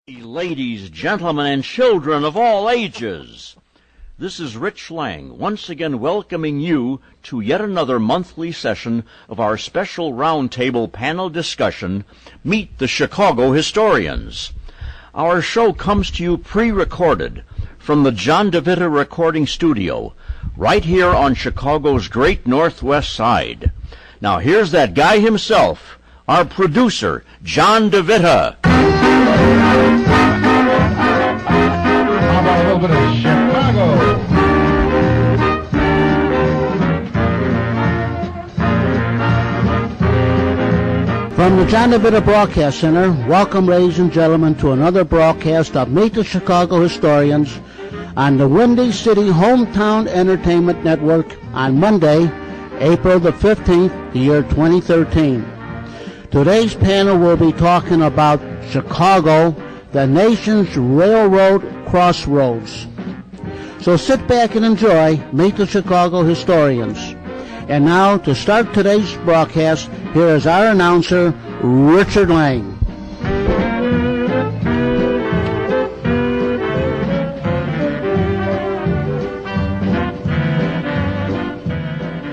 Ladies, gentlemen, and children of all ages, this is Rich Lang, once again welcoming you to yet another monthly session of our special roundtable panel discussion, Meet the Chicago Historians. Our show comes to you pre-recorded from the John DeVita Recording Studio, right here on Chicago's great northwest side. Now here's that guy himself, our producer, John DeVita. How about a little bit of Chicago? From the John DeVita Broadcast Center, welcome, ladies and gentlemen, to another broadcast of Meet the Chicago Historians on the Windy City Hometown Entertainment Network on Monday, April the 15th, the year 2013. Today's panel will be talking about Chicago, the nation's railroad crossroads. So sit back and enjoy Meet the Chicago Historians. And now, to start today's broadcast, here is our announcer, Richard Lang.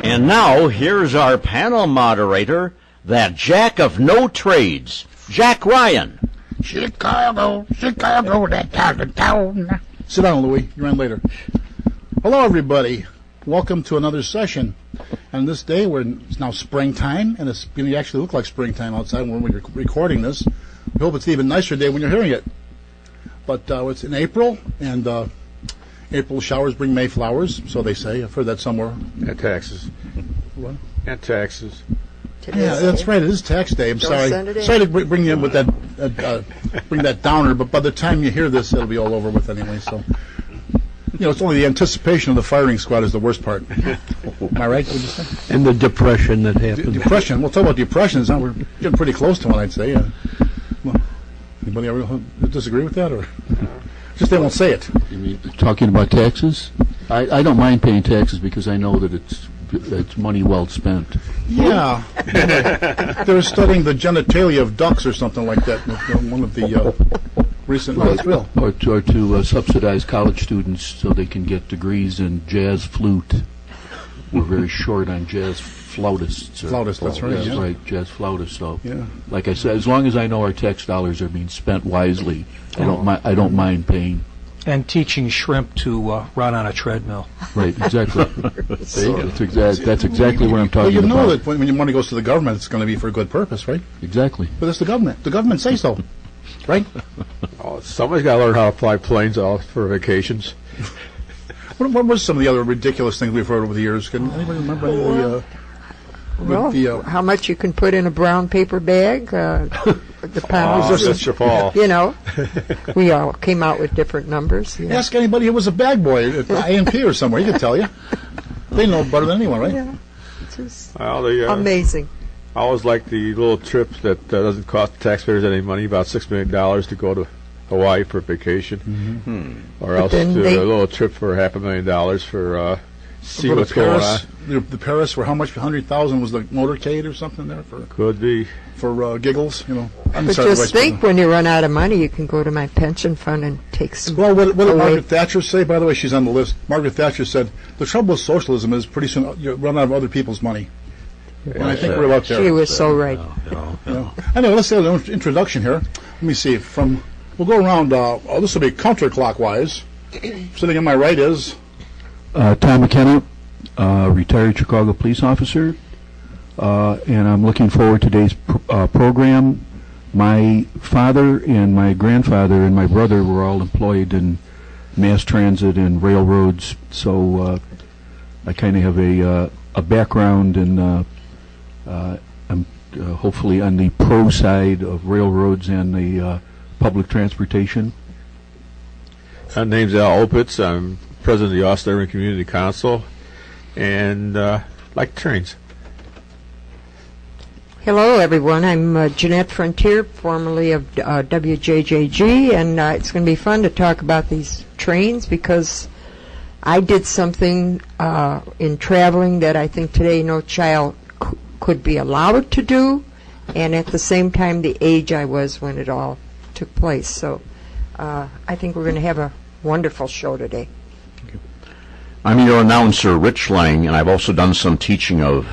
And now, here's our panel moderator, that jack of no trades, Jack Ryan. Chicago, that town. Sit down, Louie. You're on later. Hello, everybody. Welcome to another session. And this day, it's now springtime, and it's going to actually look like springtime outside when we're recording this. We hope it's an even nicer day when you're hearing it. But it's in April, and April showers bring May flowers, so they say. I've heard that somewhere. And taxes. What? And taxes. Yeah, that's right. It is tax day. I'm sorry. Sorry to bring you in with that, bring that downer. But by the time you hear this, it'll be all over with anyway. So, it's only the anticipation of the firing squad is the worst part. Am I right? What did you say? And the depression that happened. Depression. We'll talk about depressions. Now we're getting pretty close to one, I'd say. Well, anybody ever disagree with that, or just they won't say it? You mean talking about taxes? I don't mind paying taxes because I know that it's money well spent. Yeah. They were studying the genitalia of ducks or something like that. One of the recent. No, it's real. Or to subsidize college students so they can get degrees in jazz flute. We're very short on jazz flautists. Flautists, that's right. That's yeah. right, jazz flautists. So, yeah. Like I said, as long as I know our tax dollars are being spent wisely, I don't mind paying. And teaching shrimp to run on a treadmill. Right, exactly. That's exactly what I'm talking about. Well, you know that when your money goes to the government, it's going to be for a good purpose, right? Exactly. But it's the government. The government say so, right? Oh, somebody's got to learn how to fly planes off for vacations. What were some of the other ridiculous things we've heard over the years? Can anybody remember any of the... how much you can put in a brown paper bag, the pounds. That's your fall. We all came out with different numbers. Yeah. Ask anybody who was a bag boy at INP or somewhere. He could tell you. They know better than anyone, right? Yeah, it's just amazing. I always like the little trips that doesn't cost the taxpayers any money, about $6 million to go to Hawaii for vacation. Mm-hmm. Or else a little trip for $500,000 for... see what's going on. The Paris, where how much? 100,000 was the motorcade or something there for? Could be for giggles, But just think, when you run out of money, you can go to my pension fund and take some. Well, what did Margaret Thatcher say? By the way, she's on the list. Margaret Thatcher said the trouble with socialism is pretty soon you run out of other people's money. Yeah, and I think we're about there. She was so right. Anyway, let's say an introduction here. Let me see. We'll go around. This will be counterclockwise. Sitting on my right is. Tom McKenna, retired Chicago police officer, and I'm looking forward to today's program. My father and my grandfather and my brother were all employed in mass transit and railroads, so I kind of have a background, and I'm hopefully on the pro side of railroads and the public transportation. My name's Al Opitz. I'm president of the Austin Urban Community Council, and like trains. Hello, everyone. I'm Jeanette Frontier, formerly of WJJG, and it's going to be fun to talk about these trains because I did something in traveling that I think today no child could be allowed to do, and at the same time the age I was when it all took place. So I think we're going to have a wonderful show today. I'm your announcer, Rich Lang, and I've also done some teaching of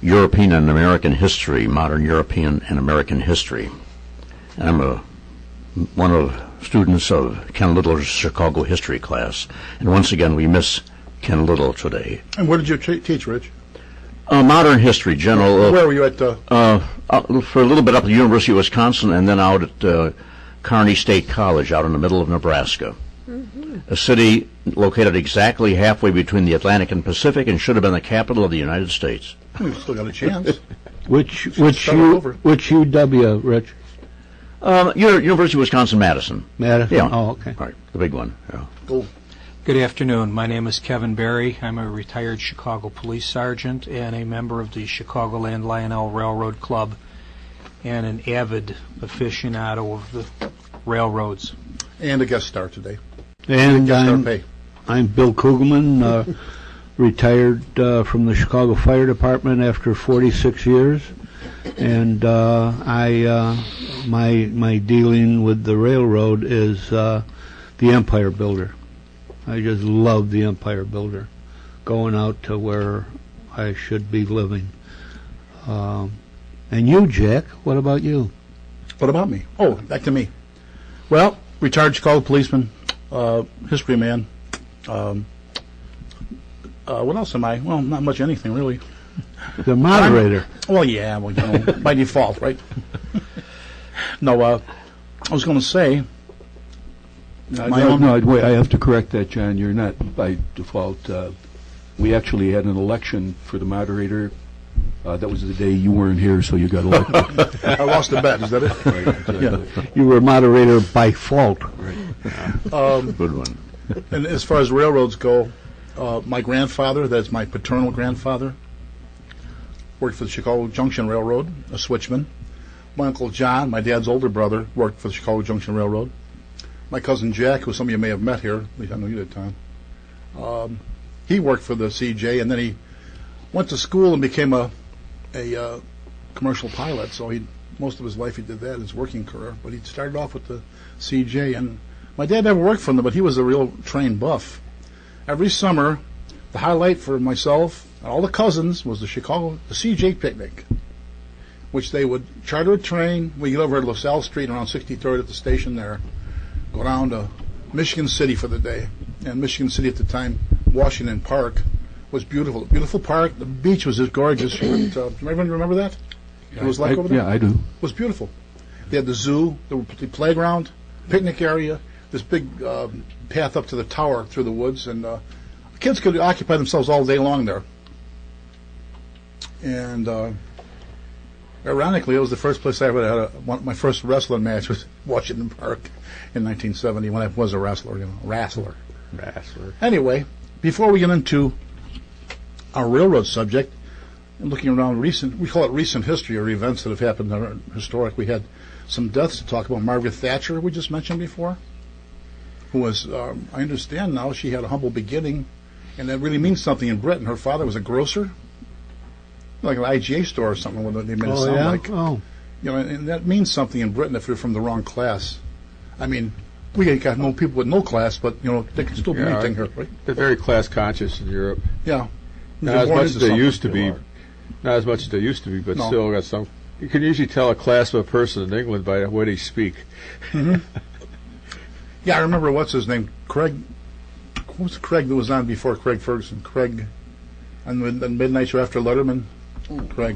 European and American history, modern European and American history. And I'm one of students of Ken Little's Chicago history class. And once again, we miss Ken Little today. And where did you teach, Rich? Modern history, general. Where were you at? For a little bit up at the University of Wisconsin, and then out at Kearney State College, out in the middle of Nebraska. A city located exactly halfway between the Atlantic and Pacific, and should have been the capital of the United States. We've still got a chance. Which UW, Rich? University of Wisconsin-Madison. Madison? Yeah. Oh, okay. Right, the big one. Yeah. Cool. Good afternoon. My name is Kevin Berry. I'm a retired Chicago police sergeant and a member of the Chicagoland Lionel Railroad Club and an avid aficionado of the railroads. And a guest star today. And I'm Bill Kugelman, retired from the Chicago Fire Department after 46 years. And my dealing with the railroad is the Empire Builder. I just love the Empire Builder, going out to where I should be living. And you, Jack, what about you? What about me? Oh, back to me. Well, retired Chicago policeman, history man. What else am I? Well, not much anything, really. The moderator. By default, right? No, I was going to say... wait, I have to correct that, John. You're not by default. We actually had an election for the moderator. That was the day you weren't here, so you got elected. I lost the bet, is that it? Right, exactly. Yeah. You were moderator by fault. Right. Good one. And as far as railroads go, my grandfather, that's my paternal grandfather, worked for the Chicago Junction Railroad, a switchman. My Uncle John, my dad's older brother, worked for the Chicago Junction Railroad. My cousin Jack, who some of you may have met here, at least I know you did, Tom, he worked for the CJ, and then he went to school and became a commercial pilot. So most of his life he did that, his working career. But he started off with the CJ, and my dad never worked for them, but he was a real train buff. Every summer, the highlight for myself and all the cousins was the CJ picnic, which they would charter a train. We get over at LaSalle Street around 63rd at the station there, go down to Michigan City for the day. And Michigan City at the time, Washington Park, was beautiful. Beautiful park. The beach was just gorgeous. Does everyone remember that? It was like over there? Yeah, I do. It was beautiful. They had the zoo, the playground, picnic area, this big path up to the tower through the woods, and kids could occupy themselves all day long there. And ironically, it was the first place I ever had my first wrestling match was Washington Park in 1970 when I was a wrestler. Wrestler. Anyway, before we get into our railroad subject, and looking around we call it recent history, or events that have happened that are historic. We had some deaths to talk about. Margaret Thatcher, we just mentioned before, who was, I understand now, she had a humble beginning, and that really means something in Britain. Her father was a grocer, like an IGA store or something, what they made it sound like. Oh. And that means something in Britain if you're from the wrong class. I mean, we got no people with no class, but, they can still be anything here, right? They're very class conscious in Europe. Yeah. Not as much as they used to be. Not as much as they used to be, but still got some. You can usually tell a class of a person in England by the way they speak. Mm-hmm. Yeah, I remember what's his name, Craig. What was Craig that was on before Craig Ferguson? Craig, on the Midnight Show after Letterman. Craig,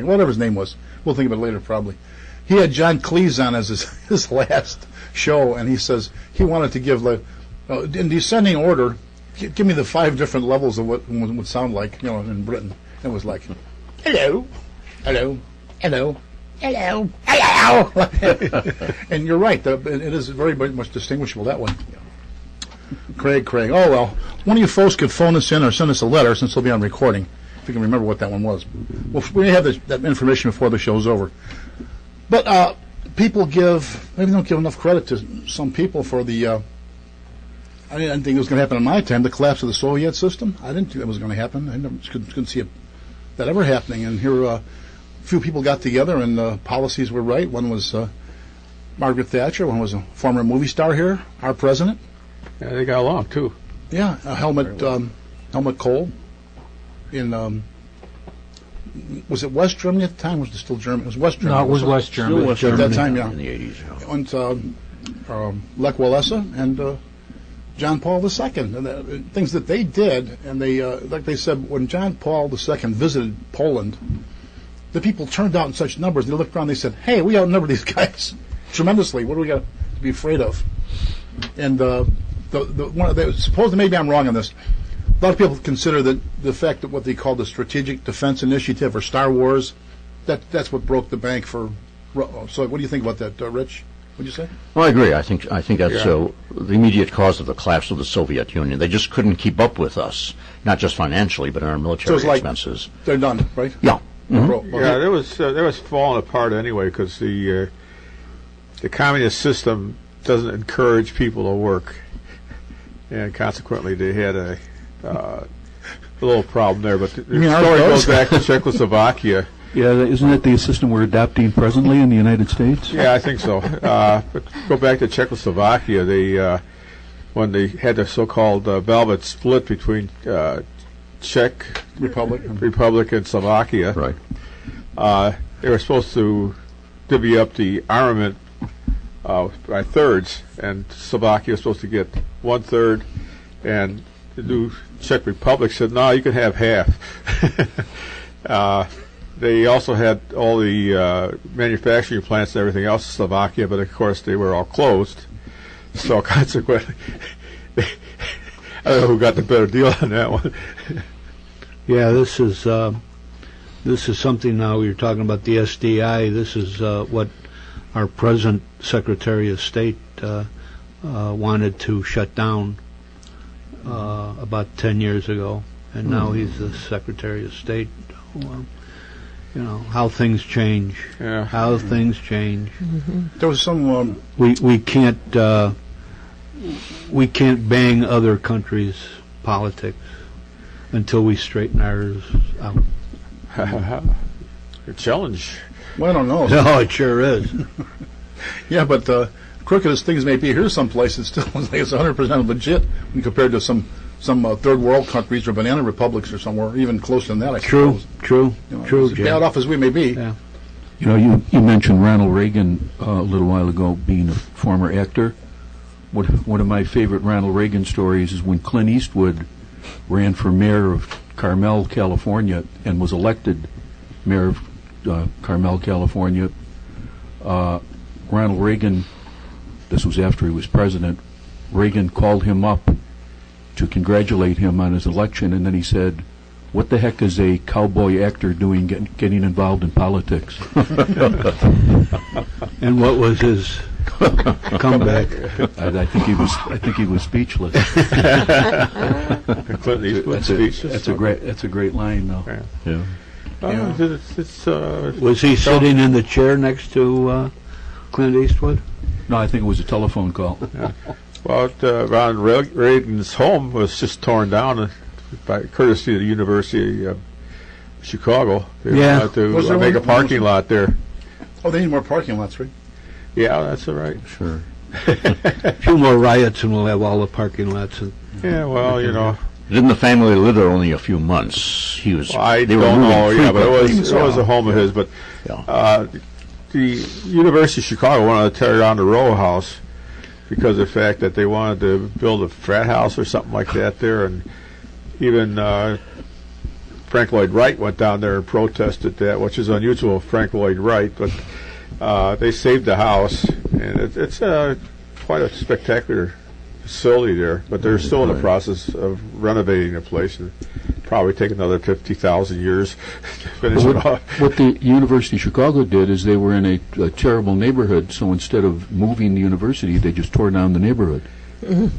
whatever his name was. We'll think of it later, probably. He had John Cleese on as his last show, and he says he wanted to give, in descending order, give me the 5 different levels of what it would sound like, in Britain. It was like, hello, hello, hello, hello, hello. And you're right, it is very much distinguishable that way. Craig. Oh, well, one of you folks could phone us in or send us a letter, since it'll be on recording, if you can remember what that one was. Well, we have that information before the show's over. But people maybe don't give enough credit to some people for the, I didn't think it was going to happen in my time, the collapse of the Soviet system. I didn't think that was going to happen. I never couldn't see that ever happening. And here, a few people got together, and the policies were right. One was Margaret Thatcher, one was a former movie star here, our president. Yeah, they got along too. Yeah, Helmut Kohl in was it West Germany at the time? Or was it still Germany? It was West Germany. No, it was West Germany. At that time, yeah. In the 80s. Yeah. And Lech Walesa and John Paul II. And things that they did, and they, like they said, when John Paul II visited Poland, the people turned out in such numbers. They looked around and they said, hey, we outnumber these guys tremendously. What do we got to be afraid of? And supposedly, maybe I'm wrong on this, a lot of people consider that the fact that what they call the Strategic Defense Initiative or Star Wars, that's what broke the bank for. So, what do you think about that, Rich? What'd you say? Well, I agree. I think that's the immediate cause of the collapse of the Soviet Union. They just couldn't keep up with us, not just financially, but in our military expenses. They're done, right? Yeah. Mm-hmm. Yeah, there was falling apart anyway because the communist system doesn't encourage people to work, and consequently they had a little problem there. But the story goes back to Czechoslovakia. Yeah, isn't that the system we're adopting presently in the United States? Yeah, I think so. But go back to Czechoslovakia. They when they had the so-called Velvet split between Czech Republic and Slovakia. Right. They were supposed to divvy up the armament by thirds, and Slovakia was supposed to get 1/3, and the new Czech Republic said, no, you can have half. They also had all the manufacturing plants and everything else in Slovakia, but of course they were all closed. So consequently, I don't know who got the better deal on that one. Yeah, this is something now. You're talking about the SDI. This is what our present Secretary of State wanted to shut down about 10 years ago, and now he's the Secretary of State. You know how things change. Yeah. How things change. Mm-hmm. There was some. We can't bang other countries' politics until we straighten ours out. A challenge. Well, I don't know. No, it sure is. Yeah, but crooked as things may be, here's some place that still looks like it's 100% legit when compared to some third world countries or banana republics or somewhere, even closer than that, I suppose. True. As bad off as we may be. Yeah. You know, you mentioned Ronald Reagan a little while ago being a former actor. One of my favorite Ronald Reagan stories is when Clint Eastwood ran for mayor of Carmel, California, and was elected mayor of Carmel, California. Ronald Reagan, this was after he was president, Reagan called him up to congratulate him on his election, and then he said, what the heck is a cowboy actor doing getting involved in politics? And what was his comeback? I think he was speechless. Clint Eastwood speechless. That's a great line, though. Yeah. Was he sitting in the chair next to Clint Eastwood? No, I think it was a telephone call. Yeah. Well, Ronald Reagan's home was just torn down by courtesy of the University of Chicago. They wanted to make a parking lot there. Oh, they need more parking lots, right? Yeah, that's all right. Sure. A few more riots and we'll have all the parking lots. Yeah, well, you know. Didn't the family live there only a few months? He was. Well, I don't know. Yeah, but it was a home of his. But the University of Chicago wanted to tear down the row house because of the fact that they wanted to build a frat house or something like that there, and even Frank Lloyd Wright went down there and protested that, which is unusual, Frank Lloyd Wright, but they saved the house, and it's quite a spectacular facility there, but they're still in the process of renovating the place, and probably take another 50,000 years to finish it off. What the University of Chicago did is they were in a terrible neighborhood, so instead of moving the university, they just tore down the neighborhood.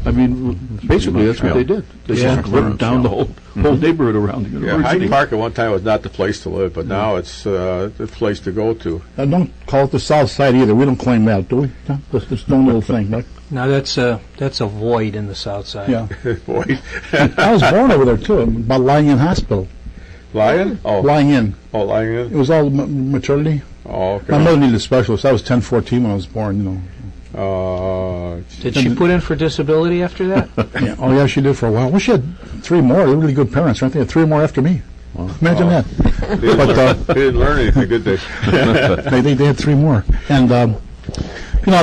I mean, basically that's what they did. They just ripped down the whole neighborhood around the university. Yeah, Hyde Park at one time was not the place to live, but now it's the place to go to. Don't call it the South Side either. We don't claim that, do we? No? That's its own little thing, right? No, that's a void in the South Side. Yeah. Void. I was born over there too, by Lying In Hospital. Lying? Oh. Lying In. Oh, Lying In. It was all maternity Oh, okay. My mother needed a specialist. I was 10-14 when I was born, you know. Did she put in for disability after that? Yeah. Oh, yeah, she did for a while. Well, she had 3 more. They were really good parents, right? They had 3 more after me. Imagine that. They didn't learn anything, did they? They had 3 more. And, you know,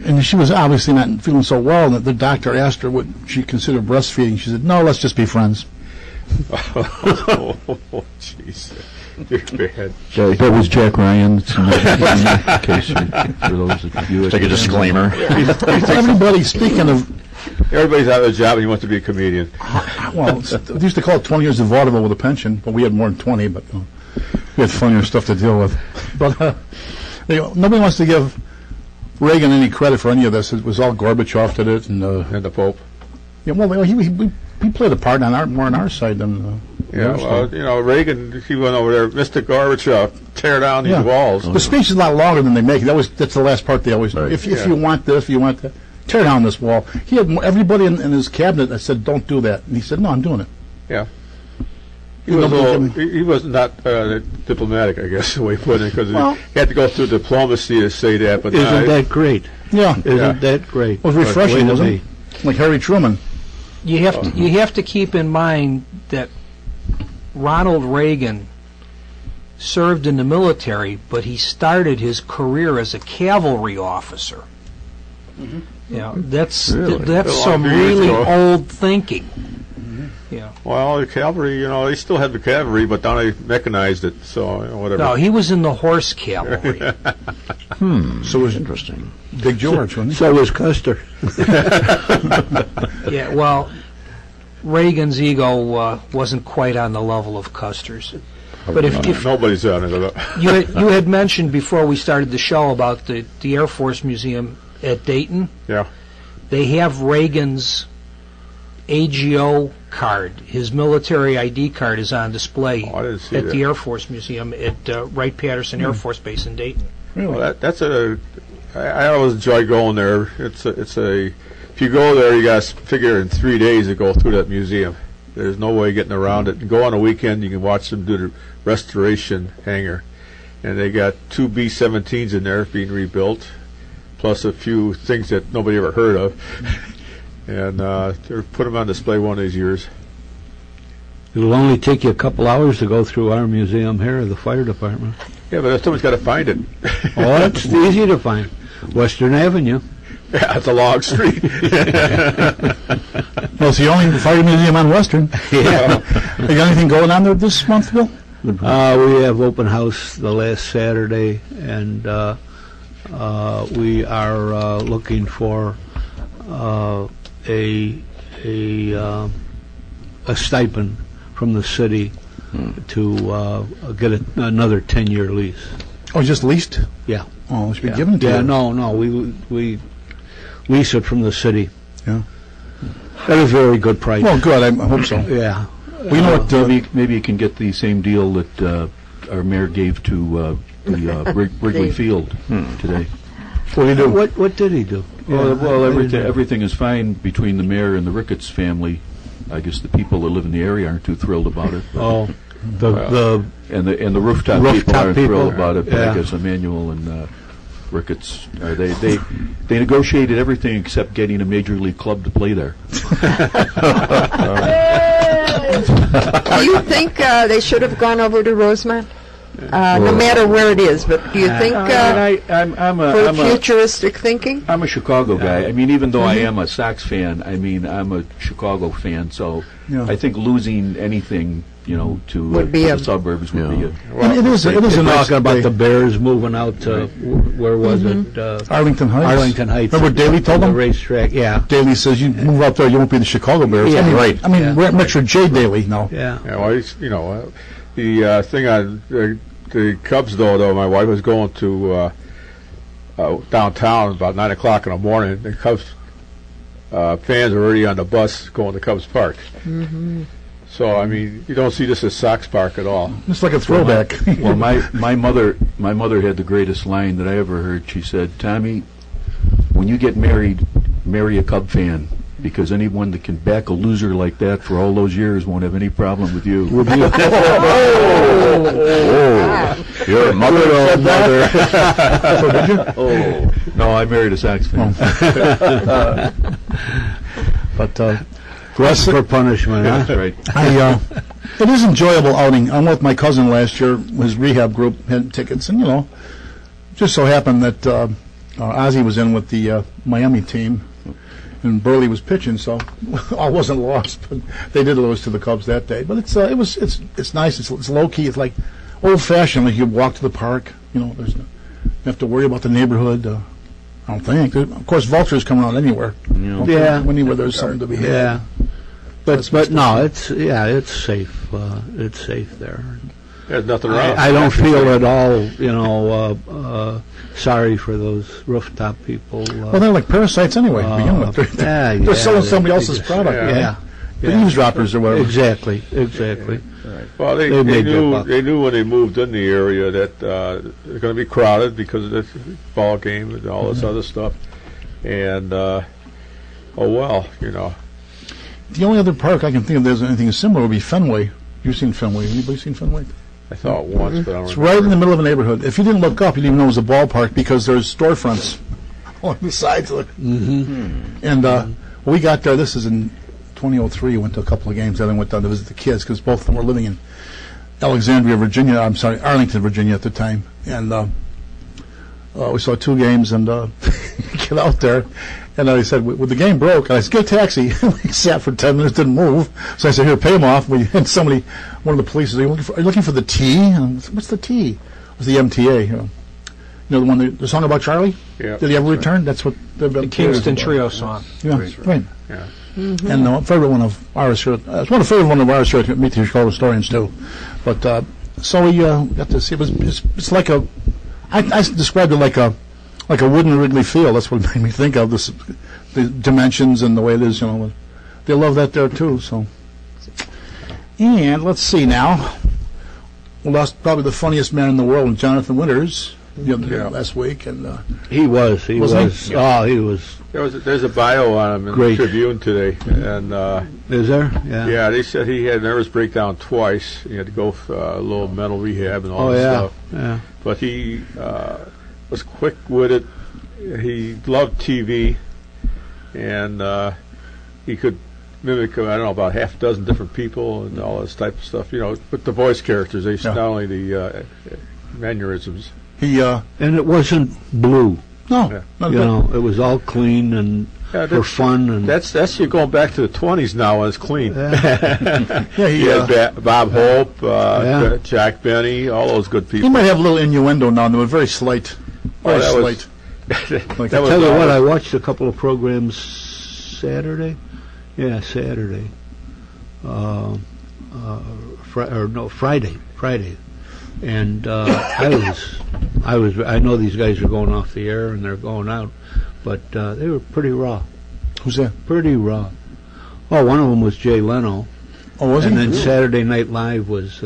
and she was obviously not feeling so well, and the doctor asked her what she considered breastfeeding. She said, no, let's just be friends. Oh, jeez. You're bad. That was Jack Ryan. It's in case for those of you. Take a disclaimer. Everybody, speaking of... Everybody's out of a job and he wants to be a comedian. Well, they used to call it 20 years of vaudeville with a pension, but we had more than 20, but we had funnier stuff to deal with. But nobody wants to give Reagan any credit for any of this. It was all Gorbachev did it, and the Pope. Yeah, well, he played a part on more on our side than. Yeah, well, you know, Reagan, he went over there, Mr. Gorbachev, tear down these walls. The speech is a lot longer than they make it. That's the last part they always do. If you want this, if you want that, tear down this wall. He had everybody in his cabinet that said, don't do that. And he said, no, I'm doing it. Yeah. He was not diplomatic, I guess, the way he put it, because he had to go through diplomacy to say that. But isn't that great? Yeah. Isn't that great? It was refreshing, wasn't it? Like Harry Truman. You have to keep in mind that Ronald Reagan served in the military, but he started his career as a cavalry officer. Mm-hmm. You know, that's some really old thinking. Mm-hmm. Yeah. Well, the cavalry, you know, they still had the cavalry, but now they mechanized it, so whatever. No, he was in the horse cavalry. So it was interesting. Big George, wasn't he? So was Custer. Yeah, well, Reagan's ego wasn't quite on the level of Custer's. But if nobody's on it. you had mentioned before we started the show about the Air Force Museum at Dayton. Yeah. They have Reagan's AGO card. His military ID card is on display at the Air Force Museum at Wright-Patterson Air Force Base in Dayton. Really? Well, I always enjoy going there. If you go there, you got to figure in 3 days to go through that museum. There's no way getting around it. And go on a weekend, you can watch them do the restoration hangar. And they got 2 B-17s in there being rebuilt, plus a few things that nobody ever heard of. And they're put them on display one of these years. It'll only take you a couple hours to go through our museum here, the fire department. Yeah, but somebody's got to find it. Oh, it's easy to find. Western Avenue. Yeah, it's a long street. Well, it's the only fire museum on Western. Yeah. You got anything going on there this month, Bill? We have open house the last Saturday, and we are looking for a stipend from the city to get another 10-year lease. Oh, just leased? Yeah. Oh, it should be given to you. Yeah, no, we lease it from the city. Yeah. At a very good price. Well, good. I hope so. Yeah. Well, you know what? Maybe you can get the same deal that our mayor gave to the Wrigley Field today. What did he do? What did he do? Well, everything is fine between the mayor and the Ricketts family. I guess the people that live in the area aren't too thrilled about it. Oh, the rooftop people aren't thrilled about it. But I guess Emmanuel and Ricketts, they negotiated everything except getting a major league club to play there. Do you think they should have gone over to Rosemont? No matter where it is, but do you think for futuristic thinking? I'm a Chicago guy. I mean, even though I am a Sox fan, I mean, I'm a Chicago fan. So I think losing anything, to the suburbs would be a. Well, it is a nice talking about the Bears moving out to where was it? Arlington Heights. Arlington Heights. Remember what Daley told them? The racetrack. Yeah. Daley says you move out there, you won't be the Chicago Bears. Yeah, right. I mean, we're at Metro J. Daley now. Yeah. Well, the thing on the Cubs, though, my wife was going to downtown about 9 o'clock in the morning. The Cubs fans are already on the bus going to Cubs Park. Mm-hmm. So, I mean, you don't see this as Sox Park at all. It's like a throwback. Well, my mother had the greatest line that I ever heard. She said, "Tommy, when you get married, marry a Cub fan, because anyone that can back a loser like that for all those years won't have any problem with you. Your mother said that? So did you? Oh, no, I married a Sox fan. But Dress for punishment, huh? That's right. it is enjoyable outing. I went with my cousin last year. His rehab group had tickets, and just so happened that Ozzie was in with the Miami team, and Burley was pitching, so I wasn't lost. But they did lose to the Cubs that day. But it's nice. It's low key. It's like old fashioned. Like you walk to the park. You have to worry about the neighborhood. I don't think. Of course, vultures come around anywhere. Yeah. Anywhere there's something to be had. Yeah. But no, it's safe. It's safe there. There's nothing wrong. I don't feel at all, sorry for those rooftop people. Well, they're like parasites anyway to begin with. They're selling somebody else's product. Yeah. The eavesdroppers or whatever. Exactly. Well, they knew when they moved in the area that they're going to be crowded because of the ball game and all this other stuff. And, The only other park I can think of that has anything similar would be Fenway. You've seen Fenway. Anybody seen Fenway? I saw it once, but I don't It's remember. right in the middle of a neighborhood. If you didn't look up, you didn't even know it was a ballpark because there's storefronts on the sides. And we got there. This is in 2003. Went to a couple of games. Then went down to visit the kids because both of them were living in Arlington, Virginia at the time. And we saw 2 games and get out there. And I said, well, the game broke. And I said, get a taxi. We sat for 10 minutes, didn't move. So I said, here, pay him off. And one of the police said, are you looking for the T? And I said, what's the T? It was the MTA. The one, the song about Charlie? Yeah. Did he ever return? That's what The Kingston Trio song. Yeah, right. Yeah. And favorite one of ours here. It's one of the favorite one of ours here to meet the Chicago historians too. But so we got to see. It's like I described it like a wooden Wrigley Field. That's what it made me think of the dimensions and the way it is. They love that there too. So, and let's see now. We lost probably the funniest man in the world, Jonathan Winters, last week, and He was. Wasn't he? Oh, he was. There's a bio on him in Great. the Tribune today, and Is there? Yeah. they said he had a nervous breakdown twice. He had to go for a little mental rehab and all Oh, this yeah. stuff. Yeah. But he was quick-witted. He loved TV, and he could mimic, about half a dozen different people and all this type of stuff. But the voice characters, not only the mannerisms. he And it wasn't blue. no, not It was all clean and for fun. And That's you're going back to the 20s now, and it's clean. yeah, He had Bob Hope, Jack Benny, all those good he people. might have a little innuendo now, but very slight. Very that was- slight. Like that was tell you all- what, I watched a couple of programs Saturday. Yeah, Saturday. Friday. And I know these guys are going off the air and they're going out, but they were pretty raw. Who's that? Pretty raw. Oh, one of them was Jay Leno. Oh, was And he? then Saturday Night Live was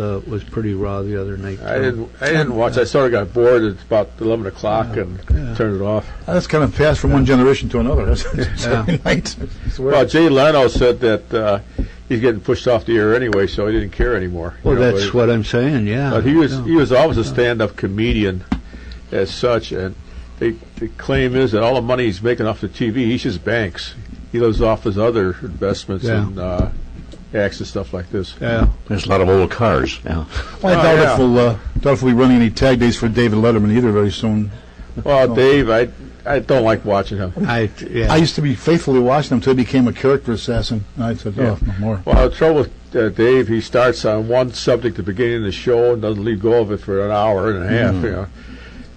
pretty raw the other night. I didn't watch. I sort of got bored at about 11 o'clock and turned it off. That's kind of passed from one generation to another. That's Saturday night. Well, Jay Leno said that he's getting pushed off the air anyway, so he didn't care anymore. Well, that's what I'm saying. Yeah. But he was always a stand-up comedian, as such, and the claim is that all the money he's making off the TV, he just banks. He lives off his other investments and acts and stuff like this. Yeah. There's a lot of old cars. Yeah. Well, I doubt if we'll be running any tag days for David Letterman either very soon. Well, Dave, I don't like watching him. I used to be faithfully watching him until he became a character assassin. And I said, no more. Well, the trouble with Dave, he starts on one subject at the beginning of the show and doesn't leave go of it for an hour and a half,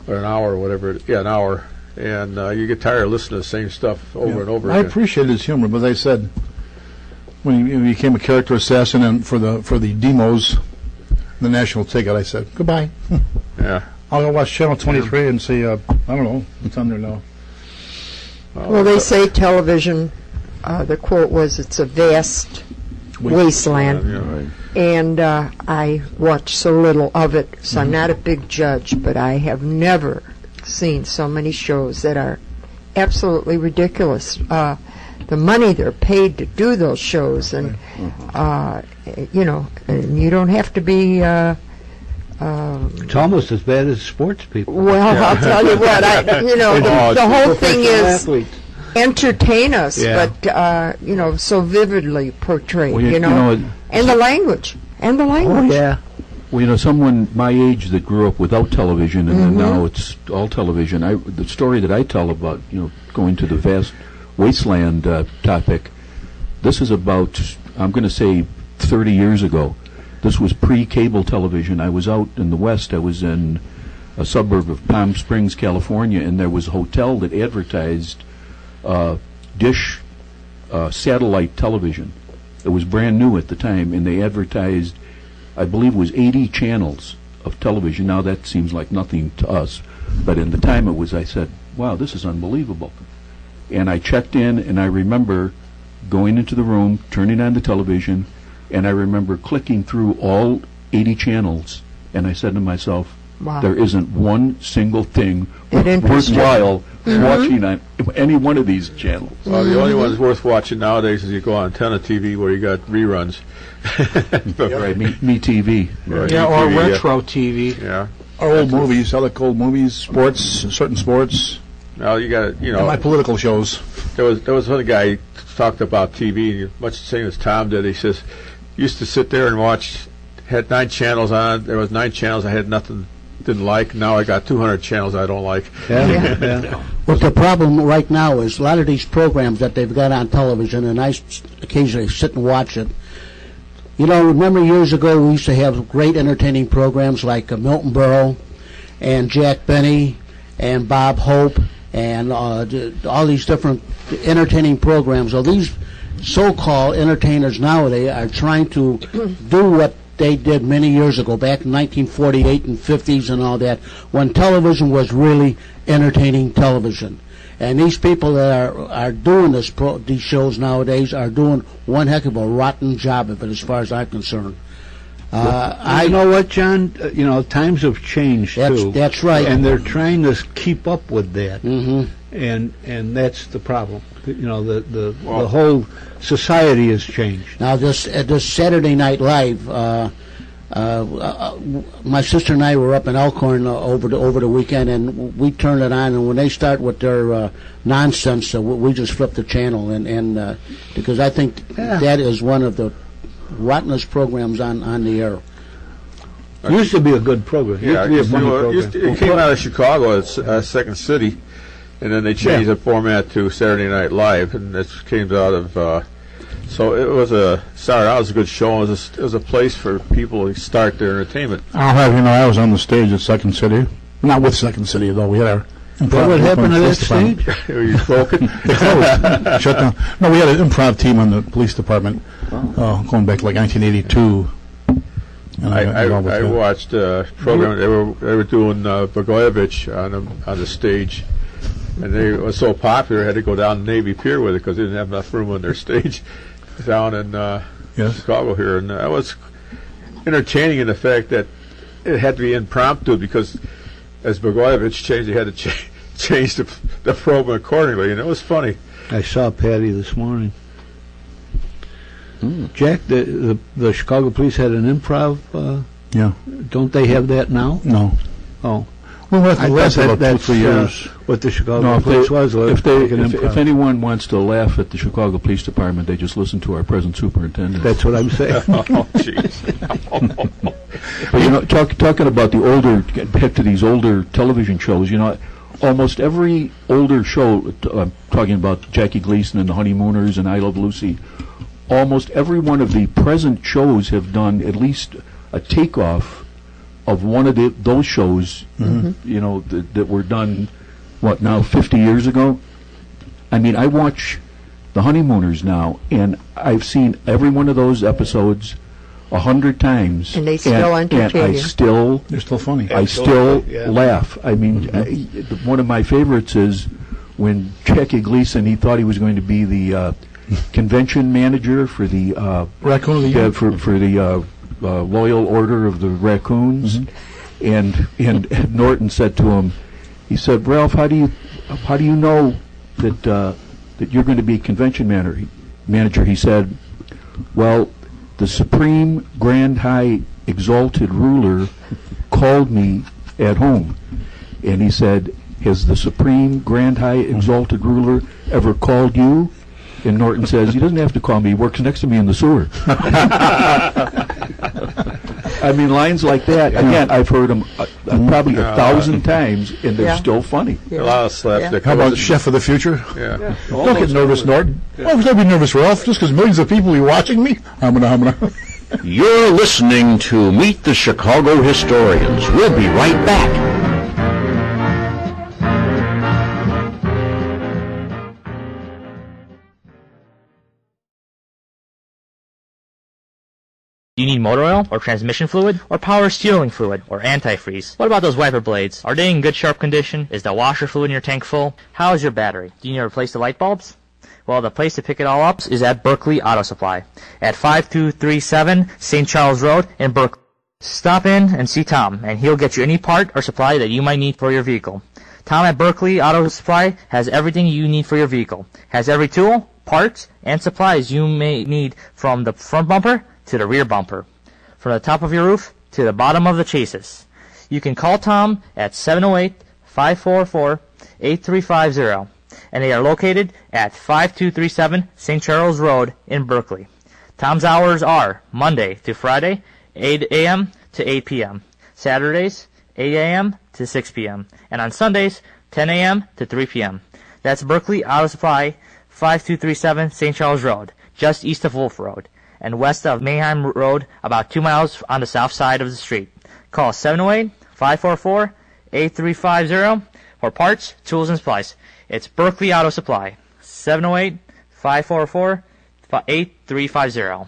or an hour or whatever. An hour. And you get tired of listening to the same stuff over and over I again. appreciate his humor, but as I said, when he became a character assassin and for the demos, the national ticket, I said, goodbye. Yeah. I'll go watch Channel 23 and see, I don't know, what's on there now. Well, they say television, the quote was, it's a vast wasteland. Right. And I watch so little of it, so I'm not a big judge, but I have never seen so many shows that are absolutely ridiculous. the money they're paid to do those shows, and you know, and you don't have to be. It's almost as bad as sports people. Well, I'll tell you what. The whole thing is entertain us, but you know, so vividly portrayed. Well, you know, and the language, and the language. Oh, yeah. Well, you know, someone my age that grew up without television, and then now it's all television. The story that I tell about, you know, going to the vast wasteland topic, this is about, I'm going to say, 30 years ago. This was pre-cable television. I was out in the West. I was in a suburb of Palm Springs, California, and there was a hotel that advertised dish satellite television. It was brand new at the time, and they advertised, I believe it was 80 channels of television. Now that seems like nothing to us, but in the time it was, I said, wow, this is unbelievable. And I checked in, and I remember going into the room, turning on the television, and I remember clicking through all 80 channels, and I said to myself, wow, there isn't one single thing worthwhile watching on any one of these channels. Well, the only ones worth watching nowadays is you go on Antenna TV where you got reruns. Right, me TV. Right. Yeah, or TV, retro TV. Yeah. Our old movies, I like old movies, sports, certain sports. Now you got, you know, And my political shows. there was one guy talked about TV, much the same as Tom did. He says, used to sit there and watch, had 9 channels on. There was 9 channels I had nothing, didn't like. Now I got 200 channels I don't like. Yeah. What the problem right now is a lot of these programs that they've got on television, and I occasionally sit and watch it. You know, remember years ago we used to have great entertaining programs like Milton Berle and Jack Benny and Bob Hope and all these different entertaining programs. So these so-called entertainers nowadays are trying to do what they did many years ago, back in 1948 and 50s and all that, when television was really entertaining television. And these people that are doing these shows nowadays are doing one heck of a rotten job of it, as far as I'm concerned. You know what, John? You know, times have changed too. That's right. And they're trying to keep up with that. Mm-hmm. And that's the problem. You know, the whole society has changed. Now, this Saturday Night Live, my sister and I were up in Elkhorn over the weekend, and we turned it on. And when they start with their nonsense, we just flip the channel, and because I think that is one of the rottenest programs on the air. It used to be a good program. Yeah, it came out of Chicago, Second City, and then they changed the format to Saturday Night Live, and it came out of. So it was started out as a good show. It was a place for people to start their entertainment. I'll have you know, I was on the stage at Second City. Not with Second City, though. We had our improv. What happened to that stage? Were you spoken? They closed. Shut down. No, we had an improv team on the police department going back to like 1982. And I watched a program. They were doing Blagojevich on the stage, and they were so popular. Had to go down the Navy Pier with it because they didn't have enough room on their stage down in Chicago here, and that was entertaining in the fact that it had to be impromptu because as Blagojevich changed, they had to change the program accordingly, and it was funny. I saw Patty this morning. Jack, the Chicago Police had an improv. Don't they have that now? No. Oh. Well, that's about 2-3 years. What the Chicago Police was. If anyone wants to laugh at the Chicago Police Department, they just listen to our present superintendent. That's what I'm saying. Oh, jeez. But you know, talking about the older, back to these older television shows, you know, almost every older show, talking about Jackie Gleason and the Honeymooners and I Love Lucy, almost every one of the present shows have done at least a takeoff of one of those shows, you know, that were done, what, now 50 years ago? I mean, I watch The Honeymooners now, and I've seen every one of those episodes 100 times. And they still entertain you. They're still funny. I still laugh. I mean, one of my favorites is when Jackie Gleason, he thought he was going to be the convention manager for the Raccoon of the Year. for the Loyal Order of the Raccoons, and Ed Norton said to him, he said, "Ralph, how do you know that that you're going to be convention manager. He said, well, the Supreme Grand High Exalted Ruler called me at home, and he said, has the Supreme Grand High Exalted Ruler ever called you? And Norton says, he doesn't have to call me, he works next to me in the sewer. I mean, lines like that, again, I've heard them probably 1,000 times, and they're still funny. A lot of slapstick. How about Chef of the Future? Yeah. Don't get nervous, Norton. Why would I be nervous, Ralph? Just because millions of people are watching me? You're listening to Meet the Chicago Historians. We'll be right back. Do you need motor oil, or transmission fluid, or power steering fluid, or antifreeze? What about those wiper blades? Are they in good sharp condition? Is the washer fluid in your tank full? How is your battery? Do you need to replace the light bulbs? Well, the place to pick it all up is at Berkeley Auto Supply at 5237 St. Charles Road in Berkeley. Stop in and see Tom, and he'll get you any part or supply that you might need for your vehicle. Tom at Berkeley Auto Supply has everything you need for your vehicle. Has every tool, parts, and supplies you may need from the front bumper to the rear bumper, from the top of your roof to the bottom of the chassis. You can call Tom at 708-544-8350, and they are located at 5237 St. Charles Road in Berkeley. Tom's hours are Monday to Friday, 8 a.m. to 8 p.m., Saturdays, 8 a.m. to 6 p.m., and on Sundays, 10 a.m. to 3 p.m. That's Berkeley Auto Supply, 5237 St. Charles Road, just east of Wolf Road, and west of Mayheim Road, about 2 miles on the south side of the street. Call 708-544-8350 for parts, tools, and supplies. It's Berkeley Auto Supply, 708-544-8350.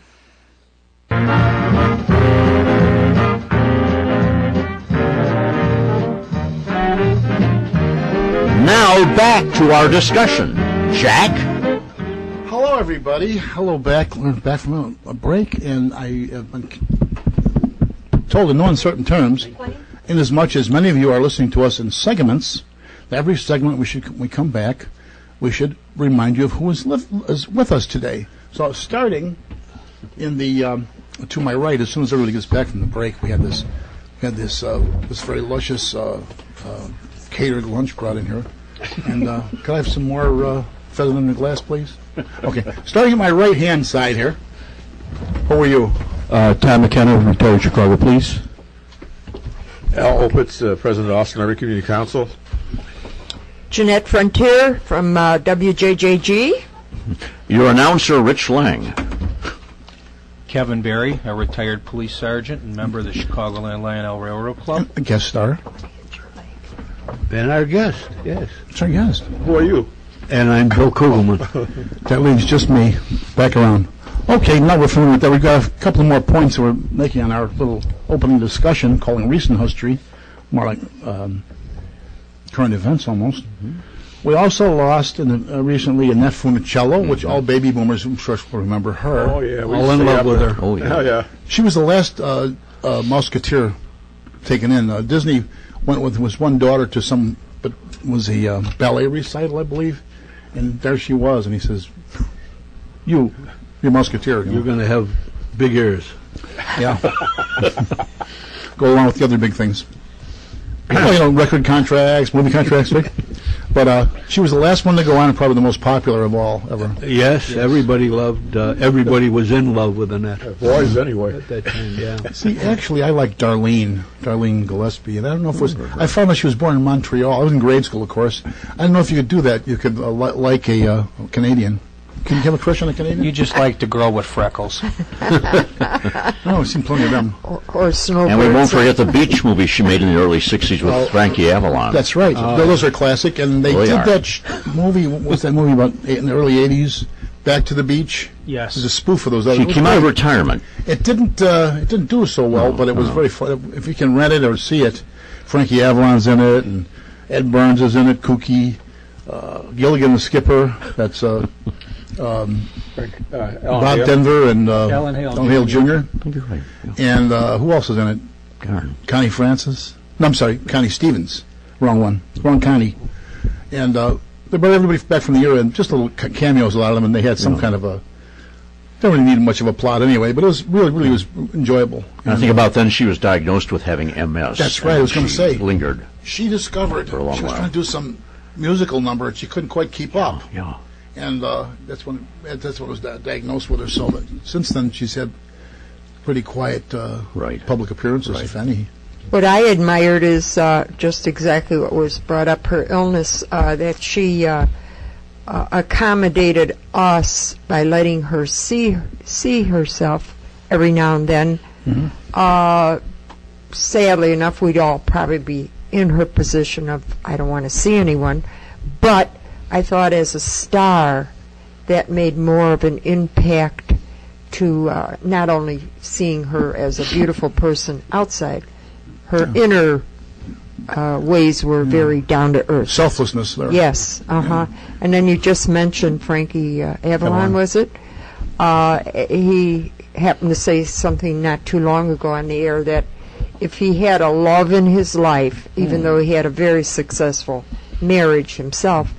Now back to our discussion. Jack? Hello, everybody. Hello, back. We're back from a break, and I have been told in no uncertain terms, inasmuch as many of you are listening to us in segments, every segment we come back, we should remind you of who is with us today. So, starting in the to my right, as soon as everybody gets back from the break, we had this very luscious catered lunch brought in here, and could I have some more feather in the glass, please? Okay, starting at my right-hand side here. Who are you? Tom McKenna, retired Chicago Police. Al Opitz, President of Austin Area Community Council. Jeanette Frontier from WJJG. Your announcer, Rich Lang. Kevin Berry, a retired police sergeant and member of the Chicagoland Lionel Railroad Club. A guest star. And our guest, yes. It's our guest. Who are you? And I'm Bill Kugelman. That leaves just me. Back around. Okay, now we're familiar with that. We've got a couple of more points that we're making on our little opening discussion, calling recent history, more like current events almost. Mm-hmm. We also lost recently Annette Funicello, which all baby boomers, I'm sure, will remember her. Oh, yeah. All in love with her. Oh, yeah. Hell, yeah. She was the last Musketeer taken in. Disney went with his one daughter to some, but was a ballet recital, I believe. And there she was, and he says, you're Musketeer. You're going to have big ears. Yeah. Go along with the other big things. Well, record contracts, movie contracts, right? But she was the last one to go on and probably the most popular of all ever. Yes, everybody loved, everybody was in love with Annette. Boys, anyway. At that time, yeah. See, actually, I like Darlene Gillespie, and I don't know if it was, I found out she was born in Montreal. I was in grade school, of course. I don't know if you could do that. You could like a Canadian. Can you have a crush on a Canadian? You just like the girl with freckles. No, I've seen plenty of them. Or snowbirds. And we won't forget the beach movie she made in the early 60s with Frankie Avalon. That's right. Those are classic, and they did that movie. What was that movie about in the early 80s? Back to the Beach? Yes. It was a spoof of those other. She came out of retirement. It didn't do so well, but it was very fun. If you can rent it or see it, Frankie Avalon's in it, and Ed Burns is in it, Kooky, Gilligan the Skipper, that's Bob Denver and Alan Hale Jr. Right. And who else is in it? Connie Francis. No, I'm sorry, Connie Stevens. Wrong one. Wrong Connie. And They brought everybody back from the era and just little cameos, a lot of them, and they had some kind of a. Don't really need much of a plot anyway, but it was really was enjoyable. And I think about then she was diagnosed with having MS. That's right. I was going to say. Lingered. She discovered for a long she was while. trying to do some musical number and she couldn't quite keep up. Yeah. And that's when it was diagnosed with her. So but since then she's had pretty quiet public appearances, if any. What I admired is just exactly what was brought up, her illness, that she accommodated us by letting her see herself every now and then. Mm-hmm. Sadly enough, we'd all probably be in her position of, I don't want to see anyone, but I thought as a star that made more of an impact to not only seeing her as a beautiful person outside, her inner ways were very down to earth. Selflessness there. Yes, And then you just mentioned Frankie Avalon, was it? He happened to say something not too long ago on the air that if he had a love in his life, even though he had a very successful marriage himself,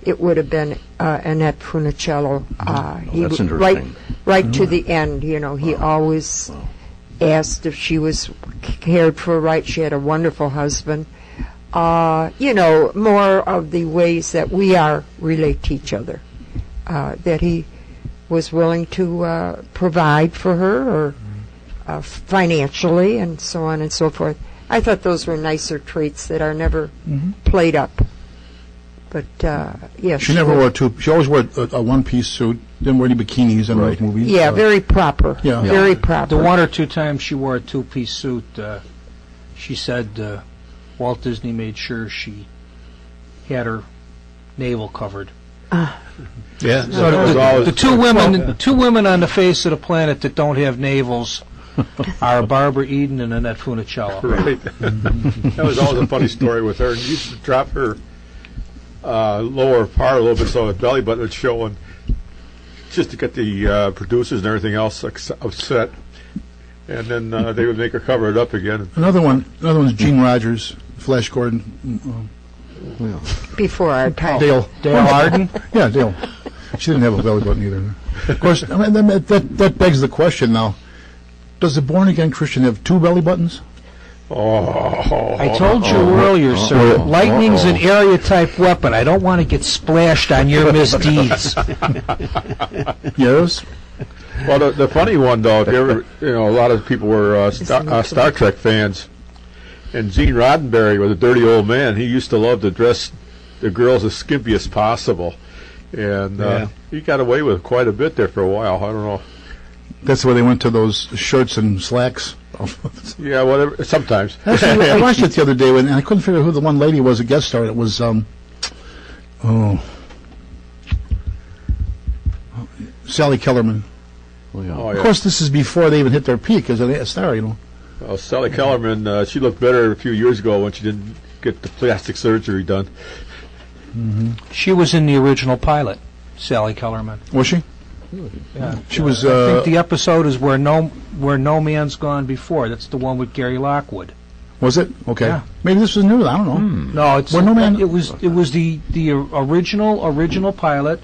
it would have been Annette Funicello. That's interesting. Right to the end, you know, he always asked if she was cared for right. She had a wonderful husband. You know, more of the ways that we relate to each other. That he was willing to provide for her or financially and so on and so forth. I thought those were nicer traits that are never played up. But, yes. She never wore she always wore a one-piece suit, didn't wear any bikinis in those movies. Yeah, very proper. Yeah. Very proper. The one or two times she wore a two-piece suit, she said Walt Disney made sure she had her navel covered. Yeah. So the two women on the face of the planet that don't have navels are Barbara Eden and Annette Funicello. Right. That was always a funny story with her. You used to drop her lower part a little bit so the belly button would show, and just to get the producers and everything else upset. And then they would make her cover it up again. Another one's Gene Rogers, Flash Gordon. Before our time. Dale Arden? Yeah, Dale. She didn't have a belly button either. Of course, I mean, that begs the question now. Does a born-again Christian have two belly buttons? I told you earlier, sir, lightning's an area-type weapon. I don't want to get splashed on your misdeeds. Yes. Well, the funny one, though, if you ever, a lot of people were Star Trek fans, and Gene Roddenberry was a dirty old man. He used to love to dress the girls as skimpy as possible, and he got away with quite a bit there for a while. I don't know. That's where they went to those shirts and slacks. Yeah, whatever. Sometimes. Actually, I watched it the other day, and I couldn't figure out who the one lady was, a guest star. It was Sally Kellerman. Of course, this is before they even hit their peak as a star, Well, Sally Kellerman, she looked better a few years ago when she didn't get the plastic surgery done. Mm-hmm. She was in the original pilot, Sally Kellerman. Was she? Yeah. She was. I think the episode is where no man's gone before. That's the one with Gary Lockwood. Was it? Okay. Yeah. Maybe this was new. I don't know. No, it's Where no man. It was the original pilot,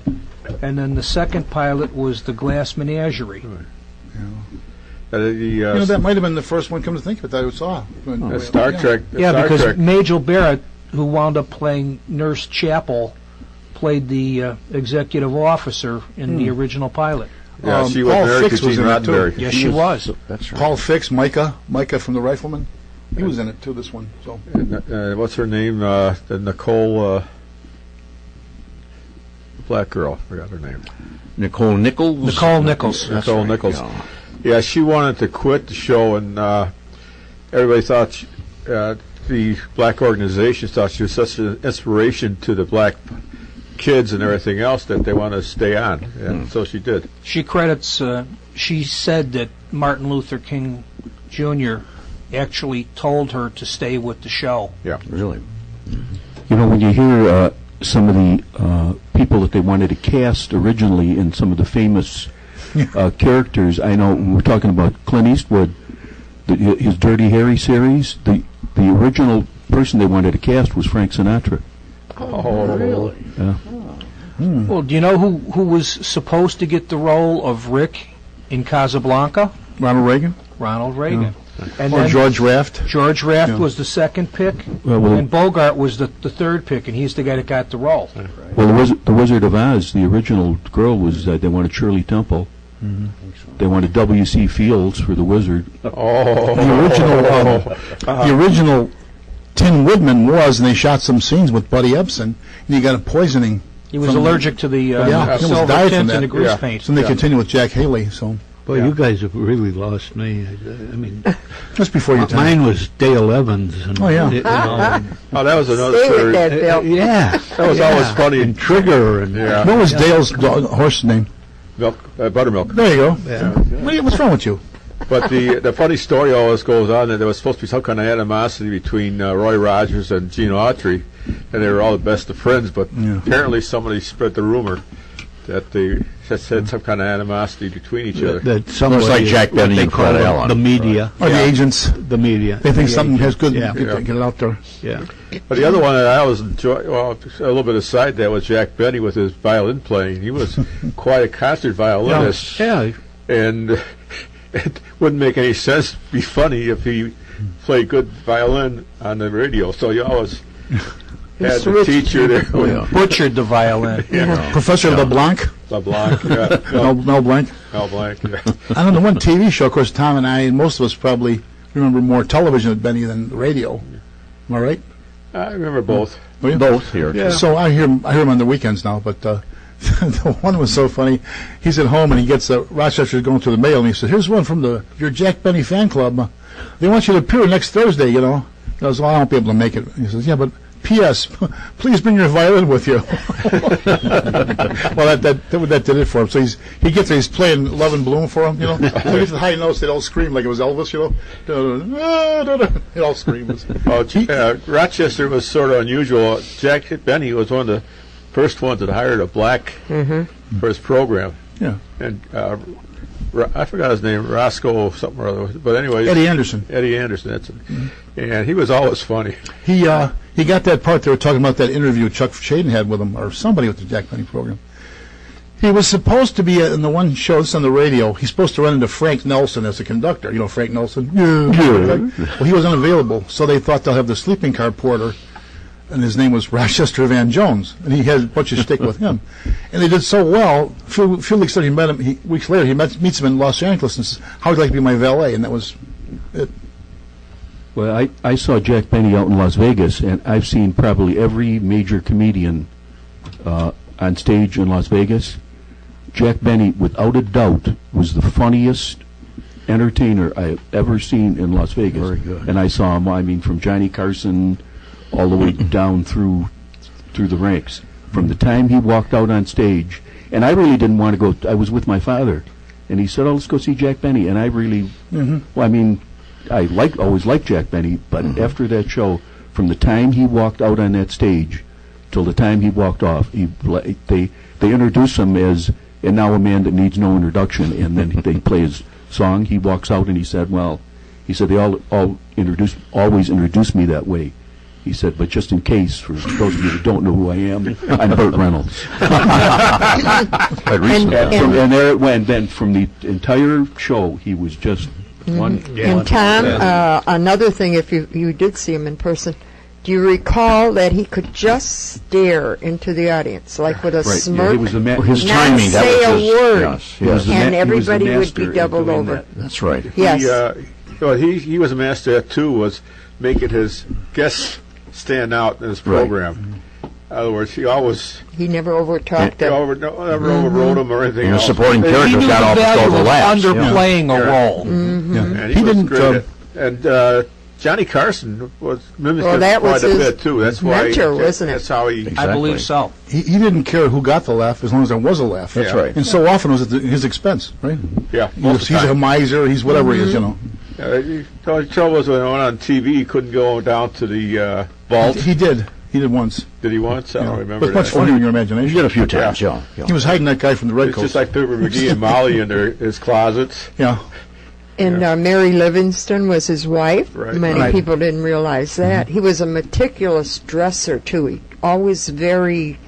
and then the second pilot was the Glass Menagerie. That might have been the first one. Come to think of it, that I saw. Star Trek. Because Majel Barrett, who wound up playing Nurse Chapel, played the executive officer in the original pilot. Yeah, she was married to Gene Roddenberry. Yes, she was. That's right. Paul Fix, Micah from The Rifleman. He was in it too. This one. So. And, what's her name? Nicole. Black girl. I forgot her name. Nicole Nichols. Nicole Nichols. Nicole Nichols. Yeah, she wanted to quit the show, and everybody thought the black organizations thought she was such an inspiration to the black kids and everything else that they wanted to stay on, and so she did. She credits. She said that Martin Luther King Jr. actually told her to stay with the show. Yeah, really. When you hear some of the people that they wanted to cast originally in some of the famous characters, I know when we're talking about Clint Eastwood, his Dirty Harry series, the original person they wanted to cast was Frank Sinatra. Oh, really? Yeah. Well, do you know who was supposed to get the role of Rick in Casablanca? Ronald Reagan? Ronald Reagan. And Or then George Raft? George Raft was the second pick, and Bogart was the third pick, and he's the guy that got the role. Well, the Wizard of Oz, the original girl was, they wanted Shirley Temple. They wanted W.C. Fields for the Wizard. The original Tin Woodman was, and they shot some scenes with Buddy Ebsen, and he got a poisoning. He was allergic to the he almost silver died tint from that. and the grease paint. So they continued with Jack Haley. So Boy, you guys have really lost me. I mean, just before your time. Mine was Dale Evans. And, Oh, yeah. Oh, that was another Stay with third. that, Bill. yeah. That was always funny. And Trigger. And, What was Dale's horse's name? Buttermilk. There you go. Yeah. What's wrong with you? But the funny story always goes on that there was supposed to be some kind of animosity between Roy Rogers and Gene Autry, and they were all the best of friends. But apparently somebody spread the rumor that they had some kind of animosity between each other. That somebody, like Jack Benny they and call Fred it Allen. the media. Or the agents. The media. They think something has good. Yeah. Get it out there. Yeah. But the other one that I always enjoyed, well, a little bit aside, that was Jack Benny with his violin playing. He was quite a concert violinist. Yeah. And it wouldn't make any sense to be funny if he played good violin on the radio. So you always had the teacher there. Butchered the violin. Professor LeBlanc. LeBlanc, Mel Blanc. Mel Blanc, yeah. I don't know, one TV show, of course, Tom and I, and most of us probably remember more television with Benny than the radio. Am I right? I remember both. Both here. Yeah. So I hear him on the weekends now, but the one was so funny. He's at home and he gets Rochester's going through the mail, and he says, "Here's one from your Jack Benny fan club. They want you to appear next Thursday, you know." He goes, "Well, I won't be able to make it." He says, "Yeah, but P.S. please bring your violin with you." Well, that did it for him. So he gets there, he's playing Love and Bloom for him, you know. He gets the high notes, they all scream like it was Elvis, you know. It all screams. Rochester was sort of unusual. Jack Benny was one of the first ones that hired a black for his program. Yeah. And I forgot his name, Roscoe something or other. But anyway, Eddie Anderson. Eddie Anderson. That's it. And he was always funny. He got that part they were talking about, that interview Chuck Shaden had with him, or somebody with the Jack Benny program. He was supposed to be in the one show that's on the radio. He's supposed to run into Frank Nelson as a conductor. You know Frank Nelson? Yeah. Well, he was unavailable, so they thought they'll have the sleeping car porter, and his name was Rochester Van Jones, and he had a bunch of stick with him. And they did so well. A few weeks later, weeks later, he meets him in Los Angeles and says, "How would you like to be my valet?" And that was it. Well, I saw Jack Benny out in Las Vegas, and I've seen probably every major comedian on stage in Las Vegas. Jack Benny, without a doubt, was the funniest entertainer I have ever seen in Las Vegas. Very good. And I saw him, I mean, from Johnny Carson all the way down through the ranks. From the time he walked out on stage, and I really didn't want to go. I was with my father, and he said, "Oh, let's go see Jack Benny." And I really, well, I mean, I always liked Jack Benny, but after that show, from the time he walked out on that stage till the time he walked off, they introduced him as, "And now a man that needs no introduction," and then they play his song. He walks out and he said, they always introduce me that way. He said, but just in case, for those of you that don't know who I am, I'm Burt Reynolds. And there it went. Then from the entire show, he was just one. And Tom, another thing, if you did see him in person, do you recall that he could just stare into the audience, like with a smirk, his not timing, say a word, Yes. and everybody would be doubled over. That's right. Yes. He was a master at, too, was making his guests stand out in his program. In other words, he never overtalked them. Never overrode him or anything And the else. supporting characters got off the stole the laughs. Underplaying a role. And he didn't. And Johnny Carson was mimicking that was quite a his bit too. That's why. mentor, wasn't it? That's how he. I believe so. He didn't care who got the laugh as long as there was a laugh. That's right. And so often it was at his expense, right? Yeah. He's a miser. He's whatever he is, you know. The trouble was when he went on TV, he couldn't go down to the vault. He did. He did once. Did he once? I don't remember. But much that. funnier in your imagination. He did a few times, yeah. He was hiding that guy from the It's Redcoats. just like Fibber McGee and Molly in his closets. Yeah. And Mary Livingston was his wife. Right. Many people didn't realize that. He was a meticulous dresser, too. He always very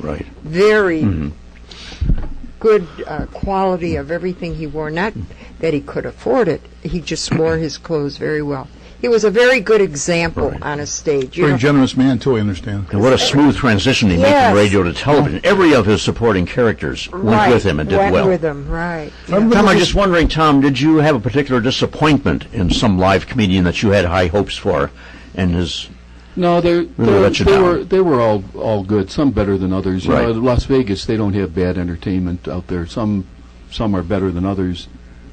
good quality of everything he wore. Not that he could afford it. He just wore his clothes very well. He was a very good example on a stage. Very generous man, too, I understand. And what a smooth transition he made from radio to television. Every of his supporting characters went with him and did well. Went with him, right. Yeah. Tom, I'm just wondering, Tom, did you have a particular disappointment in some live comedian that you had high hopes for and his... No, they were all good. Some better than others. Right. Las Vegas, they don't have bad entertainment out there. Some are better than others.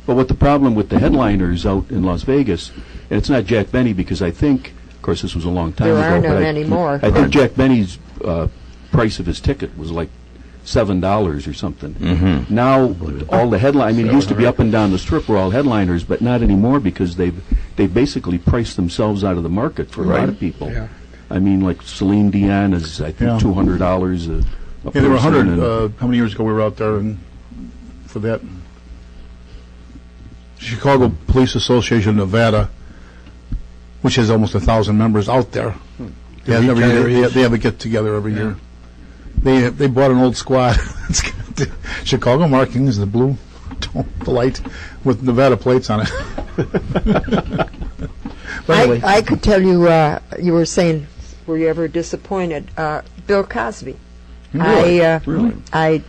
But what the problem with the headliners out in Las Vegas, and it's not Jack Benny because I think, of course, this was a long time ago. There are none anymore. I think Jack Benny's price of his ticket was like $7 or something. Mm-hmm. Now all the headline. I mean, it used to be up and down the strip were all headliners, but not anymore because they've basically priced themselves out of the market for a lot of people. Yeah. I mean, like Celine Dion is I think $200 a Yeah, there were 100. How many years ago we were out there for that? Chicago Police Association of Nevada, which has almost 1,000 members out there. They have a get together every year. They bought an old squad. It's got the Chicago markings, the blue, the light with Nevada plates on it. Anyway. I could tell you. You were saying, were you ever disappointed? Bill Cosby. Really?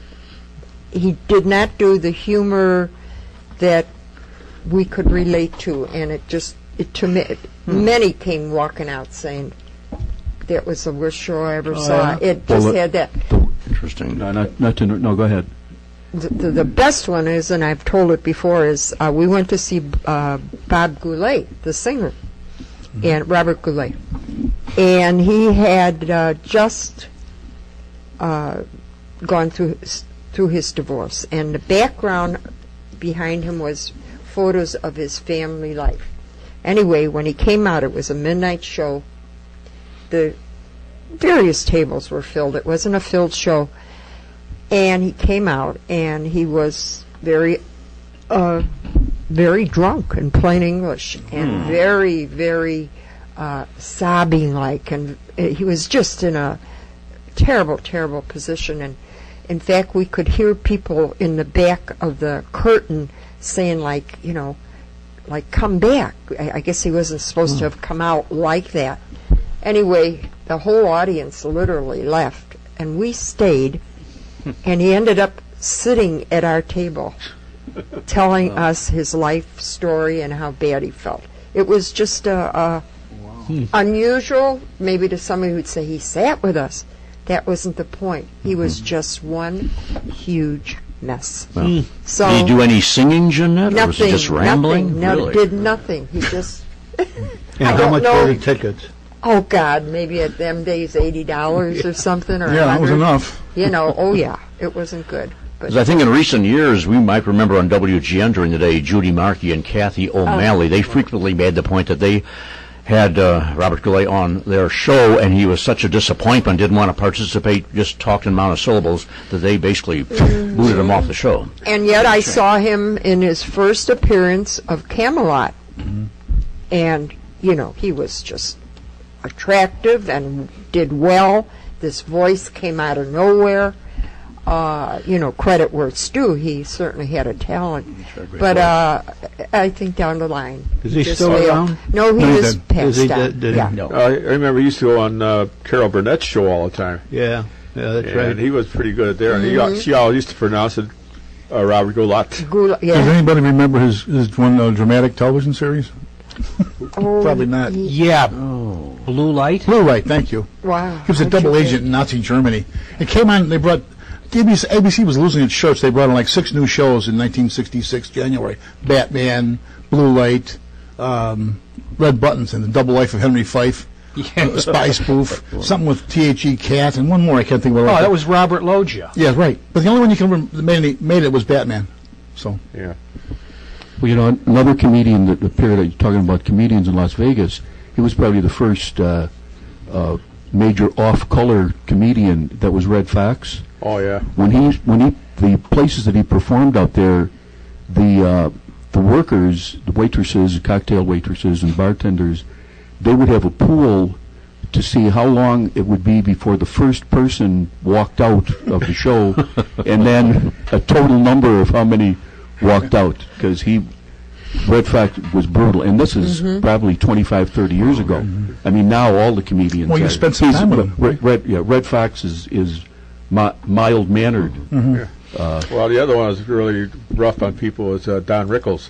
He did not do the humor that we could relate to, and to me, many came walking out saying that was the worst show I ever saw. It just had that. Interesting. No, go ahead. The best one is, and I've told it before, is we went to see Bob Goulet, the singer, and Robert Goulet, and he had just gone through his divorce, and the background behind him was photos of his family life. Anyway, when he came out, it was a midnight show. The various tables were filled. It wasn't a filled show. And he came out, and he was very drunk in plain English, and very, very sobbing-like. And he was just in a terrible, terrible position. And in fact, we could hear people in the back of the curtain saying, like, come back. I guess he wasn't supposed to have come out like that. Anyway, the whole audience literally left, and we stayed, and he ended up sitting at our table telling us his life story and how bad he felt. It was just unusual, maybe to somebody who'd say he sat with us. That wasn't the point. He was just one huge mess. Well, So did he do any singing, Jeanette? nothing, Or was he just rambling? nothing. No, Really? did nothing. He just. And I how don't much know. were the tickets? Oh God, maybe at them days $80 or something, or Yeah, that was 100. enough. Oh yeah, it wasn't good. But 'Cause I think in recent years, we might remember on WGN during the day, Judy Markey and Kathy O'Malley, they frequently made the point that they had Robert Goulet on their show, and he was such a disappointment, didn't want to participate, just talked in monosyllables, that they basically booted him off the show. And yet I saw him in his first appearance of Camelot. And, he was just attractive and did well. This voice came out of nowhere. Credit where it's due. He certainly had a talent. But I think down the line. Is he just still failed. around? No, he was passed Is he on. dead? Did he? Yeah. No. I remember he used to go on Carol Burnett's show all the time. Yeah, that's And right. he was pretty good at there. And she always used to pronounce it Robert Goulet. Does Yeah. anybody remember his one dramatic television series? Oh, Probably not. Yeah. Blue Light? Blue Light, thank you. Wow. He was a How'd double you get- agent in Nazi Germany. It came on, they brought, ABC was losing its shirts. They brought on like 6 new shows in 1966, January. Batman, Blue Light, Red Buttons, and The Double Life of Henry Fife. A spy spoof. Something with T.H.E. Cat, and one more I can't think of. Oh, that was Robert Loggia. Yeah, right. But the only one you can remember that made it was Batman. So. Yeah. Well, another comedian that appeared, talking about comedians in Las Vegas, he was probably the first major off-color comedian that was Red Fox. Oh, yeah. The places that he performed out there, the workers, the waitresses, cocktail waitresses and bartenders, they would have a pool to see how long it would be before the first person walked out of the show, and then a total number of how many walked out, because Red Fox was brutal, and this is probably 25, 30 years ago. I mean, now all the comedians. Well, you spent some time with him. Red Fox is mild-mannered. Well, the other one was really rough on people was Don Rickles.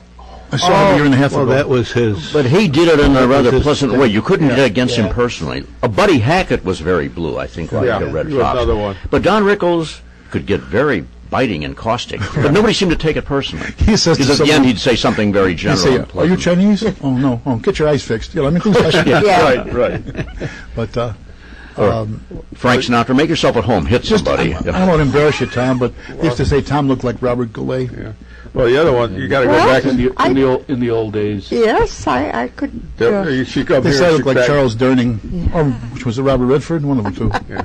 I saw him a year and a half ago. That was his. But he did it in a rather pleasant way. You couldn't get against him personally. Buddy Hackett was very blue, I think, like Red Fox. Another one. But Don Rickles could get very biting and caustic, but nobody seemed to take it personally. He says because at the end he'd say something very general. He'd say, "Are you Chinese? Oh no! Oh, get your eyes fixed." You know, I mean, things like that. Right. But Frank Sinatra, make yourself at home. Hit somebody. I don't want to embarrass you, Tom, but they used to say Tom looked like Robert Goulet. Yeah. Well, the other one, you got to go back in the old days. Yes, I could. You should come they here. said I looked like Charles Durning, or which was it Robert Redford? One of the two. Yeah.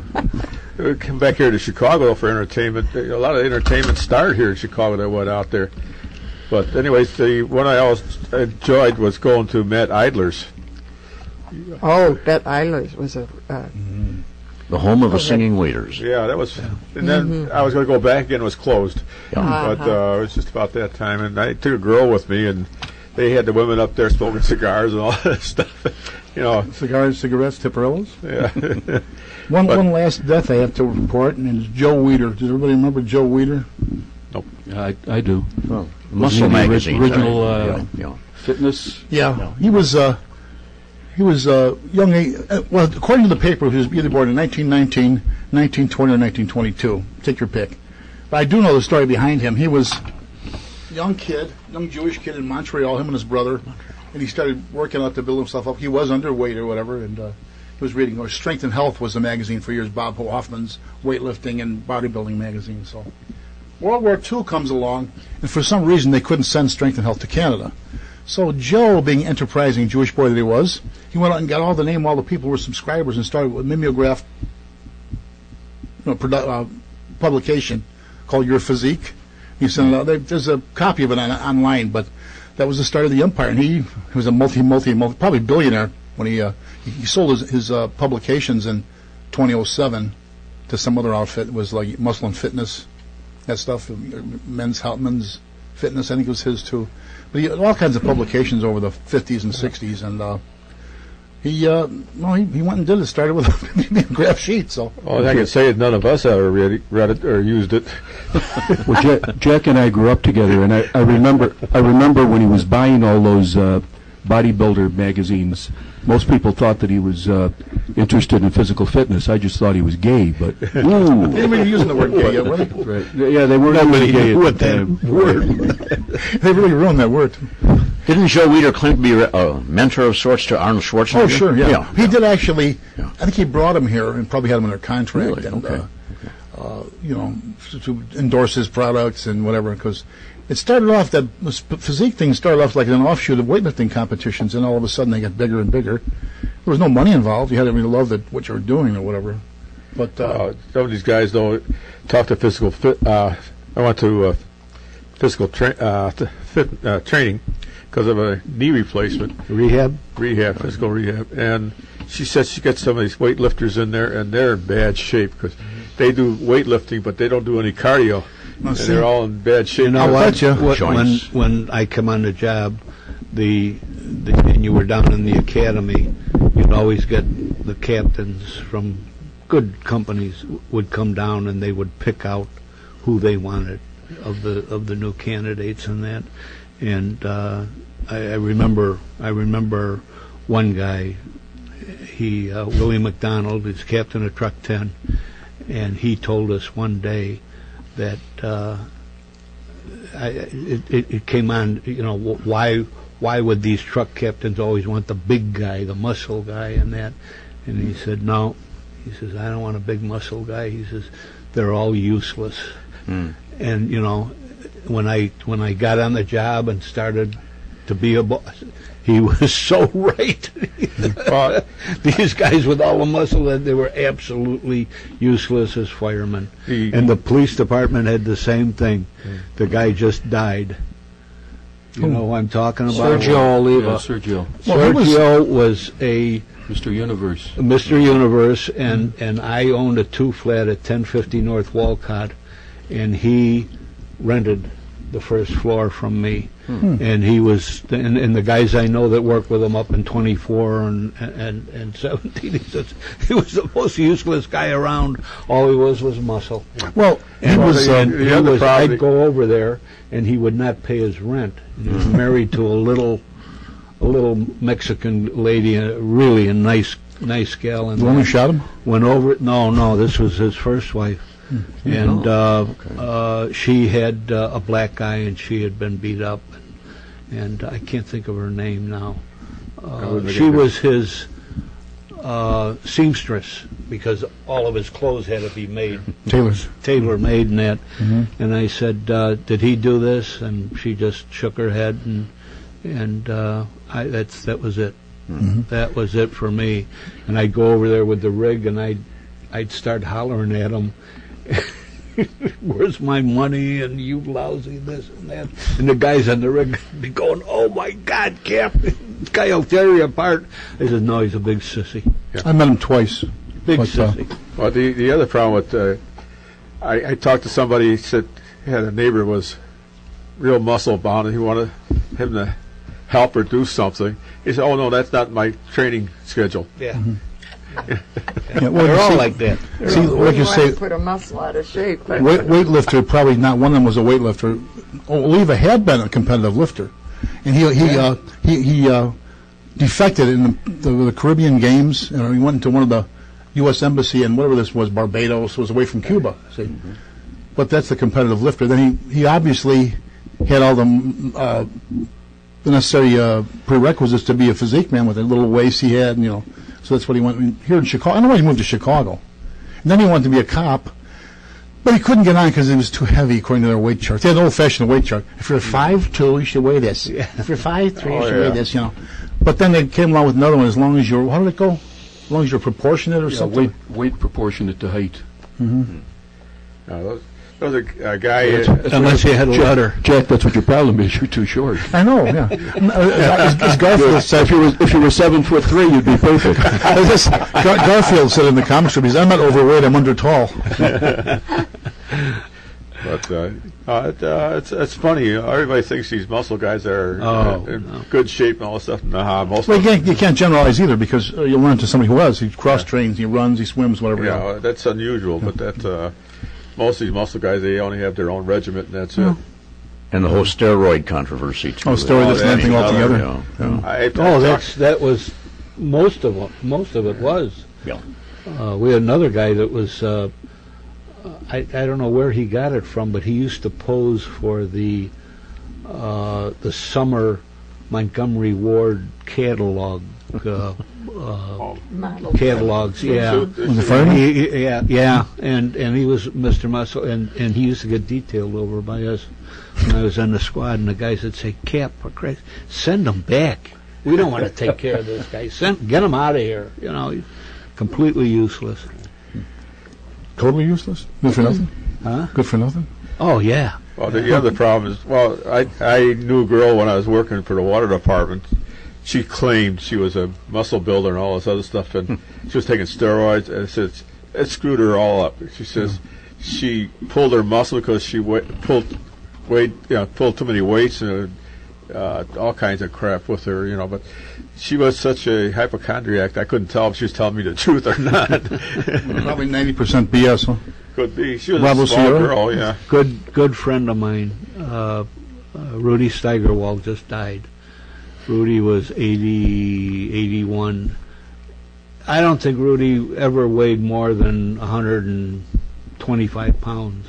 Come back here to Chicago for entertainment. A lot of entertainment started here in Chicago that went out there. But anyways, the one I always enjoyed was going to Matt Idler's. Oh, Matt Idler's was a... the home of the singing waiters. Yeah, that was... And then I was going to go back again, it was closed. But it was just about that time. And I took a girl with me, and they had the women up there smoking cigars and all that stuff. You know, cigars, cigarettes, tipperillos. Yeah. One last death I have to report, and it's Joe Weeder. Does everybody remember Joe Weeder? Nope. I do. Oh. Muscle Magazine. Original fitness. Yeah. He was young. Well, according to the paper, he was either born in 1919, 1920, or 1922. Take your pick. But I do know the story behind him. He was a young Jewish kid in Montreal, him and his brother, and he started working out to build himself up. He was underweight or whatever, and he was reading. Strength and Health was the magazine for years, Bob Hoffman's weightlifting and bodybuilding magazine. So World War II comes along, and for some reason they couldn't send Strength and Health to Canada. So Joe, being enterprising Jewish boy that he was, he went out and got all the people who were subscribers and started with a mimeograph publication called Your Physique. He sent it out. There's a copy of it online, but that was the start of the empire. And he was a multi, probably billionaire when he sold his publications in 2007 to some other outfit. It was like Muscle and Fitness, that stuff, Men's Fitness, I think it was his too. But he had all kinds of publications over the 50s and 60s, and he went and did it. Started with a mimeograph sheet. So I can say none of us ever read it or used it. Well, Jack and I grew up together, and I remember when he was buying all those bodybuilder magazines. Most people thought that he was interested in physical fitness. I just thought he was gay, but they weren't really using the word gay yet, were they? Right. Yeah, they weren't really gay at the time. They really ruined that word. Didn't Joe Weeder claim to be a mentor of sorts to Arnold Schwarzenegger? Oh, sure, yeah. He did actually. Yeah. I think he brought him here and probably had him under contract, really? And to endorse his products and whatever, because it started off, that physique thing started off like an offshoot of weightlifting competitions, and all of a sudden they got bigger and bigger. There was no money involved. You had to really love what you were doing or whatever. But some of these guys don't talk to physical fit. I went to physical training because of a knee replacement. Rehab, physical rehab. And she said she gets some of these weightlifters in there, and they're in bad shape because they do weightlifting, but they don't do any cardio. And they're all in bad shape. You know what? When I come on the job, and you were down in the academy, you'd always get the captains from good companies would come down, and they would pick out who they wanted of the new candidates and that. And I remember one guy. Willie McDonald is captain of Truck 10, and he told us one day that it came on, why would these truck captains always want the big guy, the muscle guy, and that? And he said, no. He says, I don't want a big muscle guy. He says, they're all useless. And when I got on the job and started to be a boss, he was so right. These guys with all the muscle, they were absolutely useless as firemen. And the police department had the same thing. The guy just died. You know who I'm talking about? Sergio Oliva. Yeah, Sergio. Sergio was a Mr. Universe. Mr. Universe, and I owned a 2-flat at 1050 North Walcott, and he rented the first floor from me. And he was, and the guys I know that worked with him up in 24 and 17, he says he was the most useless guy around. All he was muscle. Well, I'd go over there, and he would not pay his rent. And he was married to a little Mexican lady, really a nice gal. And the one who shot him? Went over. No, this was his first wife. And she had a black guy, and she had been beat up, and I can't think of her name now. She was his seamstress, because all of his clothes had to be made. Tailor made and that. And I said, did he do this? And she just shook her head, and that was it. That was it for me. And I'd go over there with the rig, and I'd start hollering at him. Where's my money, and you lousy this and that, and the guys on the rig be going, oh my God, Cap, this guy will tear you apart. I said, no, he's a big sissy. Yeah. I met him twice. Big sissy. Well, the other problem with I talked to somebody. He said he had a neighbor who was real muscle bound, and he wanted him to help her do something. He said, oh no, that's not my training schedule. Yeah. Yeah, well, they're all like that. See, like you say, put a muscle out of shape. But weightlifter, probably not one of them was a weightlifter. Oliva had been a competitive lifter, and he defected in the Caribbean Games. He went into one of the U.S. Embassy in whatever this was, Barbados, was away from Cuba. See, but that's the competitive lifter. Then he obviously had all the necessary prerequisites to be a physique man with the little waist he had, and so that's what he went here in Chicago. I don't know why he moved to Chicago. And then he wanted to be a cop, but he couldn't get on because he was too heavy according to their weight charts. They had an old-fashioned weight chart. If you're 5'2", you should weigh this. If you're 5'3", you should weigh this. But then they came along with another one. As long as you're, how did it go? As long as you're proportionate or something. Weight proportionate to height. There was a guy. Unless you had a rudder. Jack, that's what your problem is. You're too short. I know. Yeah. As Garfield said, if you were 7'3", you'd be perfect. Garfield said in the comic strip, I'm not overweight. I'm under tall. But it's funny. Everybody thinks these muscle guys are in good shape and all this stuff. Nah, most. Well, you can't generalize either, because you'll run into somebody who was. He cross trains, he runs, he swims, whatever. Yeah, that's unusual. But that. Most of these muscle guys, they only have their own regiment, and that's it. And the whole steroid controversy, too. Steroid, that's nothing altogether. That was most of it. Most of it was. Yeah. We had another guy that was, I don't know where he got it from, but he used to pose for the summer Montgomery Ward catalog. Catalogs, yeah. Was it funny? Yeah, and he was Mr. Muscle, and he used to get detailed over by us when I was on the squad, and the guys would say, Cap, for Christ, send him back. We don't want to take care of this guy. Get him out of here. He's completely useless. Totally useless? Good for nothing? Huh? Good for nothing? Oh, yeah. Well, the other problem is, I knew a girl when I was working for the water department. She claimed she was a muscle builder and all this other stuff, and she was taking steroids, and it screwed her all up. She says she pulled her muscle because she pulled too many weights and all kinds of crap with her, but she was such a hypochondriac, I couldn't tell if she was telling me the truth or not. Probably 90% BS, huh? Could be. She was a small girl, yeah. Good friend of mine, Rudy Steigerwald, just died. Rudy was 81. I don't think Rudy ever weighed more than 125 pounds.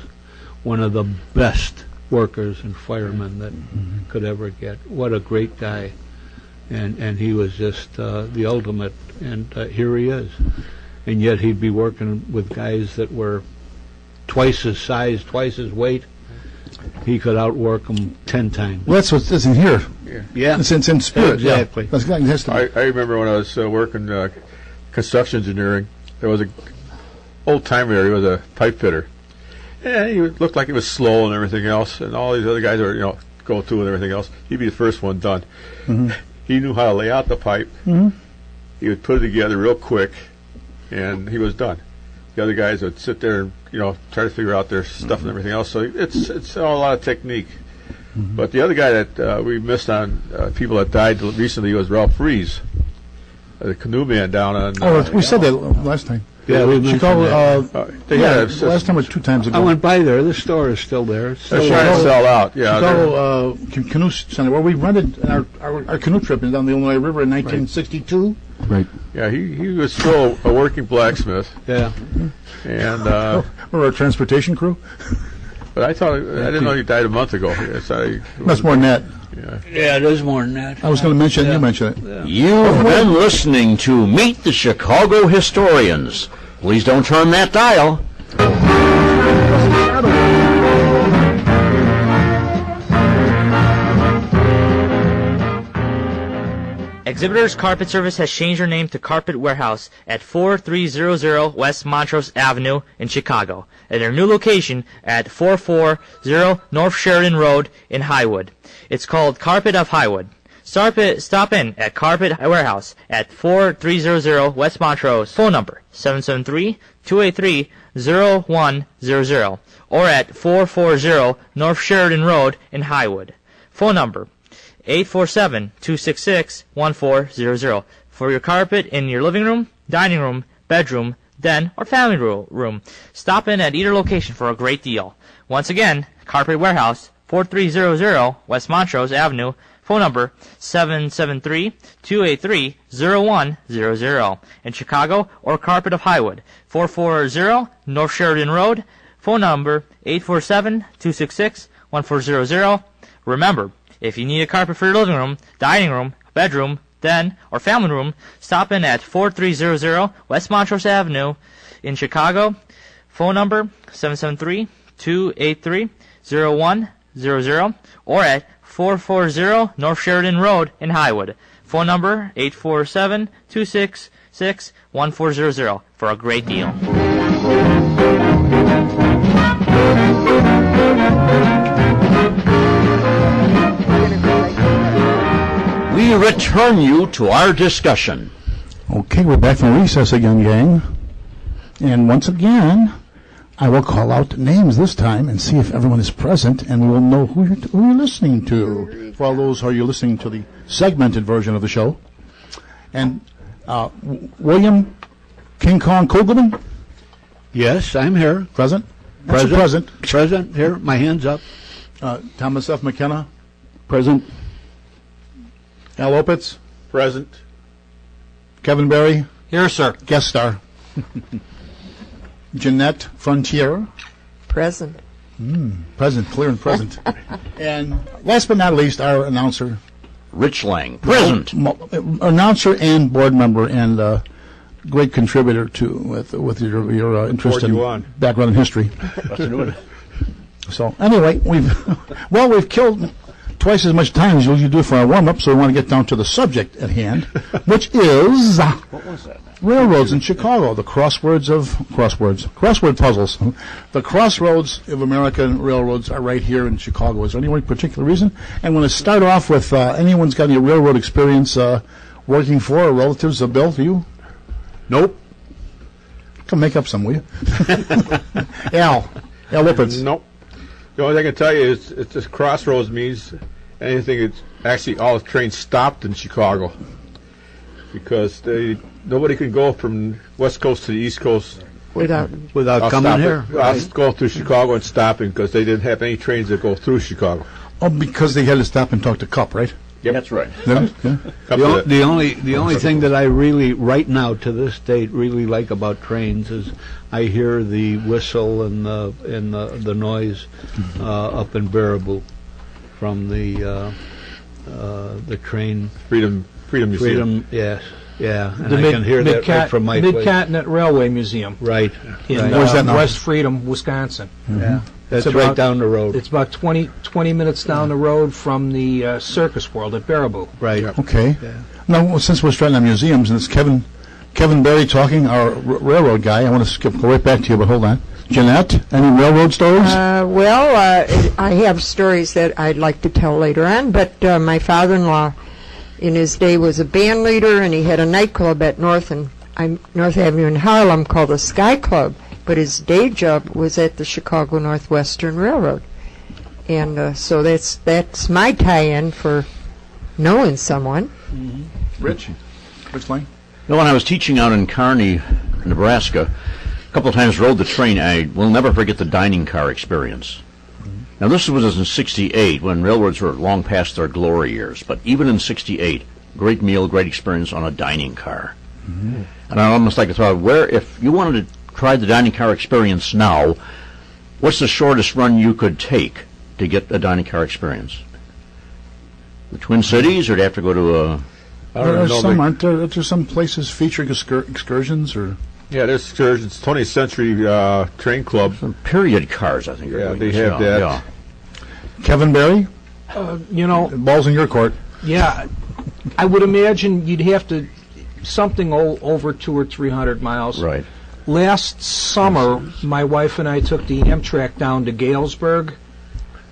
One of the best workers and firemen that could ever get. What a great guy. And he was just the ultimate. And here he is. And yet he'd be working with guys that were twice his size, twice his weight. He could outwork them 10 times. Well, that's what's in here. Yeah. It's in spirit. Exactly. Yeah. That's exactly. I remember when I was working construction engineering, there was a old timer there. He was a pipe fitter. And he looked like he was slow and everything else. And all these other guys were, go to and everything else, he'd be the first one done. Mm-hmm. He knew how to lay out the pipe. Mm-hmm. He would put it together real quick, and he was done. The other guys would sit there and try to figure out their stuff and everything else. So it's all a lot of technique. Mm-hmm. But the other guy that we missed on people that died recently was Ralph Rees, the canoe man down on. We said that last time. Yeah, we Chicago. last time or 2 times ago. I went by there. The store is still there. They're trying to sell out. Yeah, Chicago Canoe Center, where we rented our canoe trip down the Illinois River in 1962. Right. Yeah, he was still a working blacksmith. Yeah. And we're our transportation crew. But I didn't know he died a month ago. That's more than that. Yeah, it is more than that. I was going to mention you mentioned it. Yeah. You've been listening to Meet the Chicago Historians. Please don't turn that dial. Exhibitors Carpet Service has changed their name to Carpet Warehouse at 4300 West Montrose Avenue in Chicago, and their new location at 440 North Sheridan Road in Highwood. It's called Carpet of Highwood. Stop in at Carpet Warehouse at 4300 West Montrose. Phone number 773-283-0100 or at 440 North Sheridan Road in Highwood. Phone number 847-266-1400 for your carpet in your living room, dining room, bedroom, den, or family room. Stop in at either location for a great deal. Once again, Carpet Warehouse, 4300 West Montrose Avenue. Phone number 773-283-0100. In Chicago or Carpet of Highwood, 440 North Sheridan Road. Phone number 847-266-1400. Remember, if you need a carpet for your living room, dining room, bedroom, den, or family room, stop in at 4300 West Montrose Avenue in Chicago. Phone number 773-283-0100 or at 440 North Sheridan Road in Highwood. Phone number 847-266-1400 for a great deal. We return you to our discussion. Okay, we're back from recess again, gang. And once again, I will call out names this time and see if everyone is present, and we will know who you're listening to. For all those who are listening to the segmented version of the show. And William King Kong Kogelman? Yes, I'm here. Present? Present. Present, here, my hand's up. Thomas F. McKenna? Present. Al Opitz? Present. Kevin Berry? Here, sir. Guest star. Jeanette Frontier? Present. Present, clear and present. And last but not least, our announcer. Rich Lang. Present. Announcer and board member and great contributor to with your interest in background in history. So anyway, we've killed twice as much time as we usually do for our warm-up, so we want to get down to the subject at hand, which is what was that? Railroads in Chicago, the crossword puzzles. The crossroads of American railroads are right here in Chicago. Is there any particular reason? And when I start off with anyone's got any railroad experience working for or relatives of Bill, do you? Nope. Come make up some, will you? Al Lippitz. Nope. The only thing I can tell you is this crossroads means anything. It's actually all the trains stopped in Chicago because nobody can go from West Coast to the East Coast without coming here. Going through Chicago and stopping because they didn't have any trains that go through Chicago. Oh, because they had to stop and talk to Cup, right? Yep. That's right. Yeah. The only thing that I really, right now to this date, really like about trains is I hear the whistle and the noise up in Baraboo from the train. Freedom Museum. Yes. Yeah, and I can hear that right from my place. Mid-Continent Railway Museum. Right. In Where's that now? West Freedom, Wisconsin. Mm-hmm. Yeah. That's It's right about- down the road. It's about 20 minutes down the road from the Circus World at Baraboo. Right. Okay. Yeah. Now, since we're starting on museums, and it's Kevin Berry talking, our railroad guy, I want to go right back to you, but hold on. Jeanette, any railroad stories? I have stories that I'd like to tell later on, but my father-in-law in his day was a band leader, and he had a nightclub at North Avenue in Harlem called the Sky Club, but his day job was at the Chicago Northwestern Railroad. And so that's my tie-in for knowing someone. Mm-hmm. Rich Lang? When I was teaching out in Kearney, Nebraska, a couple of times rode the train. I will never forget the dining car experience. Mm-hmm. Now, this was in '68 when railroads were long past their glory years. But even in '68, great meal, great experience on a dining car. Mm-hmm. And I almost like to throw out, if you wanted to try the dining car experience now, what's the shortest run you could take to get a dining car experience? The Twin Cities, or do you have to go to a... Aren't there some places featuring excursions, or... Yeah, there's excursions. 20th Century Train Club. Some period cars, I think. Yeah, they have that. Yeah. Kevin Barry? Ball's in your court. Yeah, I would imagine you'd have to... something over 200 or 300 miles. Right. Last summer, my wife and I took the Amtrak down to Galesburg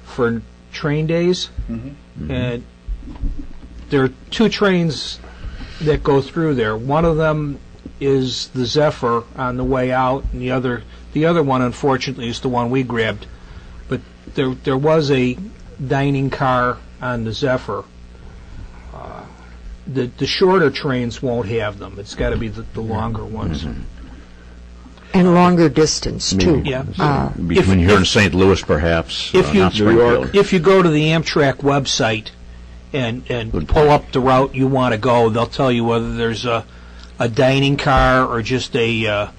for train days. Mm-hmm. Mm-hmm. And there are two trains that go through there. One of them is the Zephyr on the way out, and the other one, unfortunately, is the one we grabbed. But there was a dining car on the Zephyr. The shorter trains won't have them. It's got to be the longer ones. Mm-hmm. And longer distance, too. Yeah. Between here and St. Louis, perhaps. If you go to the Amtrak website and pull up the route you want to go, they'll tell you whether there's a dining car or just a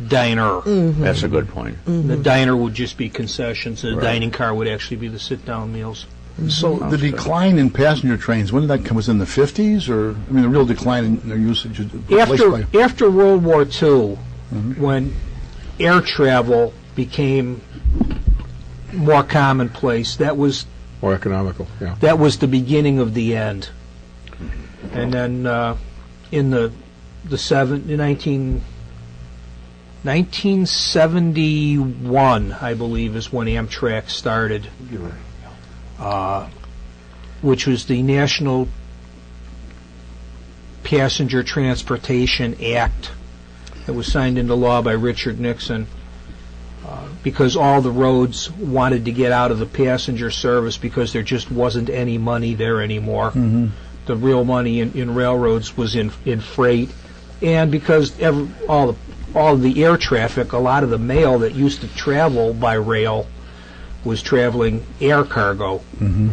diner. Mm-hmm. That's a good point. Mm-hmm. The diner would just be concessions. The dining car would actually be the sit-down meals. Mm-hmm. So the decline in passenger trains, when did that come? Was it in the 50s, or the real decline in their usage? After World War II, mm-hmm. when air travel became more commonplace, that was more economical. Yeah, that was the beginning of the end. And then in 1971, I believe, is when Amtrak started. Which was the National Passenger Transportation Act that was signed into law by Richard Nixon, because all the roads wanted to get out of the passenger service because there just wasn't any money there anymore. Mm-hmm. The real money in railroads was in freight, and because all of the air traffic, a lot of the mail that used to travel by rail was traveling air cargo. Mm-hmm.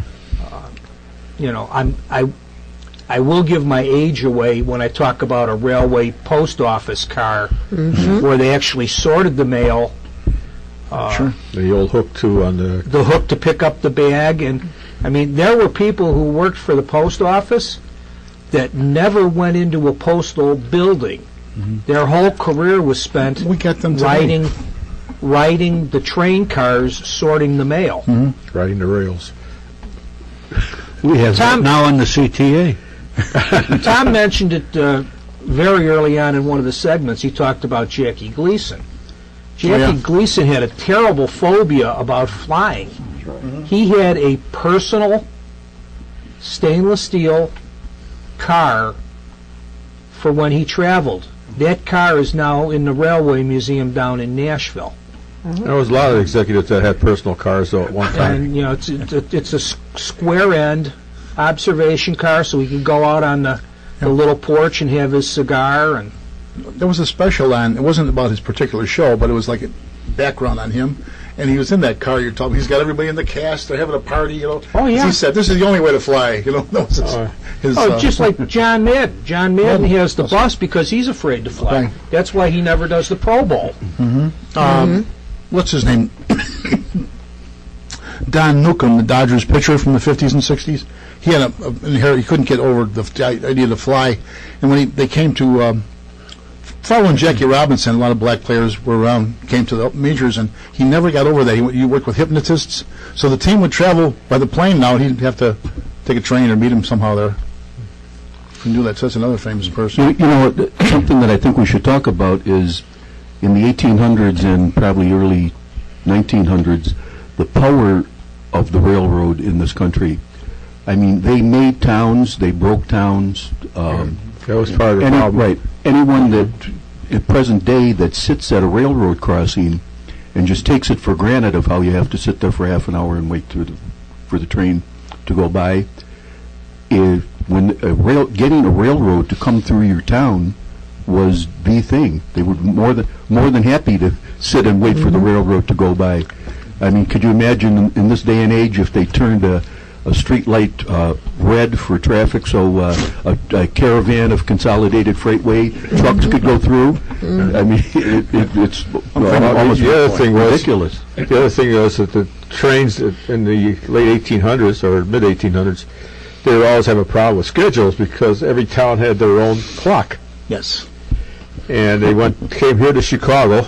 I will give my age away when I talk about a railway post office car, mm-hmm. where they actually sorted the mail. Sure. The old hook too on the hook to pick up the bag, and there were people who worked for the post office that never went into a postal building. Mm-hmm. Their whole career was spent riding the train cars, sorting the mail. Mm-hmm. Riding the rails. We have that now on the CTA. Tom mentioned it very early on in one of the segments. He talked about Jackie Gleason. Jackie Gleason had a terrible phobia about flying. Mm-hmm. He had a personal stainless steel car for when he traveled. That car is now in the Railway Museum down in Nashville. Mm-hmm. There was a lot of executives that had personal cars though at one time. And it's a square end observation car, so he could go out on the little porch and have his cigar. And there was a special on. It wasn't about his particular show, but it was like a background on him. And he was in that car. You're talking. He's got everybody in the cast. They're having a party. Oh yeah. He said, "This is the only way to fly." That was his. Just like John Madden. John Madden has the bus because he's afraid to fly. Right. That's why he never does the Pro Bowl. Mm-hmm. What's his name? Don Newcomb, the Dodgers pitcher from the 50s and 60s. He had he couldn't get over the idea to fly, and when they came to following Jackie Robinson, a lot of black players were around, came to the majors, and he never got over that. He worked with hypnotists, so the team would travel by the plane now. He'd have to take a train or meet him somehow there. And do that. So that's another famous person. Something that I think we should talk about is in the 1800s and probably early 1900s, the power of the railroad in this country. I mean, they made towns, they broke towns. That was part of the problem. Right. Anyone that, at present day, that sits at a railroad crossing and just takes it for granted of how you have to sit there for half an hour and wait for the train to go by, getting a railroad to come through your town was the thing. They were more than happy to sit and wait for the railroad to go by. I mean, could you imagine in this day and age if they turned a street light red for traffic so a caravan of Consolidated Freightway trucks could go through? I mean, it's almost ridiculous. The other thing was that the trains in the late 1800s or mid 1800s, they would always have a problem with schedules because every town had their own clock. Yes. And they came here to Chicago,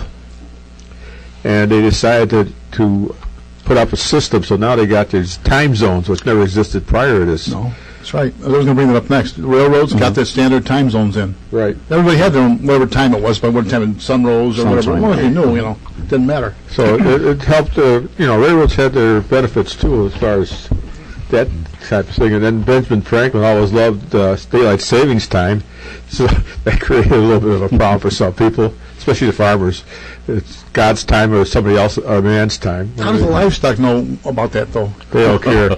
and they decided to put up a system. So now they got these time zones, which never existed prior to this. No, that's right. I was going to bring that up next. The railroads got their standard time zones in. Right. Everybody had their own, whatever time it was, by what time, sun rose or whatever. Well, they knew, it didn't matter. So it helped. Railroads had their benefits too, as far as that type of thing. And then Benjamin Franklin always loved daylight savings time, so that created a little bit of a problem for some people, especially the farmers. It's God's time or somebody else, or man's time. How does the livestock know about that, though? They don't care.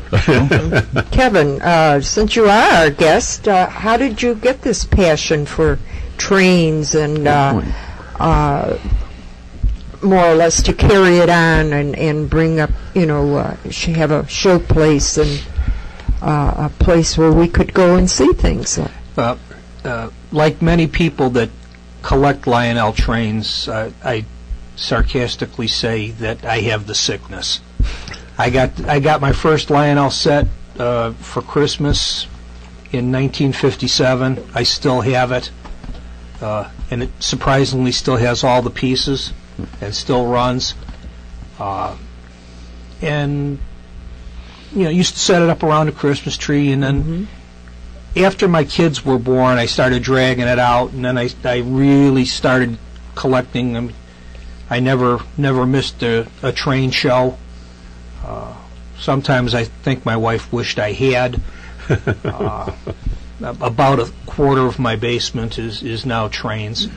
Kevin, since you are our guest, how did you get this passion for trains and more or less to carry it on and bring up, have a show place and a place where we could go and see things? Like many people that collect Lionel trains, I sarcastically say that I have the sickness. I got my first Lionel set for Christmas in 1957. I still have it, and it surprisingly still has all the pieces and still runs. And used to set it up around a Christmas tree, and then after my kids were born, I started dragging it out, and then I really started collecting them. I never missed a train show. Sometimes I think my wife wished I had. About a quarter of my basement is now trains.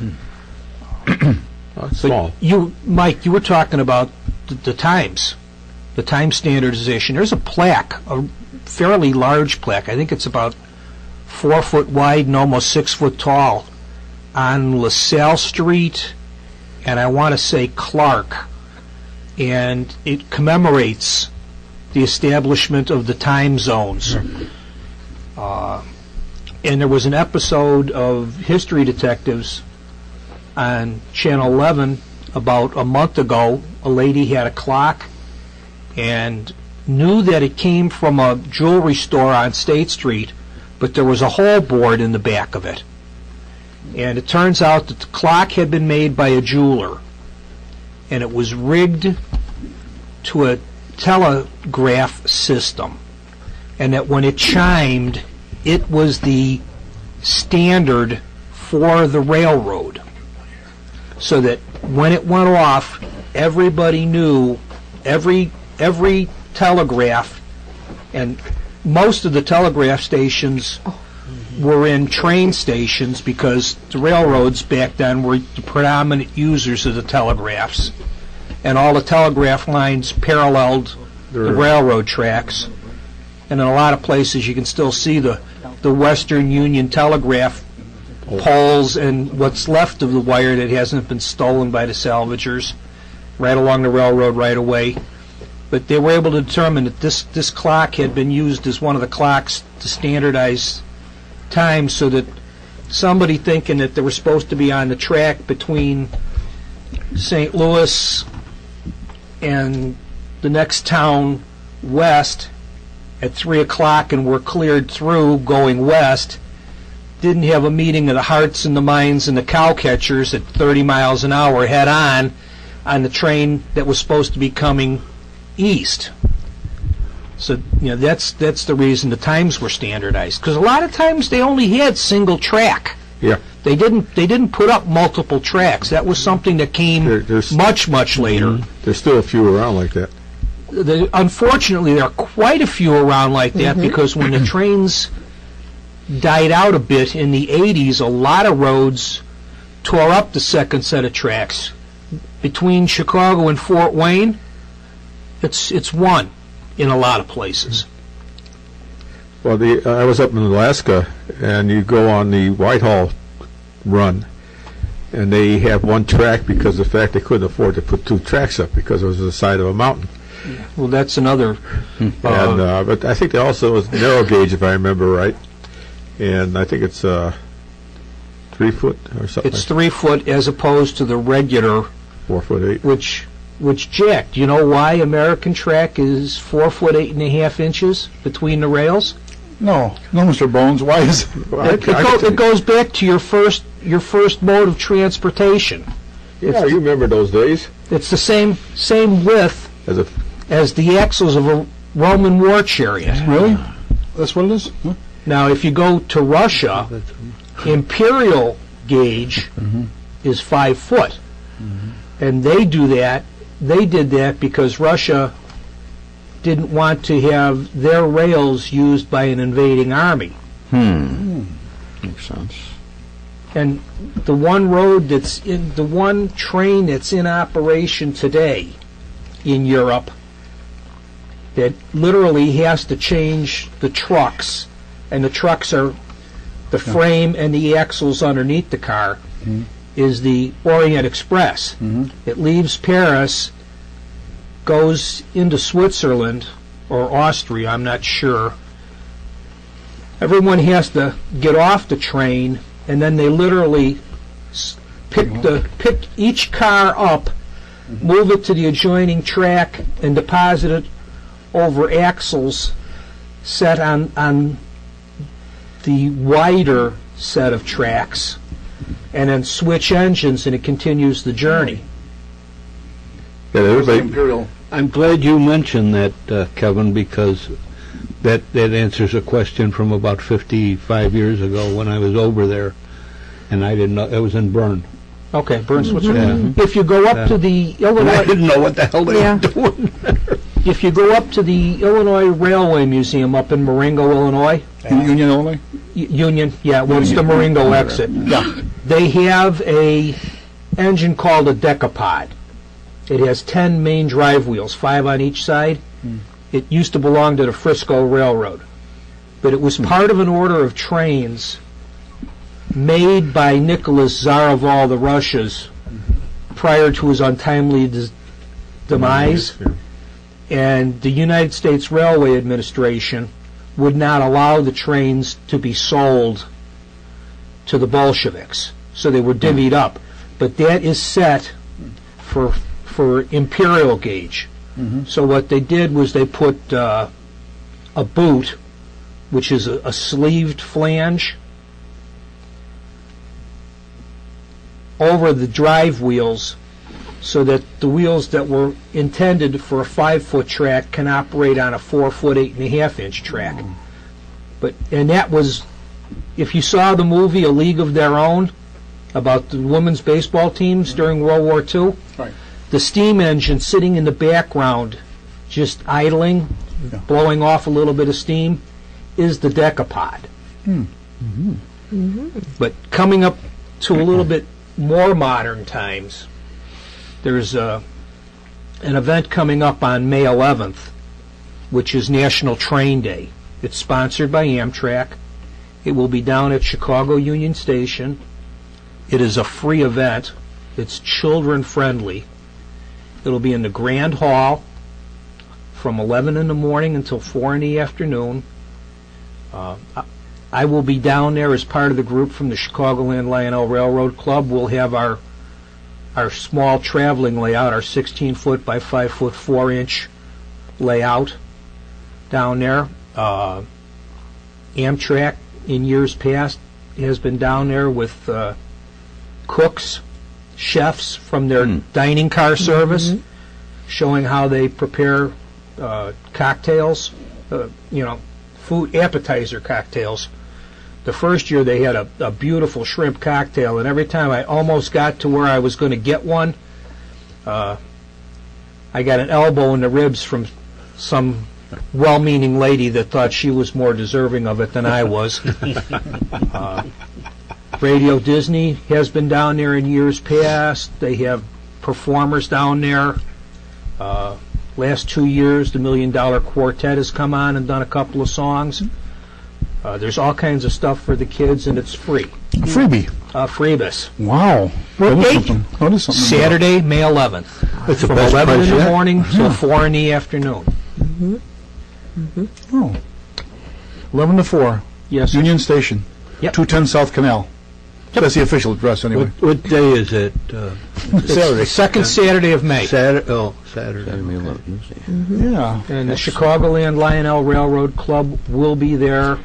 Small. Mike, you were talking about the times, the time standardization. There's a plaque, a fairly large plaque. I think it's about 4 foot wide and almost 6 foot tall, on LaSalle Street, and I want to say Clark, and it commemorates the establishment of the time zones. And there was an episode of History Detectives on Channel 11 about a month ago. A lady had a clock and knew that it came from a jewelry store on State Street, but there was a hole bored in the back of it. And it turns out that the clock had been made by a jeweler, and it was rigged to a telegraph system, and that when it chimed, it was the standard for the railroad, so that when it went off, everybody knew, every telegraph, and most of the telegraph stations were in train stations because the railroads back then were the predominant users of the telegraphs, and all the telegraph lines paralleled the railroad tracks. And in a lot of places you can still see the Western Union Telegraph poles and what's left of the wire that hasn't been stolen by the salvagers right along the railroad right away. But they were able to determine that this clock had been used as one of the clocks to standardize time, so that somebody thinking that they were supposed to be on the track between St. Louis and the next town west at 3 o'clock and were cleared through going west, didn't have a meeting of the hearts and the minds and the cow catchers at 30 miles an hour head on the train that was supposed to be coming east. So that's the reason the times were standardized, because a lot of times they only had single track. Yeah. They didn't put up multiple tracks. That was something that came much later. There's still a few around like that. Unfortunately, there are quite a few around like that because when the trains died out a bit in the 80s, a lot of roads tore up the second set of tracks. Between Chicago and Fort Wayne, it's one in a lot of places. Well, I was up in Alaska, and you go on the Whitehall run, and they have one track because of the fact they couldn't afford to put two tracks up because it was the side of a mountain. Well, that's another. But I think they also was narrow gauge, if I remember right, and I think it's 3 foot or something. It's 3 foot as opposed to the regular 4'8", which Jack, do you know why American track is 4 foot 8.5 inches between the rails? No, Mr. Bones. Why is it goes back to your first mode of transportation. Yeah, you remember those days. It's the same width as the axles of a Roman war chariot. Really? That's what it is? Huh? Now, if you go to Russia, imperial gauge is 5 foot. And they did that because Russia didn't want to have their rails used by an invading army. Makes sense. And the one train that's in operation today in Europe that literally has to change the trucks, and the trucks are the frame and the axles underneath the car, is the Orient Express. It leaves Paris, goes into Switzerland or Austria, I'm not sure. Everyone has to get off the train, and then they literally pick each car up, move it to the adjoining track, and deposit it over axles set on the wider set of tracks, and then switch engines, and it continues the journey. Yeah, I'm glad you mentioned that, Kevin, because that answers a question from about 55 years ago when I was over there, and I didn't know it was in Bern. Okay, Bern, Switzerland. If you go up to the Illinois, I didn't know what the hell they were doing. If you go up to the Illinois Railway Museum up in Marengo, Illinois, Union, Illinois. Union, yeah, well, it's the Marengo exit. Yeah, they have a engine called a decapod. It has 10 main drive wheels, 5 on each side. It used to belong to the Frisco Railroad, but it was part of an order of trains made by Nicholas Tsar of all the Russias prior to his untimely demise, and the United States Railway Administration would not allow the trains to be sold to the Bolsheviks, so they were divvied up. But that is set for imperial gauge. So what they did was they put a boot, which is a sleeved flange, over the drive wheels, so that the wheels that were intended for a 5 foot track can operate on a 4 foot 8.5 inch track. And that was, if you saw the movie A League of Their Own about the women's baseball teams during World War II, right, the steam engine sitting in the background, just idling, blowing off a little bit of steam, is the decapod. But coming up to a little bit more modern times, there's an event coming up on May 11th, which is National Train Day. It's sponsored by Amtrak. It will be down at Chicago Union Station. It is a free event. It's children friendly. It'll be in the Grand Hall from 11 in the morning until 4 in the afternoon. I will be down there as part of the group from the Chicagoland Lionel Railroad Club. We'll have our small traveling layout, our 16 foot by 5 foot 4 inch layout down there. Amtrak in years past has been down there with cooks, chefs from their dining car service, showing how they prepare cocktails, food appetizer cocktails The first year they had a beautiful shrimp cocktail, and every time I almost got to where I was going to get one, I got an elbow in the ribs from some well-meaning lady that thought she was more deserving of it than I was. Radio Disney has been down there in years past. They have performers down there. Last 2 years, the $1 Million Quartet has come on and done a couple of songs. There's all kinds of stuff for the kids, and it's free. Freebie. Freebus. Wow. What date? That is something. Saturday, May 11th. That's from 11 in the morning till 4 in the afternoon. Oh. 11 to 4. Yes. Union Station. Yep. 210 South Canal. That's the official address, anyway. What day is it? Saturday. Second Saturday of May. Saturday. Yeah. And the Chicagoland Lionel Railroad Club will be there.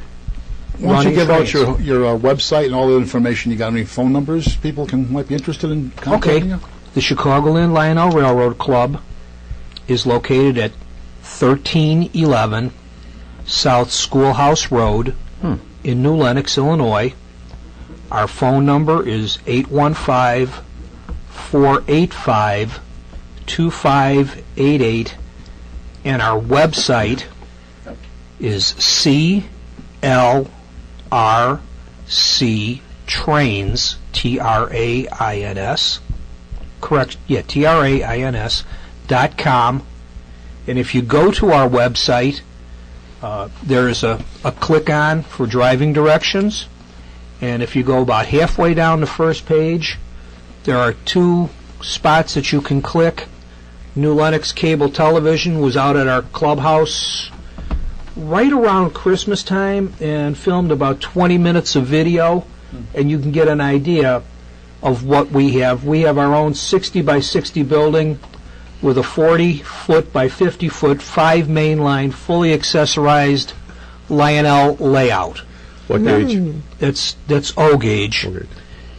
Why don't you give out trains. your website and all the information? You got any phone numbers people might be interested in contacting you? The Chicagoland Lionel Railroad Club is located at 1311 South Schoolhouse Road in New Lenox, Illinois. Our phone number is 815-485-2588, and our website is CLRC Trains, correct, yeah, TRAINS.com. And if you go to our website, there is a click on for driving directions. And if you go about halfway down the first page, there are 2 spots that you can click. New Lenox Cable Television was out at our clubhouse right around Christmas time and filmed about 20 minutes of video, and you can get an idea of what we have. We have our own 60 by 60 building with a 40-foot by 50-foot, 5-main-line, fully accessorized Lionel layout. What gauge? That's O gauge.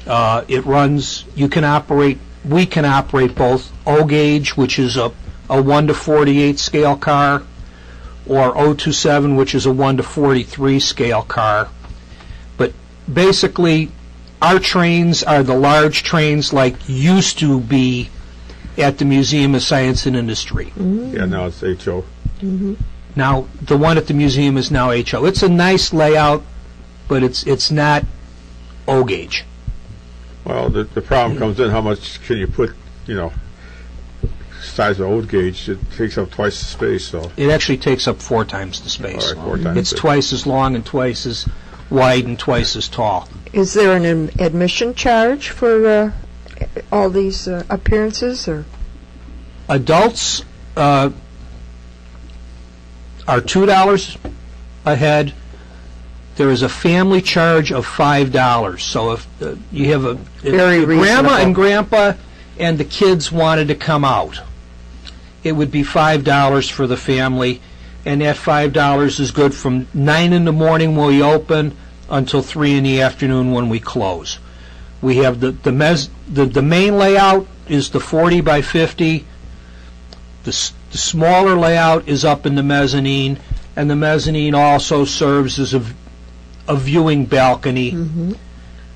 It runs. We can operate both O gauge, which is a 1 to 48 scale car, or 027, which is a 1 to 43 scale car. But basically, our trains are the large trains like used to be at the Museum of Science and Industry. Yeah, now it's HO. Now, the one at the museum is now HO. It's a nice layout, but it's not O gauge. Well, the problem comes in how much can you put, size of old gauge. It takes up twice the space, so. It actually takes up 4 times the space. All right, 4 times. It's twice as long and twice as wide and twice as tall. Is there an admission charge for all these appearances, or? Adults are $2 a head. There is a family charge of $5. So if you have Very if grandma reasonable. and grandpa and the kids wanted to come out, it would be $5 for the family, and that $5 is good from 9 in the morning when we open until 3 in the afternoon when we close. We have the main layout is the 40 by 50. The smaller layout is up in the mezzanine, and the mezzanine also serves as a viewing balcony.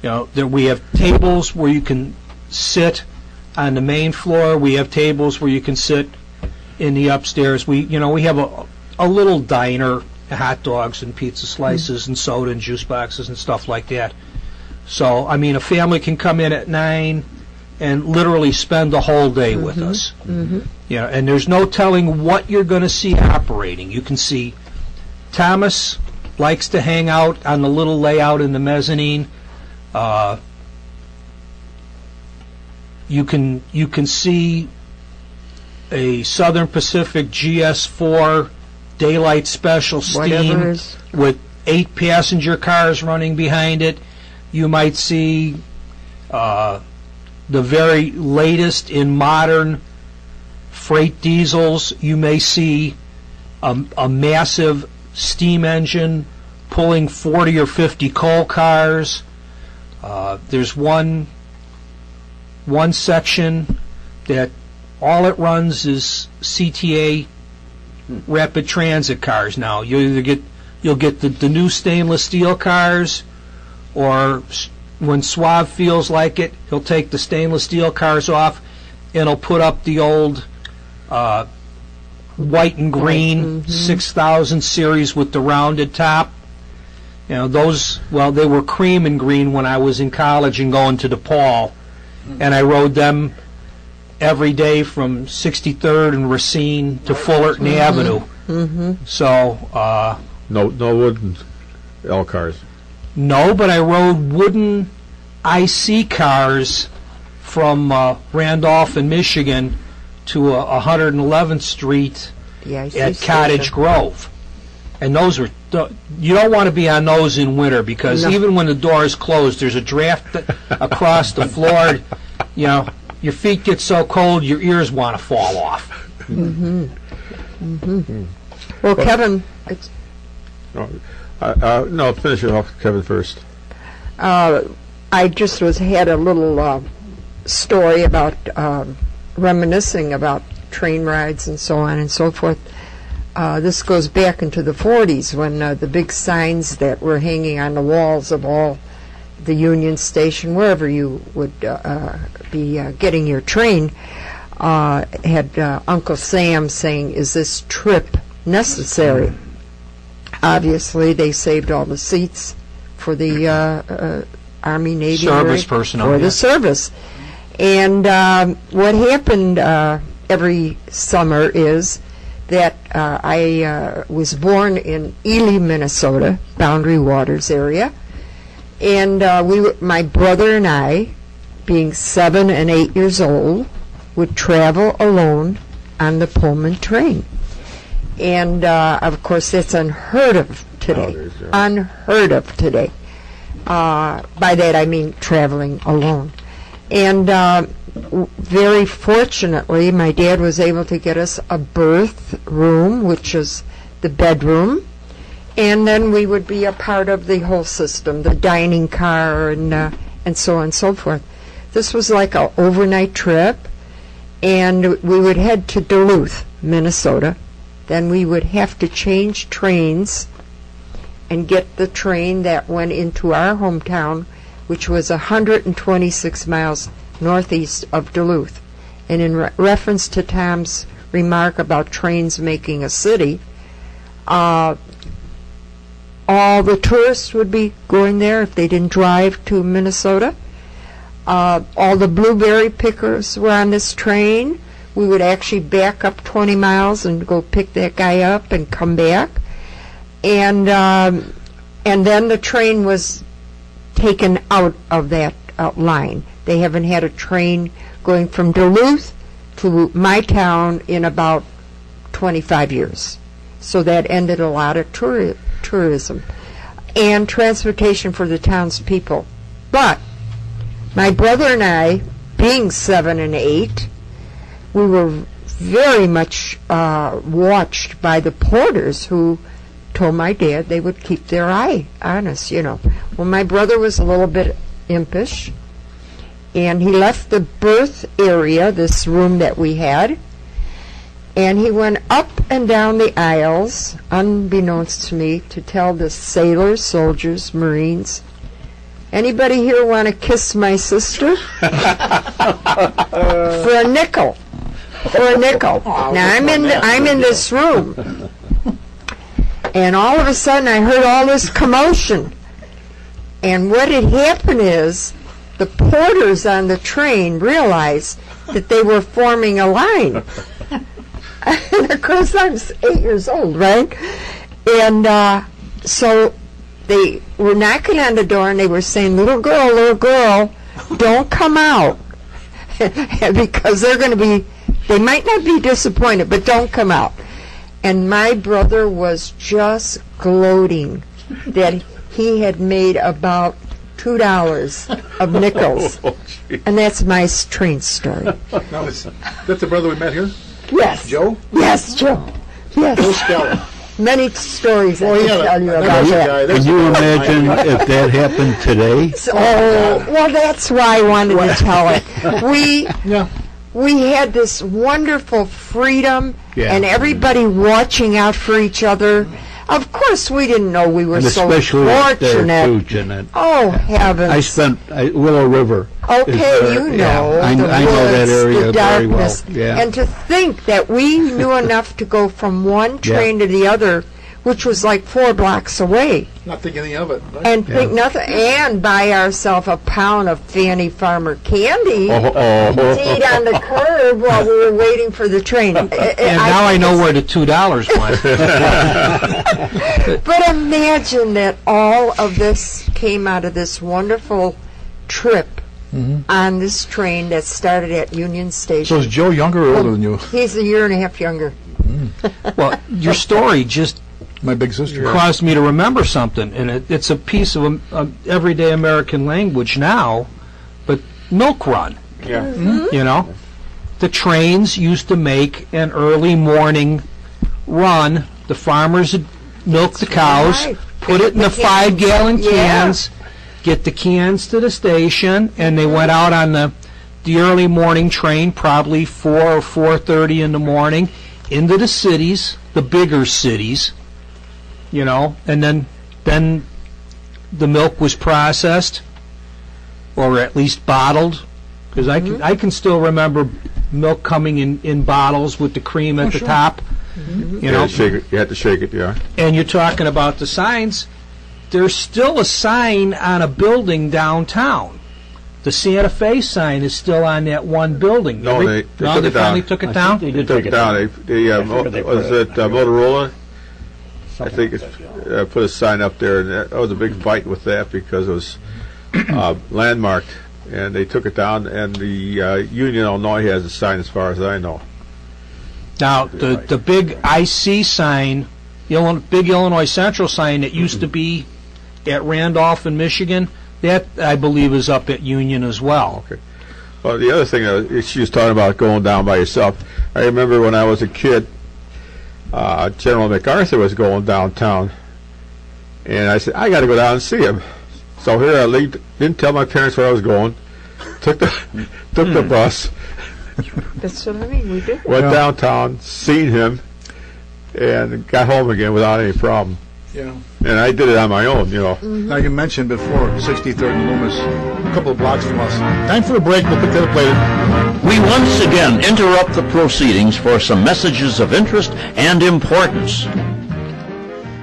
We have tables where you can sit on the main floor. We have tables where you can sit in the upstairs. We have a little diner, hot dogs and pizza slices and soda and juice boxes and stuff like that. So, a family can come in at 9 and literally spend the whole day with us. And there's no telling what you're going to see operating. You can see Thomas likes to hang out on the little layout in the mezzanine. You can see a Southern Pacific GS4 daylight special steam with 8 passenger cars running behind it. You might see the very latest in modern freight diesels. You may see a massive steam engine pulling 40 or 50 coal cars. There's one section that all it runs is CTA rapid transit cars now. You'll get the new stainless steel cars, or when Suave feels like it, he'll take the stainless steel cars off and he'll put up the old white and green 6000 series with the rounded top. You know, those, well, they were cream and green when I was in college and going to DePaul, and I rode them every day from 63rd and Racine to Fullerton Avenue. So no wooden L cars. No, but I rode wooden IC cars from Randolph in Michigan to 111th Street at Cottage Grove. And those were, you don't want to be on those in winter, because even when the door is closed, there's a draft across the floor. You know, your feet get so cold, your ears want to fall off. Well, Kevin, no, finish it off, Kevin, first. I just had a little story about reminiscing about train rides and so on and so forth. This goes back into the 40s when the big signs that were hanging on the walls of all the Union Station, wherever you would be getting your train, had Uncle Sam saying, "Is this trip necessary?" Obviously, they saved all the seats for the Army, Navy, service personnel, for the service. And what happened every summer is that I was born in Ely, Minnesota, Boundary Waters area, and my brother and I, being 7 and 8 years old, would travel alone on the Pullman train. And of course, that's unheard of today. Unheard of today. By that I mean traveling alone. And very fortunately, my dad was able to get us a berth room, which is the bedroom, and then we would be a part of the whole system, the dining car, and so on and so forth. This was like an overnight trip, and we would head to Duluth, Minnesota. Then we would have to change trains and get the train that went into our hometown, which was 126 miles northeast of Duluth. And in reference to Tom's remark about trains making a city, all the tourists would be going there if they didn't drive to Minnesota. All the blueberry pickers were on this train. We would actually back up 20 miles and go pick that guy up and come back. And then the train was taken out of that line. They haven't had a train going from Duluth to my town in about 25 years. So that ended a lot of tourism and transportation for the townspeople. But my brother and I, being 7 and 8, we were very much watched by the porters, who told my dad they would keep their eye on us, you know. Well, my brother was a little bit impish, and he left the berth area, this room that we had, and he went up and down the aisles, unbeknownst to me, to tell the sailors, soldiers, Marines, "Anybody here want to kiss my sister?" For a nickel. For a nickel. Now I'm in this room, and all of a sudden I heard all this commotion. And what had happened is the porters on the train realized that they were forming a line. And of course I'm 8 years old, right? And so they were knocking on the door and they were saying, little girl, don't come out." Because they're going to be, they might not be disappointed, but don't come out. And my brother was just gloating that he had made about $2 of nickels. And that's my train story. Now, is that the brother we met here? Yes. Joe? Yes, Joe. Yes. Joe Stella. Many stories I can tell you about that. Can you imagine if that happened today? Well, that's why I wanted to tell it. We had this wonderful freedom, and everybody watching out for each other. Of course, we didn't know we were And so especially up there fortunate. too, Jeanette. Oh, heavens. I spent Willow River. Okay, is there. you know, Yeah, I the know that woods, area the very well. darkness. Yeah. And to think that we knew enough to go from one train to the other, which was like 4 blocks away, Not thinking any of it. Right? and think nothing, and buy ourselves a pound of Fanny Farmer candy to eat on the curb while we were waiting for the train. And now I know where the $2 went. But imagine that all of this came out of this wonderful trip on this train that started at Union Station. So is Joe younger or older than you? He's a year and a half younger. Well, your story just My big sister. caused me to remember something, and it's a piece of everyday American language now, but Milk Run. Yeah. You know, the trains used to make an early morning run. The farmers would milk the cows, right. put it in the The cans. 5-gallon Yeah. cans, get the cans to the station, and they went out on the early morning train, probably 4 or 4:30 in the morning, into the cities, the bigger cities, you know, and then the milk was processed, or at least bottled, because I can still remember milk coming in bottles with the cream at the top. You know, You had to shake it, yeah. and you're talking about the signs. There's still a sign on a building downtown. The Santa Fe sign is still on that one building. No, they took it finally down. took it down. They did Took take it it down. down. Was it Motorola? I think it's put a sign up there, and that was a big fight with that because it was landmarked, and they took it down. And the Union, Illinois, has a sign as far as I know. Now, the big IC sign, big Illinois Central sign that used to be at Randolph in Michigan, that, I believe, is up at Union as well. Okay. Well, the other thing she was talking about going down by yourself. I remember when I was a kid, General MacArthur was going downtown, and I said, I got to go down and see him. So here I didn't tell my parents where I was going, took the bus, That's what I mean, we did. went downtown, seen him, and got home again without any problem. Yeah. And I did it on my own, you know. Now you mentioned before 63rd and Loomis, a couple of blocks from us. Time for a break. We'll pick that up later. We once again interrupt the proceedings for some messages of interest and importance.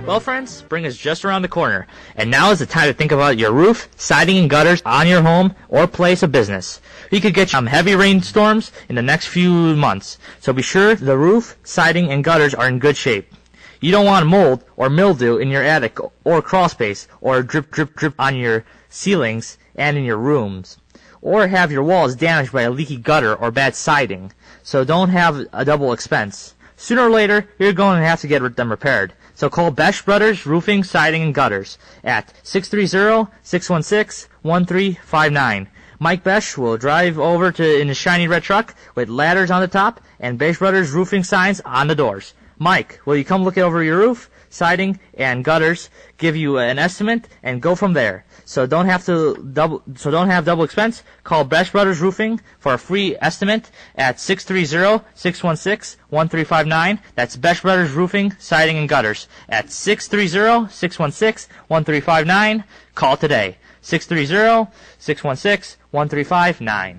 Well, friends, spring is just around the corner, and now is the time to think about your roof, siding, and gutters on your home or place of business. You could get some heavy rainstorms in the next few months, so be sure the roof, siding, and gutters are in good shape. You don't want mold or mildew in your attic or crawl space, or drip, drip, drip on your ceilings and in your rooms, or have your walls damaged by a leaky gutter or bad siding, so don't have a double expense. Sooner or later, you're going to have to get them repaired. So call Besch Brothers Roofing, Siding, and Gutters at 630-616-1359. Mike Besch will drive over in his shiny red truck with ladders on the top and Besch Brothers Roofing signs on the doors. Mike, will you come look over your roof, siding, and gutters, give you an estimate, and go from there? So don't have double expense. Call Besch Brothers Roofing for a free estimate at 630-616-1359. That's Besch Brothers Roofing, Siding, and Gutters at 630-616-1359. Call today. 630-616-1359.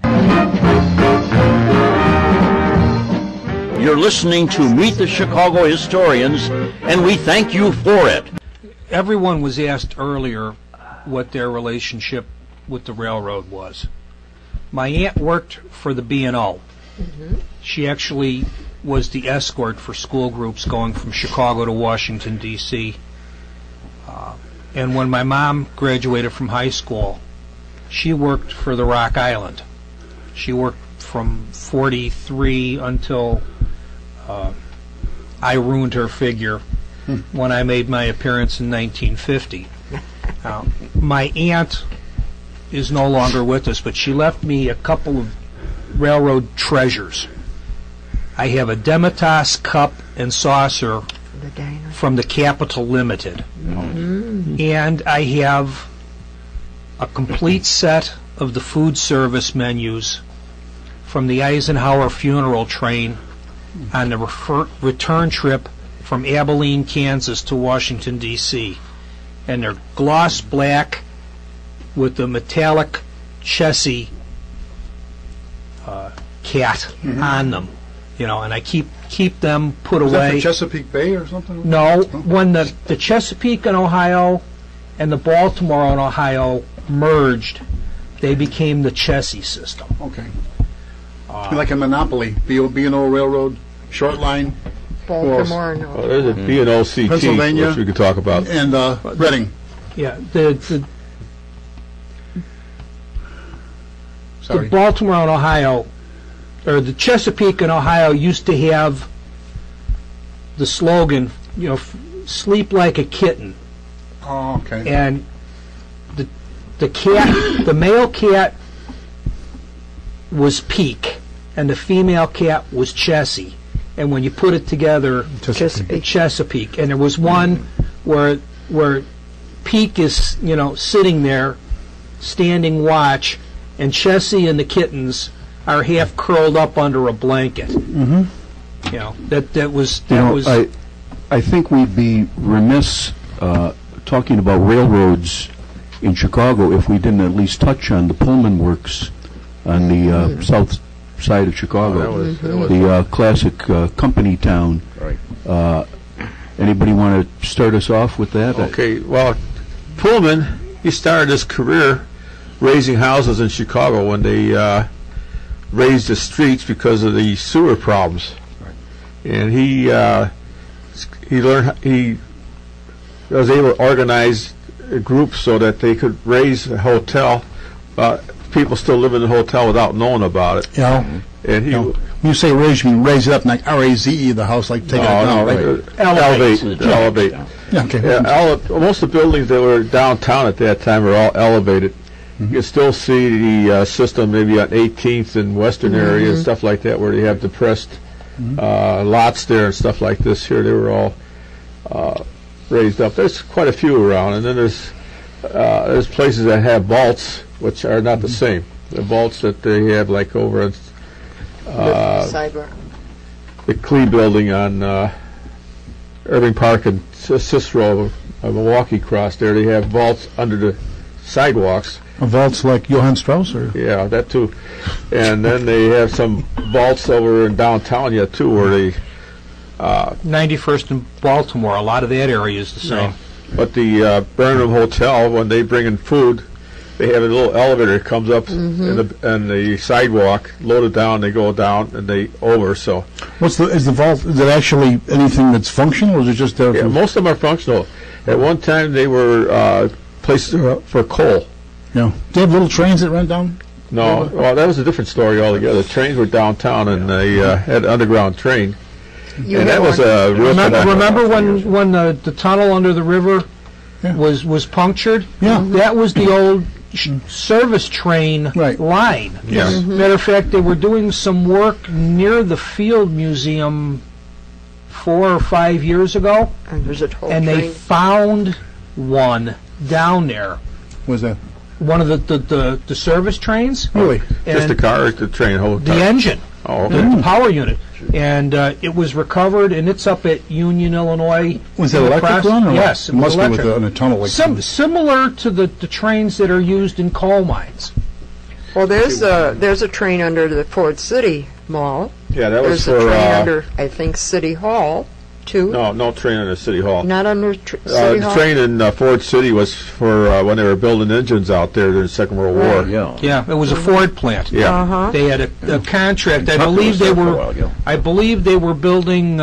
You're listening to Meet the Chicago Historians, and we thank you for it. Everyone was asked earlier what their relationship with the railroad was. My aunt worked for the B&O. She actually was the escort for school groups going from Chicago to Washington, D.C. And when my mom graduated from high school, she worked for the Rock Island. She worked from 43 until I ruined her figure when I made my appearance in 1950. My aunt is no longer with us, but she left me a couple of railroad treasures. I have a Demitas cup and saucer from the Capital Limited. And I have a complete set of the food service menus from the Eisenhower funeral train on the return trip from Abilene, Kansas to Washington, D.C. And they're gloss black with the metallic chassis cat on them. You know, and I keep them put Is away. that for Chesapeake Bay or something? No, when the Chesapeake in Ohio and the Baltimore in Ohio merged, they became the Chessie system. Okay. Like a monopoly, B&O Railroad, short line, Baltimore, no. Well, there's a B&O CT, Pennsylvania, which we could talk about. and Reading. Yeah, the Sorry. Baltimore and Ohio, or the Chesapeake in Ohio used to have the slogan, you know, sleep like a kitten. Oh, okay. And the cat, the male cat was Peak, and the female cat was Chessie. And when you put it together, Chesapeake. And there was one where Peak is, you know, sitting there, standing watch, and Chessie and the kittens are half curled up under a blanket. Mm-hmm. You know, that was. I think we'd be remiss talking about railroads in Chicago if we didn't at least touch on the Pullman Works on the south side of Chicago. The classic company town. Right. Anybody want to start us off with that? Okay, well, Pullman, he started his career raising houses in Chicago when they raised the streets because of the sewer problems. Right. And he was able to organize a group so that they could raise a hotel. People still live in the hotel without knowing about it. Yeah. And he. When you say raise, you mean raise it up, like RAZE, the house, like take it down. Elevate. Yeah, okay. Yeah, most of the buildings that were downtown at that time were all elevated. You can still see the system maybe on 18th and Western area and stuff like that, where they have depressed lots there and stuff like this. Here they were all raised up. There's quite a few around, and then there's places that have vaults, which are not the same. The vaults that they have, like over at the Klee building on Irving Park and Cicero, Milwaukee Cross. There they have vaults under the sidewalks. Vaults like Johann Strauss, or yeah, that too. And then they have some vaults over in downtown yet too, where they 91st in Baltimore. A lot of that area is the same. But the Burnham Hotel, when they bring in food, they have a little elevator that comes up in the sidewalk, loaded down, they go down, and they over. So, is the vault? Is it actually anything that's functional, or is it just there? Yeah, most of them are functional. At one time, they were places for coal. Yeah. Do they have little trains that run down? No, well, that was a different story altogether. The trains were downtown, and they had an underground train. And that was a real remember when the tunnel under the river was punctured? Yeah. That was the old service train line. Yes. Matter of fact, they were doing some work near the Field Museum 4 or 5 years ago, and they found one down there. What's that? One of the service trains. Really? Just the car or the train? The engine. Oh, okay. The power unit. And it was recovered, and it's up at Union, Illinois. Was it electric one? Or yes, it must be in a tunnel. Like similar to the trains that are used in coal mines. Well, there's a train under the Ford City Mall. Yeah, that was for... There's a train under, I think, City Hall, too. No train under City Hall. Not under City Hall? The train in Ford City was for when they were building engines out there during the Second World War. Yeah, it was a Ford plant. Yeah. They had a contract. I believe they were building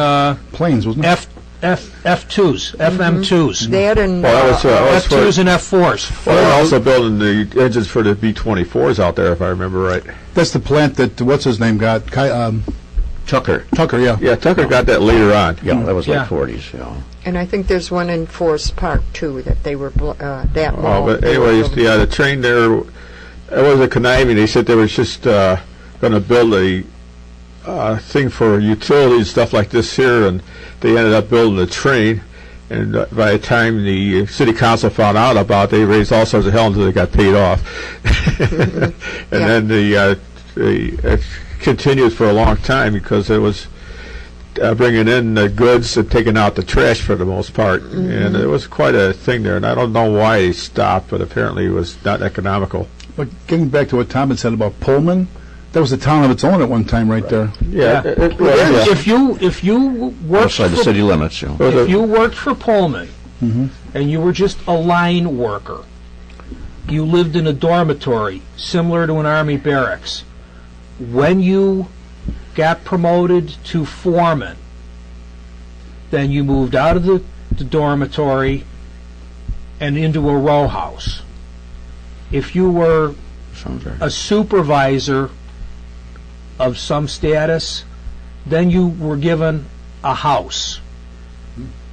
planes, wasn't it? F2s, FM2s. They had F2s and F4s. Well, they're also building the engines for the B-24s out there, if I remember right. That's the plant that, what's his name got? Tucker, yeah. Yeah, Tucker got that later on. Yeah, that was like 40s, yeah. And I think there's one in Forest Park, too, that they were, that mall. But anyways, the train there, it was a conniving. They said they were just going to build a thing for utilities and stuff like this here, and they ended up building a train. And by the time the city council found out about it, they raised all sorts of hell until they got paid off. And then it continued for a long time because it was bringing in the goods and taking out the trash for the most part. And it was quite a thing there. And I don't know why he stopped, but apparently it was not economical. But getting back to what Tom had said about Pullman, that was a town of its own at one time, right there. Yeah. If you worked outside the city limits, you know. if you worked for Pullman and you were just a line worker, you lived in a dormitory similar to an army barracks. When you got promoted to foreman, then you moved out of the dormitory and into a row house. If you were a supervisor of some status, then you were given a house.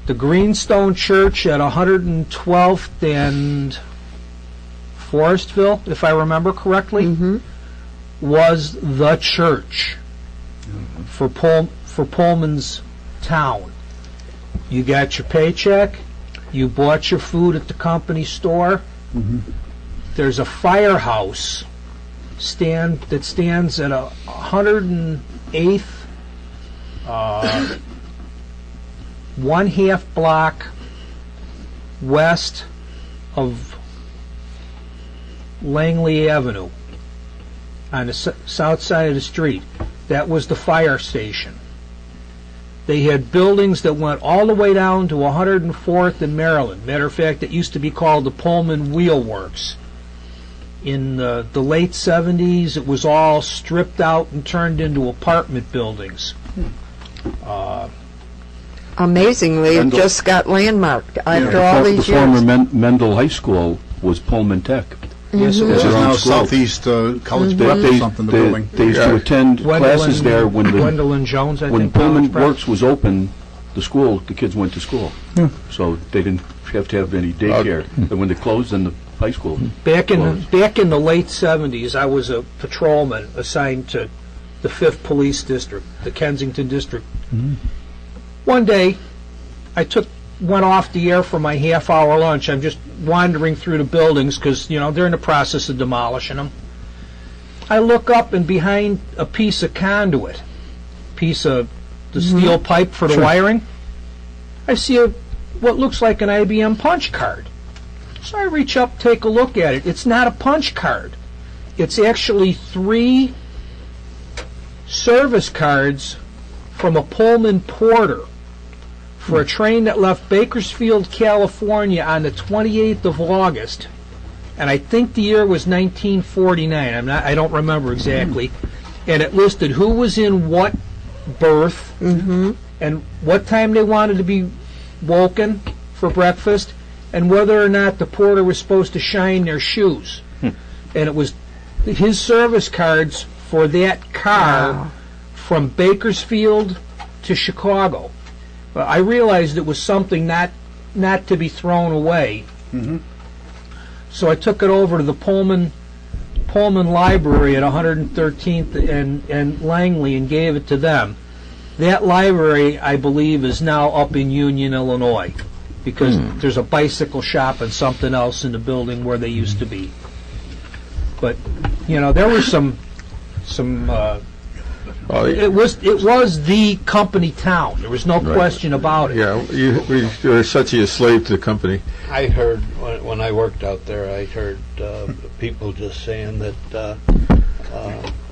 The Greenstone Church at 112th and Forestville, if I remember correctly, was the church for Pullman's town. You got your paycheck, you bought your food at the company store. There's a firehouse that stands at 108th, 1/2 block west of Langley Avenue on the south side of the street. That was the fire station. They had buildings that went all the way down to 104th and Maryland. Matter of fact, it used to be called the Pullman Wheel Works. In the late 70s, it was all stripped out and turned into apartment buildings. Amazingly, it just got landmarked after all these The years. former Mendel High School was Pullman Tech. Yes, it This is was. now Southeast College Prep or something, the building. They used to attend classes there when Gwendolyn Jones, I when think. Pullman College Prep. Works was open. The kids went to school, so they didn't have to have any daycare. But when they closed, then the high school. Back in the late 70s, I was a patrolman assigned to the 5th Police District, the Kensington District. One day, I went off the air for my half-hour lunch. I'm just wandering through the buildings because, they're in the process of demolishing them. I look up, and behind a piece of conduit, piece of the steel pipe for the wiring, I see what looks like an IBM punch card. So I reach up, take a look at it. It's not a punch card. It's actually 3 service cards from a Pullman porter for a train that left Bakersfield, California on the 28th of August. And I think the year was 1949. I don't remember exactly. And it listed who was in what berth and what time they wanted to be woken for breakfast, and whether or not the porter was supposed to shine their shoes. And it was his service cards for that car from Bakersfield to Chicago. I realized it was something not to be thrown away. So I took it over to the Pullman Library at 113th and Langley and gave it to them. That library, I believe, is now up in Union, Illinois, because there's a bicycle shop and something else in the building where they used to be. But there were some. It was the company town. There was no question about it. Yeah, you were essentially a slave to the company. I heard when I worked out there, I heard people just saying that,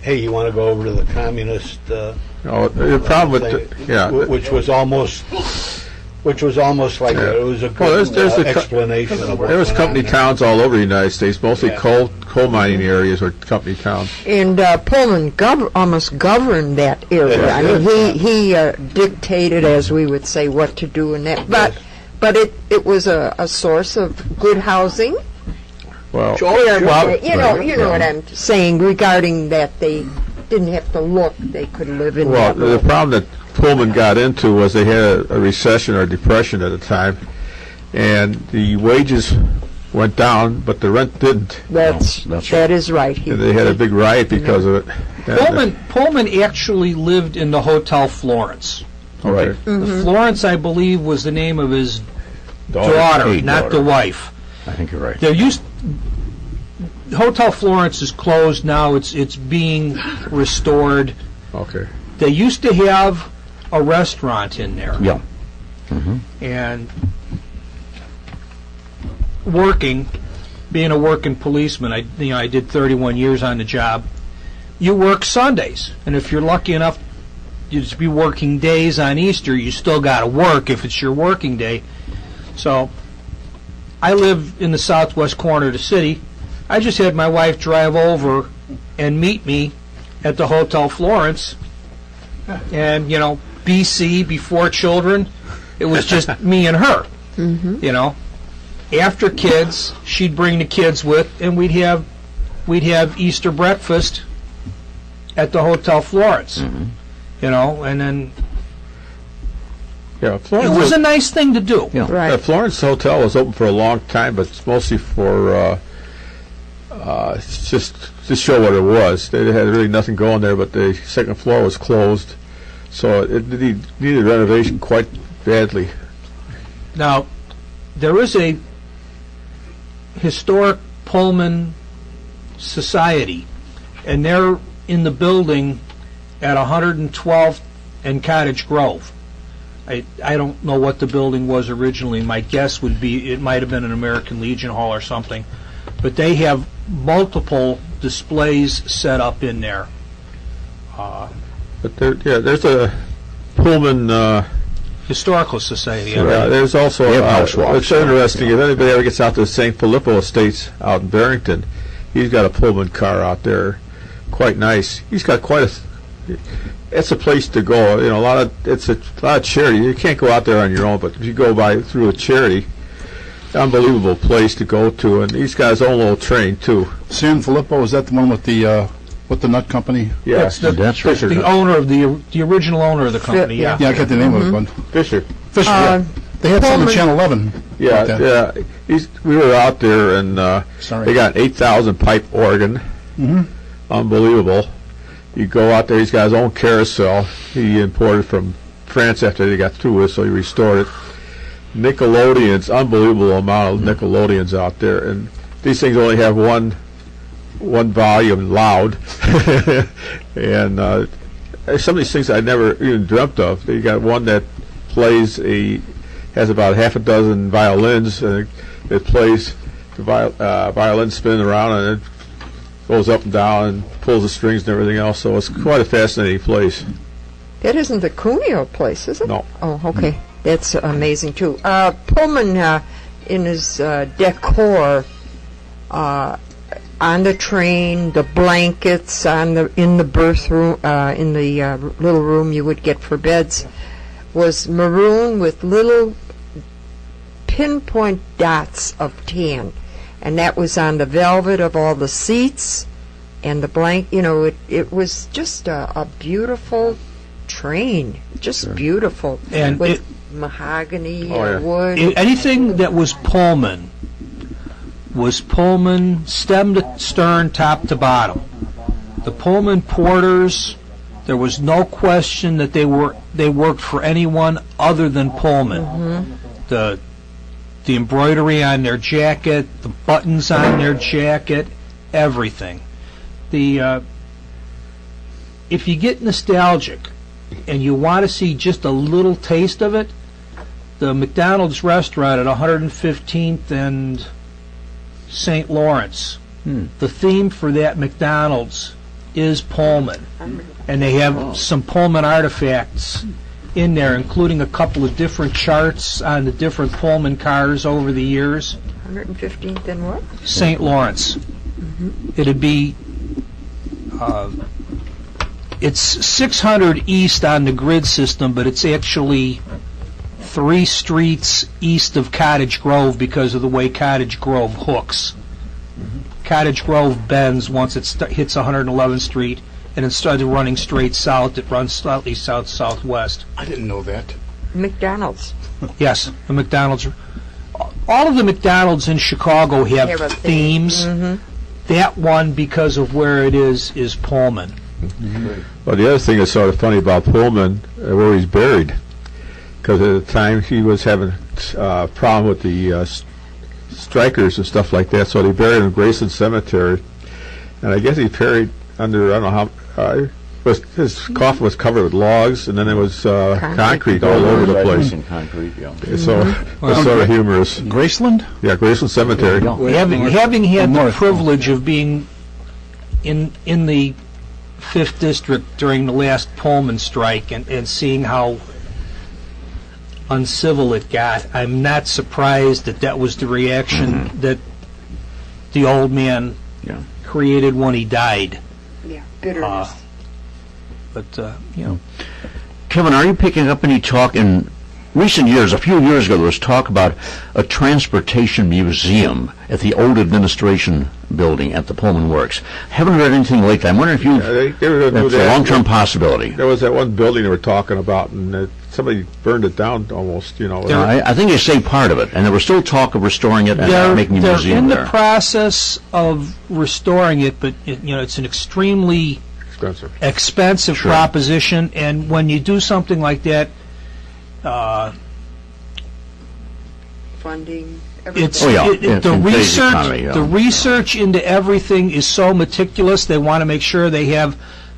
"Hey, you want to go over to the communist?" The problem with which was almost like it was a good explanation. There was company towns all over the United States, mostly coal mining areas or company towns. And Pullman almost governed that area. I mean, he dictated, as we would say, what to do in that. But it was a source of good housing. Well, you know what I'm saying regarding that they didn't have to look; they could live in. Well, the problem that Pullman got into was they had a recession or depression at the time, and the wages went down, but the rent didn't. That is right. They had a big riot because of it. Pullman actually lived in the Hotel Florence. All right. The Florence, I believe, was the name of his daughter, not the wife. I think you're right. Hotel Florence is closed now. It's being restored. Okay. They used to have a restaurant in there. Yeah. And being a working policeman, I did 31 years on the job. You work Sundays, and if you're lucky enough to be working days on Easter, you still got to work if it's your working day. So I live in the southwest corner of the city. I just had my wife drive over and meet me at the Hotel Florence, and BC, before children, it was just me and her. After kids, she'd bring the kids with, and we'd have Easter breakfast at the Hotel Florence. And then Florence it was a nice thing to do. Right. Florence Hotel was open for a long time, but it's mostly for just to show what it was. They had really nothing going there, but the second floor was closed, so it needed renovation quite badly. Now, there is a historic Pullman Society, and they're in the building at 112th and Cottage Grove. I don't know what the building was originally. My guess would be it might have been an American Legion Hall or something. But they have multiple displays set up in there. But there's a Pullman Historical Society. There's also it's interesting. If anybody ever gets out to the St. Filippo Estates out in Barrington, he's got a Pullman car out there, quite nice. He's got it's a place to go. It's a lot of charity. You can't go out there on your own, but if you go through a charity, unbelievable place to go to, and he's got his own little train too. San Filippo, is that the one with the nut company? Yeah, it's the owner of the original owner of the company. Yeah, I got the name of it. One. Fisher. Yeah. They had some on Channel 11. Yeah. We were out there, and they got 8,000 pipe organ. Unbelievable. You go out there. He's got his own carousel. He imported from France after they got through with, so he restored it. Nickelodeons, unbelievable amount of Nickelodeons out there, and these things only have one volume loud, and some of these things I never even dreamt of. They got one that has about half a dozen violins, and it plays the violin spinning around, and it goes up and down and pulls the strings and everything else. So it's quite a fascinating place. That isn't the Cuneo place, is it? No. Oh, okay. That's amazing too. Pullman, in his decor, on the train, the blankets in the berth room, in the little room you would get for beds, was maroon with little pinpoint dots of tan, and that was on the velvet of all the seats and the blanket. It was just a beautiful train, just beautiful, and with mahogany wood. Anything that was Pullman stem to stern, top to bottom. The Pullman porters, there was no question that they worked for anyone other than Pullman. The embroidery on their jacket, the buttons on their jacket, everything. If you get nostalgic and you want to see just a little taste of it, the McDonald's restaurant at 115th and St. Lawrence, the theme for that McDonald's is Pullman, and they have some Pullman artifacts in there, including a couple of different charts on the different Pullman cars over the years. 115th and what? St. Lawrence. It'd be it's 600 east on the grid system, but it's actually 3 streets east of Cottage Grove because of the way Cottage Grove hooks. Cottage Grove bends once it hits 111th Street, and instead of running straight south, it runs slightly south-southwest. I didn't know that. McDonald's. Yes, the McDonald's. All of the McDonald's in Chicago have themes. That one, because of where it is Pullman. Well, the other thing that's sort of funny about Pullman, where he's buried, because at the time he was having a problem with the strikers and stuff like that, so they buried him in Graceland Cemetery. And I guess he buried under, I don't know how, his coffin was covered with logs, and then there was concrete all over the place. And concrete, yeah. So it's sort of humorous. Graceland? Yeah, Graceland Cemetery. Having had the privilege of being in the 5th District during the last Pullman strike and seeing how uncivil it got, I'm not surprised that was the reaction that the old man created when he died. Yeah, bitterness. Kevin, are you picking up any talk in recent years? A few years ago, there was talk about a transportation museum at the old administration building at the Pullman Works. Haven't heard anything lately. I'm wondering if that's a long-term possibility. There was that one building they were talking about, and somebody burned it down almost, I think they saved part of it, and there was still talk of restoring it and making a museum there. They're in the process of restoring it, but it's an extremely expensive proposition, and when you do something like that, funding, the research into everything is so meticulous. They want to make sure they have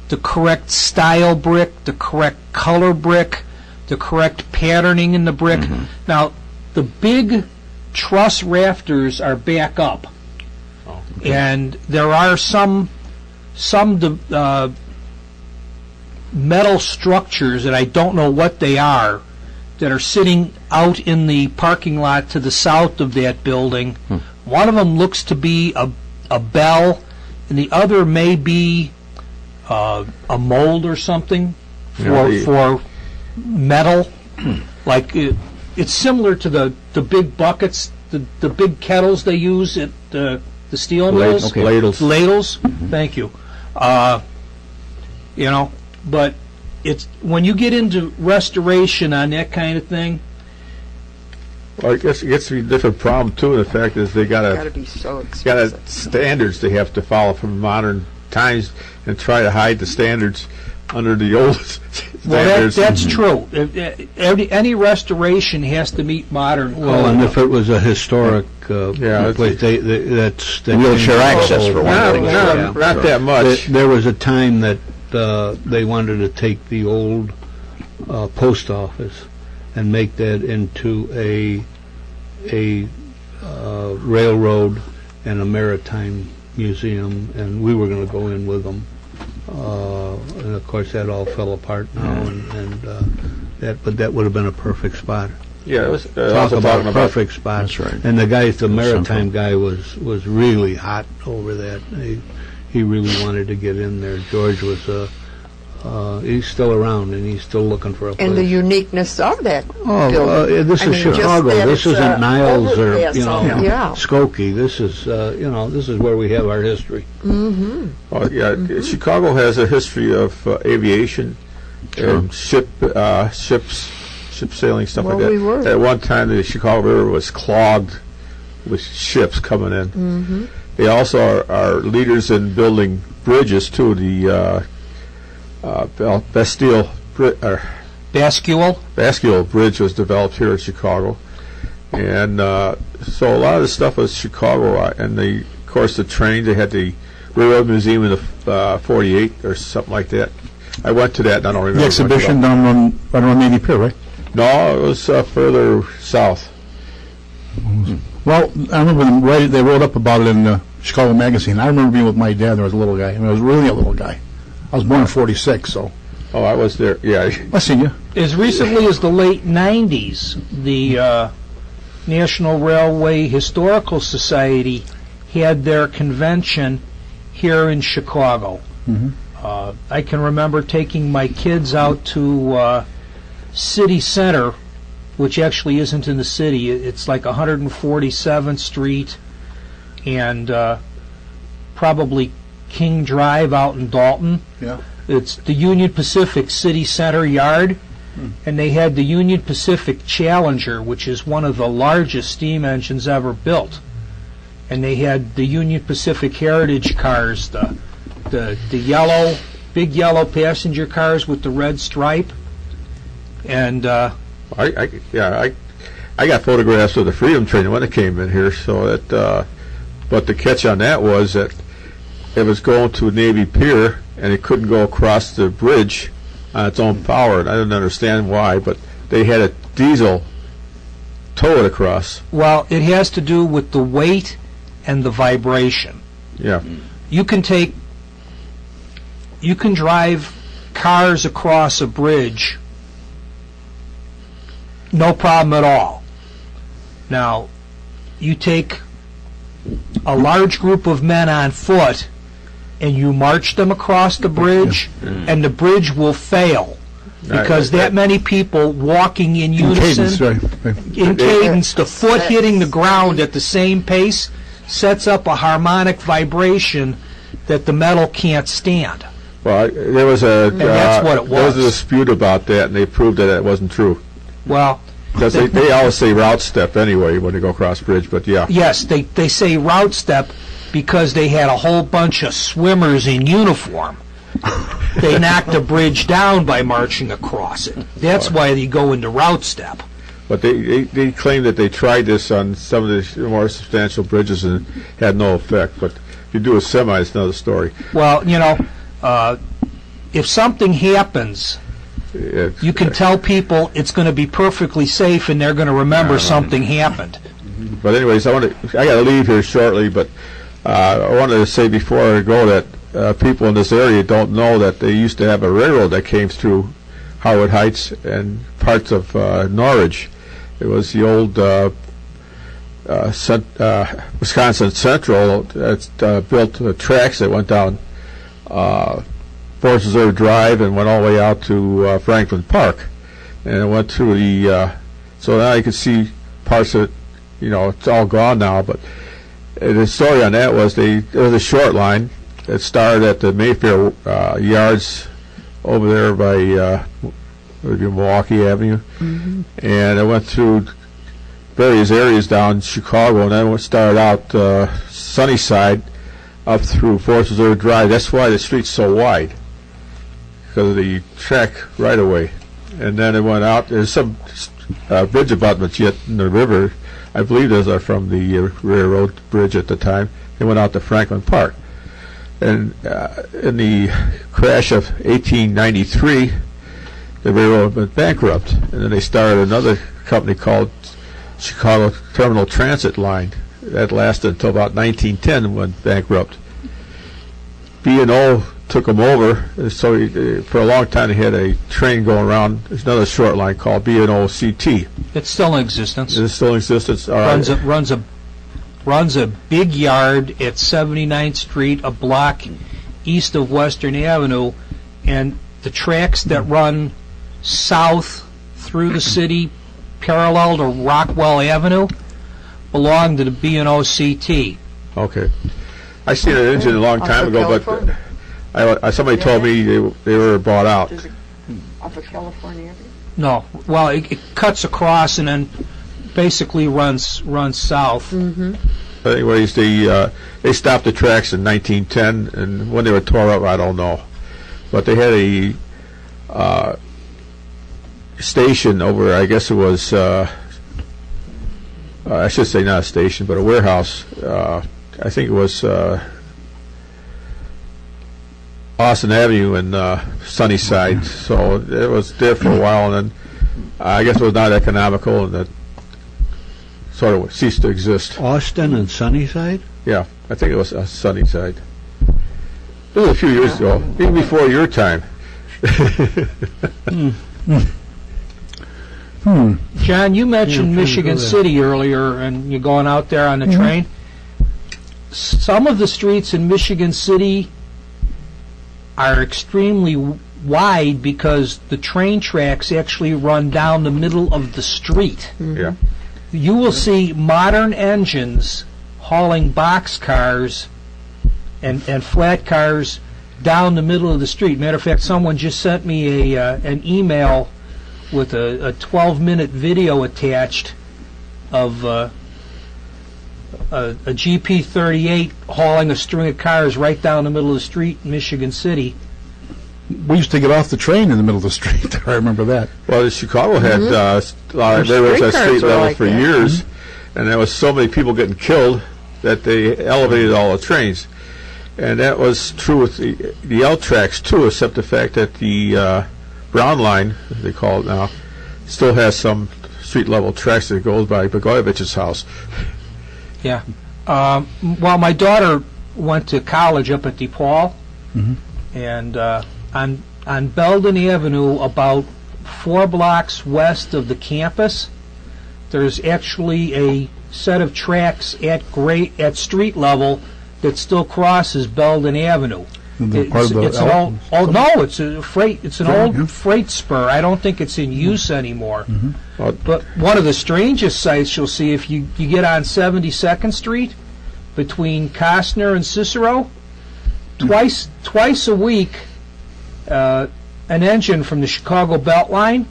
the correct style brick, the correct color brick, the correct patterning in the brick. Now, the big truss rafters are back up, and there are some metal structures that I don't know what they are that are sitting out in the parking lot to the south of that building. One of them looks to be a bell, and the other may be a mold or something for metal. Like it's similar to the big buckets, the big kettles they use at the steel mills. Ladles. Thank you. But it's when you get into restoration on that kind of thing. Well, I guess it gets to be a different problem too. The fact is they got be so expensive. Standards they have to follow from modern times, and try to hide the standards under the old standards. Well, that's true. Any restoration has to meet modern. Well, and if it was a historic place, that's wheelchair access for one thing. Not that much. There was a time that they wanted to take the old post office and make that into a railroad and a maritime museum, and we were going to go in with them. And of course, that all fell apart now, but that would have been a perfect spot. Yeah, it was talk about a perfect spot. That's right. And the maritime guy was really hot over that. He really wanted to get in there. George was he's still around, and he's still looking for a place. And the uniqueness of that building. This is Chicago. This isn't Niles or Skokie. This is this is where we have our history. Chicago has a history of aviation and ship sailing, stuff like that. At one time, the Chicago River was clogged with ships coming in. They also are leaders in building bridges too. The Bascule Bridge was developed here in Chicago, and so a lot of the stuff was Chicago. And of course, the trains. They had the Railroad Museum in the 48 or something like that. I went to that, and I don't remember. The exhibition down on Navy Pier, right? No, it was further south. Well, I remember they wrote up about it in the Chicago Magazine. I remember being with my dad. There was a little guy. I mean, I was really a little guy. I was born in '46, so. Oh, I was there. Yeah, I seen you. As recently as the late '90s, the National Railway Historical Society had their convention here in Chicago. I can remember taking my kids out to City Center, which actually isn't in the city. It's like 147th Street and probably King Drive out in Dalton. Yeah. It's the Union Pacific City Center yard, and they had the Union Pacific Challenger, which is one of the largest steam engines ever built. And they had the Union Pacific Heritage cars, the yellow, big yellow passenger cars with the red stripe. And I got photographs of the Freedom Train when it came in here. So that, but the catch on that was that it was going to Navy Pier, and it couldn't go across the bridge on its own power. And I didn't understand why, but they had a diesel tow it across. Well, it has to do with the weight and the vibration. Yeah. You can drive cars across a bridge, no problem at all. Now, you take a large group of men on foot and you march them across the bridge, and the bridge will fail because that many people walking in unison, in cadence, the foot hitting the ground at the same pace sets up a harmonic vibration that the metal can't stand. Well, there was that's what it was. There was a dispute about that, and they proved that it wasn't true. Well, because they always say route step anyway when they go across the bridge, but yeah. Yes, they say route step because they had a whole bunch of swimmers in uniform. They knocked the bridge down by marching across it. That's why they go into route step. But they claim that they tried this on some of the more substantial bridges and had no effect. But if you do a semi, it's another story. Well, you know, if something happens, you can tell people it's going to be perfectly safe, and they're going to remember something happened. But anyways, I got to leave here shortly. But I wanted to say before I go that people in this area don't know that they used to have a railroad that came through Harwood Heights and parts of Norridge. It was the old Wisconsin Central that built tracks that went down Forest Reserve Drive and went all the way out to Franklin Park, and it went through the. So now you can see parts of it. You know, it's all gone now. But the story on that was there was a short line that started at the Mayfair yards over there by Milwaukee Avenue, and it went through various areas down Chicago, and then it started out Sunnyside up through Forest Reserve Drive. That's why the street's so wide, because of the track right away. And then it went out. There's some bridge abutments yet in the river. I believe those are from the railroad bridge at the time. They went out to Franklin Park. And in the crash of 1893, the railroad went bankrupt, and then they started another company called Chicago Terminal Transit Line. That lasted until about 1910 and went bankrupt. B&O took them over, so for a long time they had a train going around. There's another short line called B&O CT. It's still in existence. It's still in existence. All right. Runs a big yard at 79th Street, a block east of Western Avenue, and the tracks that run south through the city parallel to Rockwell Avenue belong to the B&O CT. Okay. I seen an engine a long time ago, but somebody told me they were bought out. Off of California Avenue? No. Well, it cuts across and then basically runs south. But anyways, they stopped the tracks in 1910, and when they were tore up, I don't know. But they had a station over, I guess it was, I should say not a station, but a warehouse. I think it was Austin Avenue and Sunnyside. So it was there for a while, and then I guess it was not economical, and that sort of ceased to exist. Austin and Sunnyside? Yeah, I think it was Sunnyside. It was a few years ago, even before your time. John, you mentioned Michigan City earlier, and you're going out there on the train. Some of the streets in Michigan City are extremely wide because the train tracks actually run down the middle of the street. Yeah. You will see modern engines hauling box cars and flat cars down the middle of the street. Matter of fact, someone just sent me an email with a 12-minute video attached of a GP38 hauling a string of cars right down the middle of the street in Michigan City. We used to get off the train in the middle of the street. I remember that. Well, Chicago had there was a street level for years, and there was so many people getting killed that they elevated all the trains. And that was true with the L tracks too, except the fact that the Brown line, as they call it now, still has some street level tracks that goes by Blagojevich's house. Yeah. Well, my daughter went to college up at DePaul, and on Belden Avenue, about 4 blocks west of the campus, there's actually a set of tracks at street level that still crosses Belden Avenue. It's an old freight spur. I don't think it's in use anymore. But one of the strangest sights you'll see if you get on 72nd Street between Costner and Cicero, twice a week, an engine from the Chicago Beltline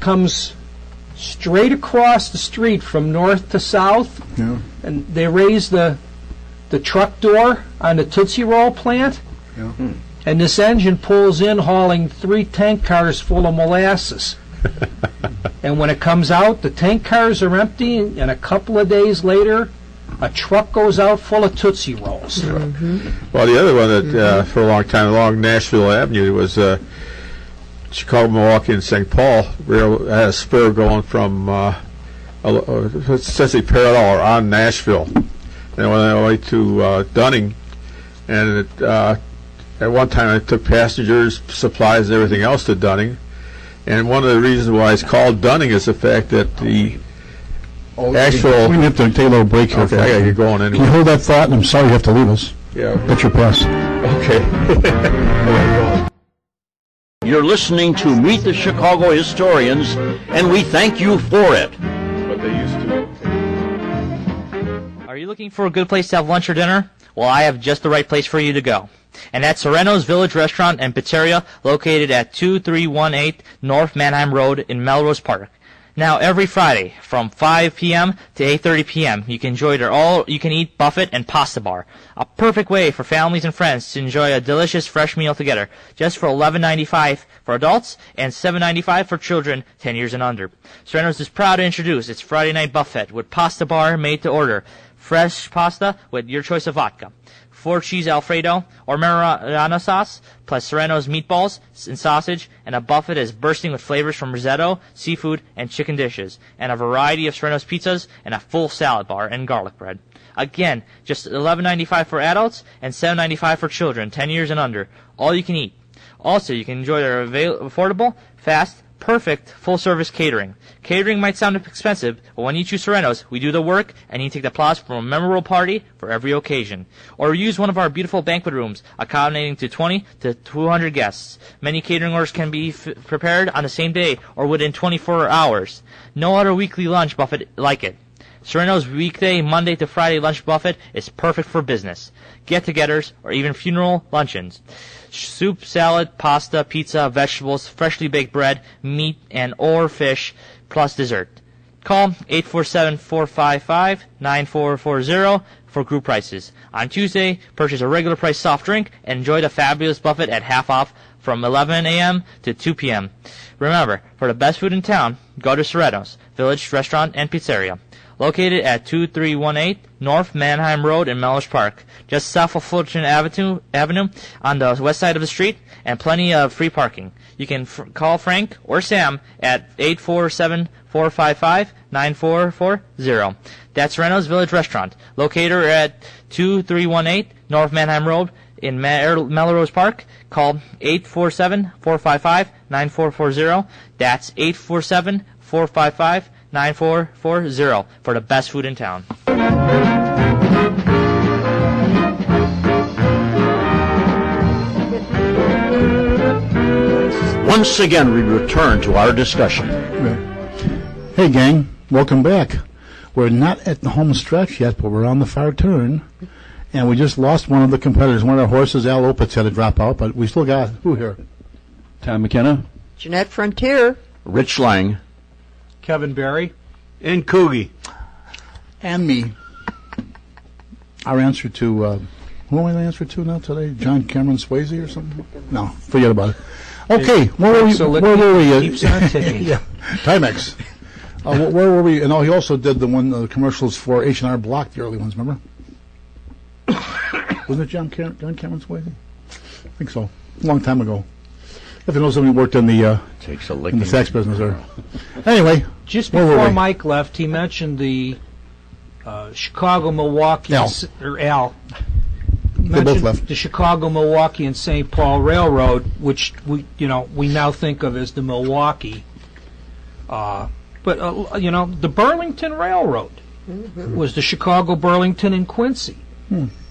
comes straight across the street from north to south, and they raise the truck door on the Tootsie Roll plant, and this engine pulls in hauling 3 tank cars full of molasses. And when it comes out, the tank cars are empty, and a couple of days later, a truck goes out full of Tootsie Rolls. Well, the other one that for a long time along Nashville Avenue was Chicago, Milwaukee, and St. Paul. Had a spur going from essentially parallel or on Nashville. And went all the way to Dunning, and at one time I took passengers, supplies, and everything else to Dunning. And one of the reasons why it's called Dunning is the fact that the actual... We have to take a little break here. Okay, I gotta get going anyway. Can you hold that thought? And I'm sorry you have to leave us. Yeah. Get your pass. Okay. You're listening to Meet the Chicago Historians, and we thank you for it. But they used to. Are you looking for a good place to have lunch or dinner? Well, I have just the right place for you to go. And that's Sereno's Village Restaurant and Pizzeria, located at 2318 North Manheim Road in Melrose Park. Now, every Friday, from 5 p.m. to 8:30 p.m., you can enjoy their all-you-can-eat buffet and pasta bar. A perfect way for families and friends to enjoy a delicious fresh meal together, just for $11.95 for adults and $7.95 for children 10 years and under. Sereno's is proud to introduce its Friday night buffet with pasta bar made to order. Fresh pasta with your choice of vodka, 4-cheese Alfredo or Marinara sauce, plus Sereno's meatballs and sausage, and a buffet is bursting with flavors from risotto, seafood, and chicken dishes, and a variety of Sereno's pizzas, and a full salad bar and garlic bread. Again, just $11.95 for adults and $7.95 for children 10 years and under. All you can eat. Also, you can enjoy their affordable, fast, perfect full-service catering. Catering might sound expensive, but when you choose Sereno's, we do the work, and you take the applause from a memorable party for every occasion. Or use one of our beautiful banquet rooms, accommodating to 20 to 200 guests. Many catering orders can be prepared on the same day or within 24 hours. No other weekly lunch buffet like it. Sereno's weekday, Monday to Friday lunch buffet is perfect for business, get-togethers, or even funeral luncheons. Soup, salad, pasta, pizza, vegetables, freshly baked bread, meat, and or fish, plus dessert. Call 847-455-9440 for group prices. On Tuesday, purchase a regular price soft drink and enjoy the fabulous buffet at half off from 11 a.m. to 2 p.m. Remember, for the best food in town, go to Sereno's Village Restaurant and Pizzeria, located at 2318 North Manheim Road in Melrose Park, just south of Fulton Avenue on the west side of the street, and plenty of free parking. You can call Frank or Sam at 847-455-9440. That's Sereno's Village Restaurant, located at 2318 North Manheim Road in Melrose Park. Call 847-455-9440. That's 847-455-9440 for the best food in town. Once again, we return to our discussion. Hey, gang, welcome back. We're not at the home stretch yet, but we're on the far turn. And we just lost one of the competitors. One of our horses, Al Opitz, had to drop out, but we still got who here? Tom McKenna. Jeanette Frontier. Rich Lang. Kevin Barry. And Coogie. And me. Our answer to, who am I the answer to now today? John Cameron Swayze or something? No, forget about it. Okay, where were we? Keeps on ticking. Yeah, Timex. Where were we? And he also did the commercials for H&R Block, the early ones, remember? Wasn't it John Cameron Swayze? I think so. A long time ago. If you know somebody who worked in the Takes a in the sex business there. Anyway, Just where were before we? Mike left, he mentioned the Chicago-Milwaukee... Al. Or Al. They both left. The Chicago-Milwaukee and St. Paul Railroad, which we now think of as the Milwaukee. But the Burlington Railroad was the Chicago-Burlington and Quincy.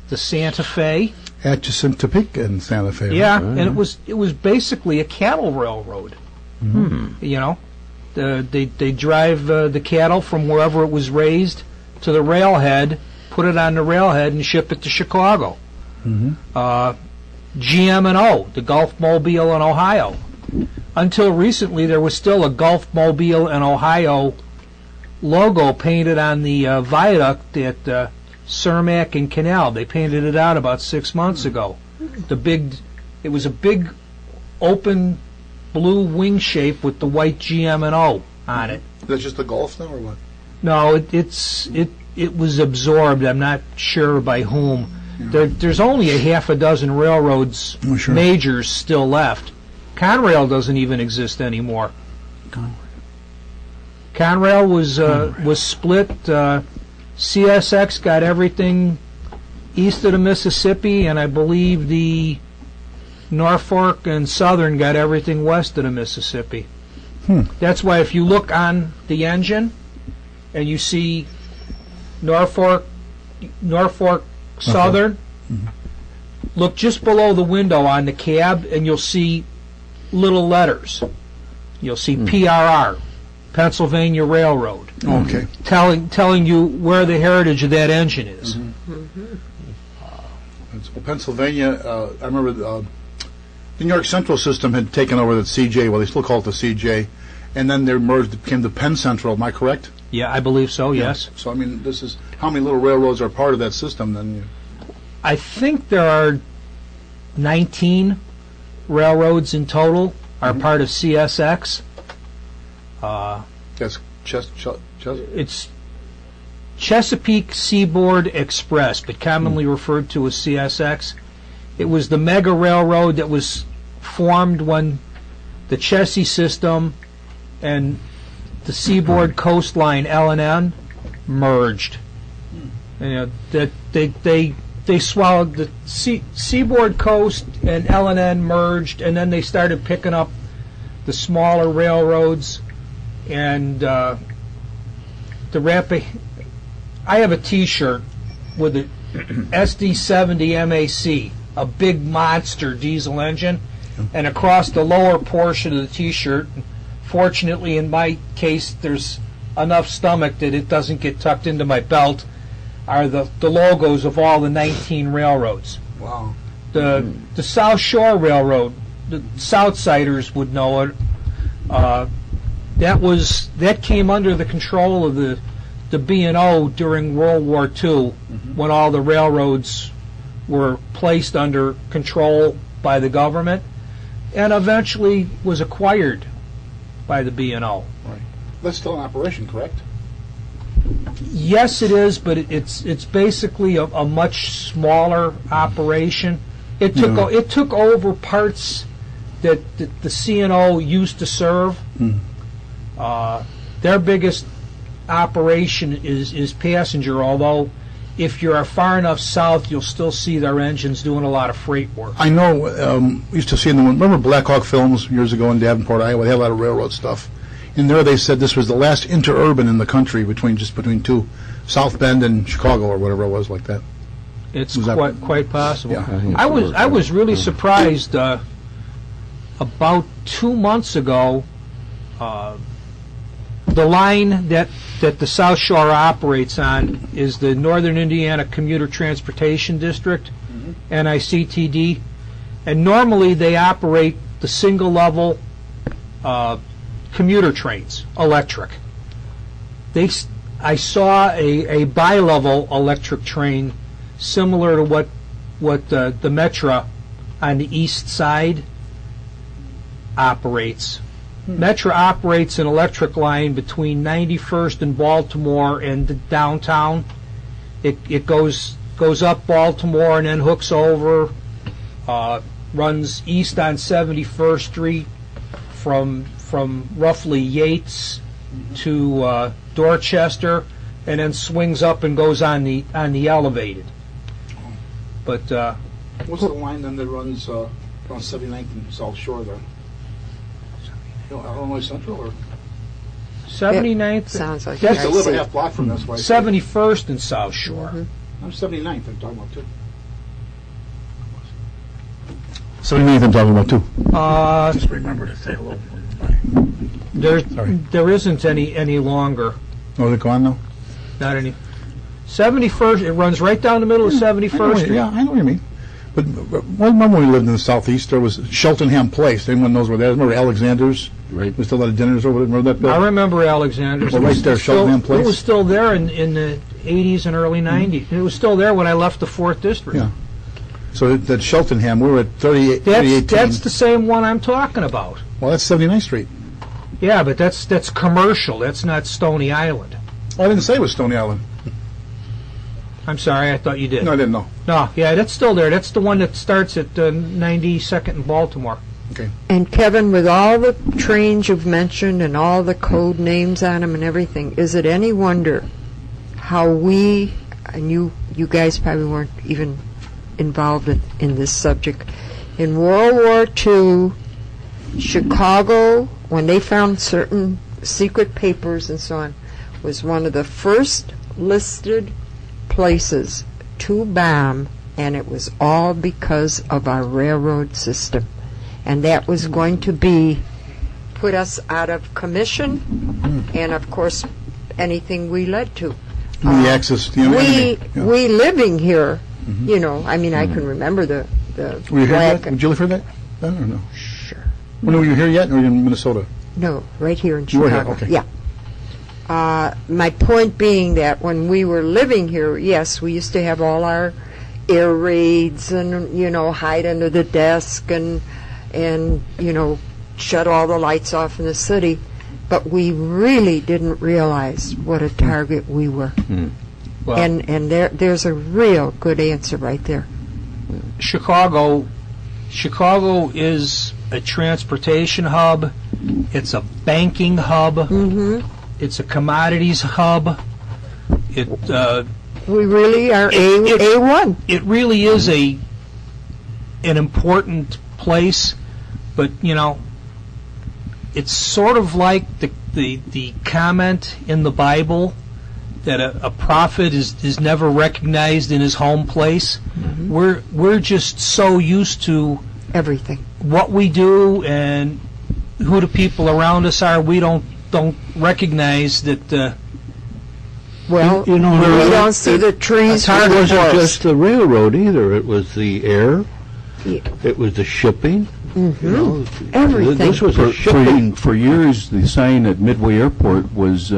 The Santa Fe. Atchison, Topeka, and Santa Fe. Right? Yeah, and it was basically a cattle railroad. They drive the cattle from wherever it was raised to the railhead, put it on the railhead, and ship it to Chicago. GM&O, the Gulf Mobile in Ohio. Until recently, there was still a Gulf Mobile in Ohio logo painted on the viaduct at Cermak and Canal. They painted it out about 6 months ago. It was a big open blue wing shape with the white GM&O on it. That's just the Gulf now, or what? No, it was absorbed. I'm not sure by whom. There's only a half a dozen railroads, majors, still left. Conrail doesn't even exist anymore. Conrail was split. CSX got everything east of the Mississippi, and I believe the Norfolk and Southern got everything west of the Mississippi. That's why if you look on the engine and you see Norfolk Southern, look just below the window on the cab and you'll see little letters. You'll see PRR, Pennsylvania Railroad. Okay. Telling you where the heritage of that engine is. Pennsylvania, I remember the New York Central System had taken over the CJ, well, they still call it the CJ, and then they merged, it became the Penn Central, am I correct? Yeah, I believe so, yes. So, I mean, this is, how many little railroads are part of that system then? I think there are 19 railroads in total are part of CSX. That's it's Chesapeake Seaboard Express, but commonly referred to as CSX. It was the mega railroad that was formed when the Chessie system and the Seaboard Coastline L&N merged. That they swallowed the Seaboard Coast and L&N merged, and then they started picking up the smaller railroads and the rapid. I have a T-shirt with a SD70 MAC, a big monster diesel engine, and across the lower portion of the T-shirt, fortunately in my case there's enough stomach that it doesn't get tucked into my belt, are the logos of all the 19 railroads. Wow. The South Shore Railroad, the Southsiders would know it. That came under the control of the B&O during World War II, when all the railroads were placed under control by the government, and eventually was acquired by the B&O. Right. That's still in operation, correct? Yes, it is, but it's basically a much smaller operation. It took over parts that the C&O used to serve. Their biggest operation is passenger, although if you're far enough south, you'll still see their engines doing a lot of freight work. I know, used to see them, remember Black Hawk Films years ago in Davenport, Iowa? They had a lot of railroad stuff. In there they said this was the last interurban in the country between two, South Bend and Chicago or whatever it was like that. It's quite possible. Yeah. I was really surprised about 2 months ago. The line that the South Shore operates on is the Northern Indiana Commuter Transportation District, NICTD, and normally they operate the single level commuter trains, electric. I saw a bi-level electric train similar to what the Metra on the east side operates. Metra operates an electric line between 91st and Baltimore and the downtown. It goes goes up Baltimore and then hooks over, runs east on 71st Street from roughly Yates to Dorchester, and then swings up and goes on the elevated. But what's the line then that runs around 79th and South Shore there? Illinois Central or 79th? Sounds like that's a little half block from this way. 71st and South Shore. I'm 79th. I'm talking about too. 79th I'm talking about too. Just remember to say hello. There isn't any longer. Oh, is it gone now? Not any. 71st. It runs right down the middle of 71st Street. Yeah, I know what you mean. But remember when we lived in the southeast, there was Cheltenham Place. Anyone knows where that is? Remember Alexander's? Right. There's still a lot of dinners over there. Remember that building? I remember Alexander's. Well, right there, Cheltenham Place. It was still there in the 80s and early 90s. It was still there when I left the 4th District. Yeah. So that Cheltenham, we were at 3018. That's the same one I'm talking about. Well, that's 79th Street. Yeah, but that's commercial. That's not Stony Island. Oh, I didn't say it was Stony Island. I'm sorry, I thought you did. No, I didn't know. No, yeah, that's still there. That's the one that starts at 92nd and Baltimore. Okay. And Kevin, with all the trains you've mentioned and all the code names on them and everything, is it any wonder how we, and you guys probably weren't even involved in this subject, in World War II, Chicago, when they found certain secret papers and so on, was one of the first listed places to bomb, and it was all because of our railroad system. And that was going to put us out of commission, and of course anything we led to. The access, the enemy. We living here, you know, I mean, I can remember the Were you here yet? Did you live here then or no? Sure. When were you here yet, or were you in Minnesota? No, right here in You were Chicago. here, okay. Yeah. My point being that when we were living here, yes, we used to have all our air raids and, you know, hide under the desk and you know, shut all the lights off in the city. But we really didn't realize what a target we were. Well, and there's a real good answer right there. Chicago is a transportation hub. It's a banking hub. It's a commodities hub. We really are A1. It really is an important place, but you know, it's sort of like the comment in the Bible that a prophet is never recognized in his home place. We're just so used to everything, what we do and who the people around us are. We don't recognize that. Well, you know, we don't see the trees. It wasn't just the railroad either. It was the air. It was the shipping. You know, everything. This was a shipping. For years, the sign at Midway Airport was